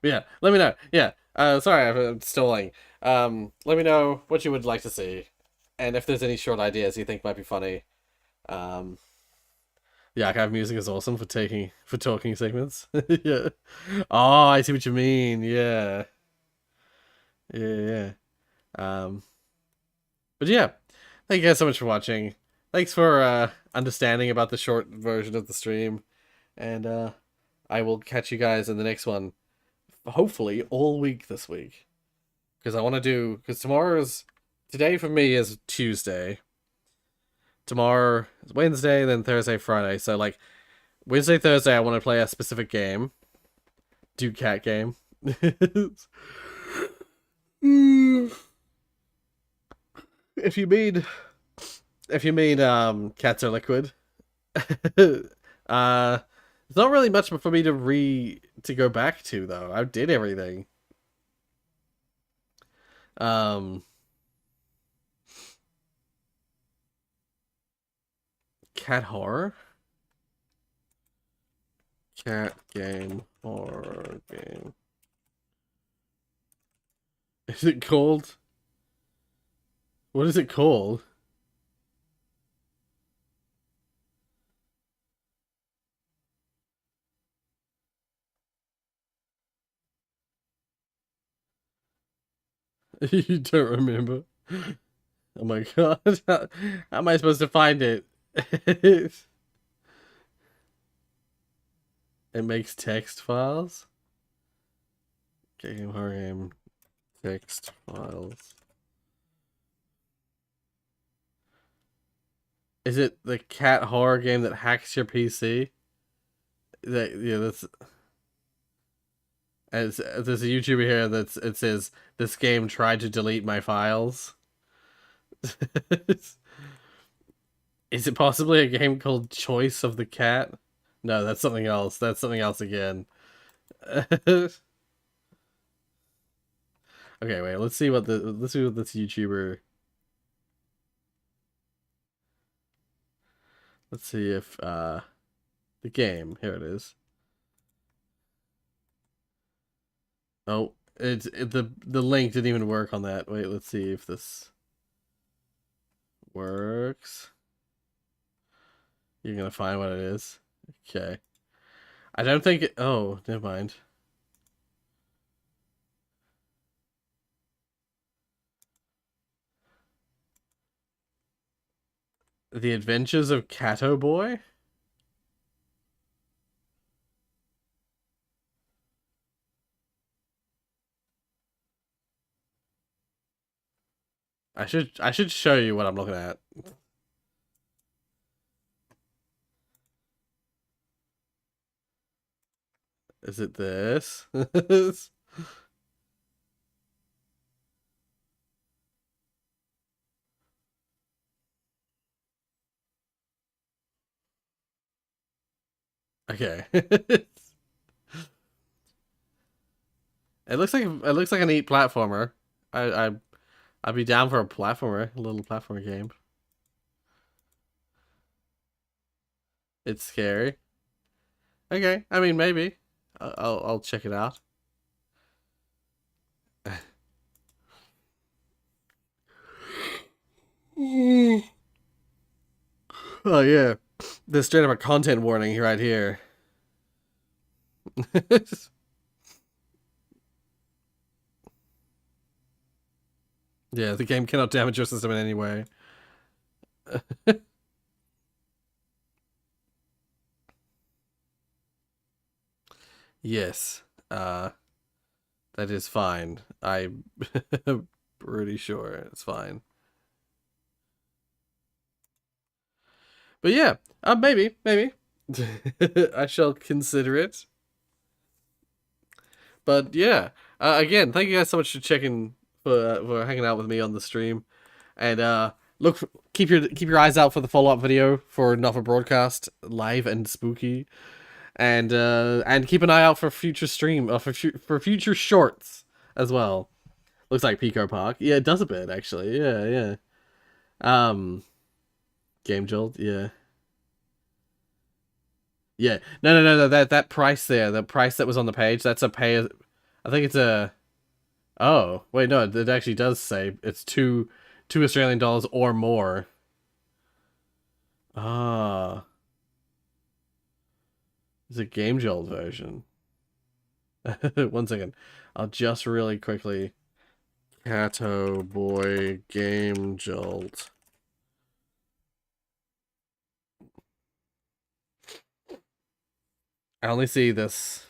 But yeah, let me know. Yeah. Sorry, I'm stalling. Let me know what you would like to see, and if there's any short ideas you think might be funny. Yeah, archive music is awesome for talking segments. Yeah. Oh, I see what you mean. Yeah. Yeah. But yeah, thank you guys so much for watching. Thanks for understanding about the short version of the stream, and I will catch you guys in the next one. Hopefully all week this week, because I want to do, because today for me is Tuesday, tomorrow is Wednesday, then Thursday, Friday. So like Wednesday, Thursday I want to play a specific game, do cat game. if you mean cats are liquid. It's not really much for me to go back to, though. I did everything. Cat horror? Cat game, horror game. Is it called? What is it called? You don't remember? Oh my god. How am I supposed to find it? It makes text files? Game, horror game, text files. Is it the cat horror game that hacks your PC? That's... As there's a YouTuber here it says, this game tried to delete my files. Is it possibly a game called Choice of the Cat? No, that's something else. That's something else again. Okay, wait, let's see what this YouTuber. Let's see if the game, here it is. Oh, the link didn't even work on that. Wait, let's see if this works. You're gonna find what it is. Okay. I don't think it... Oh, never mind. The Adventures of Cato Boy? I should show you what I'm looking at. Is it this? Okay. It looks like a neat platformer. I'd be down for a little platformer game. It's scary. Okay, I mean maybe. I'll check it out. Oh yeah, there's straight up a content warning right here. Yeah, the game cannot damage your system in any way. Yes, that is fine. I'm pretty sure it's fine. But yeah, maybe. I shall consider it. But yeah, again, thank you guys so much for for hanging out with me on the stream, and keep your eyes out for the follow-up video for Novel Broadcast live and spooky, and keep an eye out for future for future shorts as well. Looks like Pico Park. Yeah, it does a bit actually. Yeah. Game Jolt. Yeah. Yeah. No. That price there, the price that was on the page, that's a pay. I think it's a. Oh wait, no, it actually does say it's two Australian dollars or more. Ah. It's a Game Jolt version. 1 second. I'll just really quickly. Cato Boy Game Jolt. I only see this.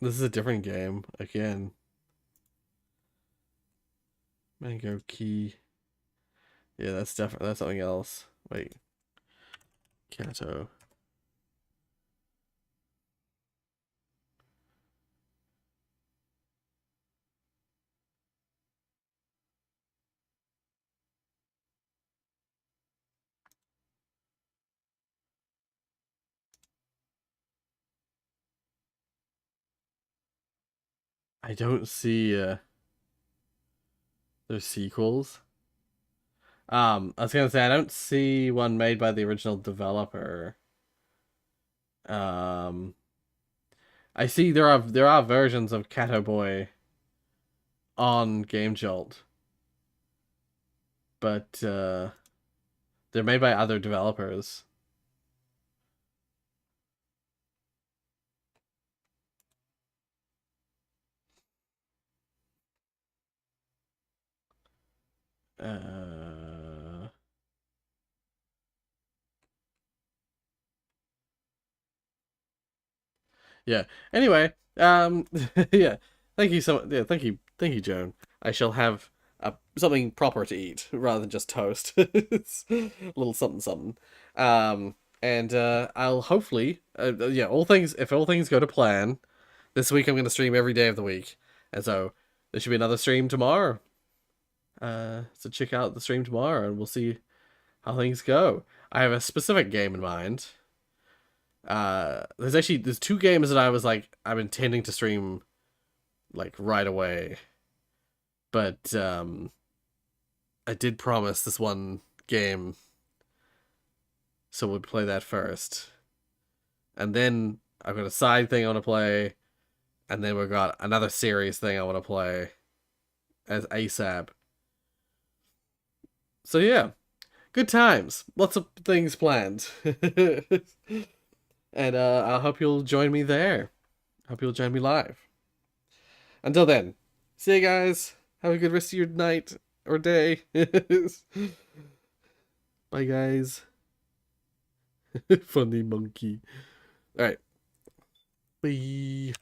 This is a different game again. Mango Key. Yeah, that's definitely something else. Wait. Cato. I don't see there's sequels. I was gonna say I don't see one made by the original developer. I see there are versions of Cato Boy on Game Jolt, but they're made by other developers. Yeah. Anyway, yeah. Thank you so much. Yeah, thank you, Joan. I shall have something proper to eat rather than just toast. It's a little something. And I'll hopefully, yeah, if all things go to plan, this week I'm going to stream every day of the week, and so there should be another stream tomorrow. So check out the stream tomorrow, and we'll see how things go. I have a specific game in mind. There's 2 games that I'm intending to stream like right away, but I did promise this one game, so we'll play that first, and then I've got a side thing I want to play, and then we've got another series thing I want to play as ASAP. So yeah, good times, lots of things planned. And I hope you'll join me there. Hope you'll join me live. Until then, see you guys. Have a good rest of your night or day. Bye, guys. Funny monkey. Alright. Bye.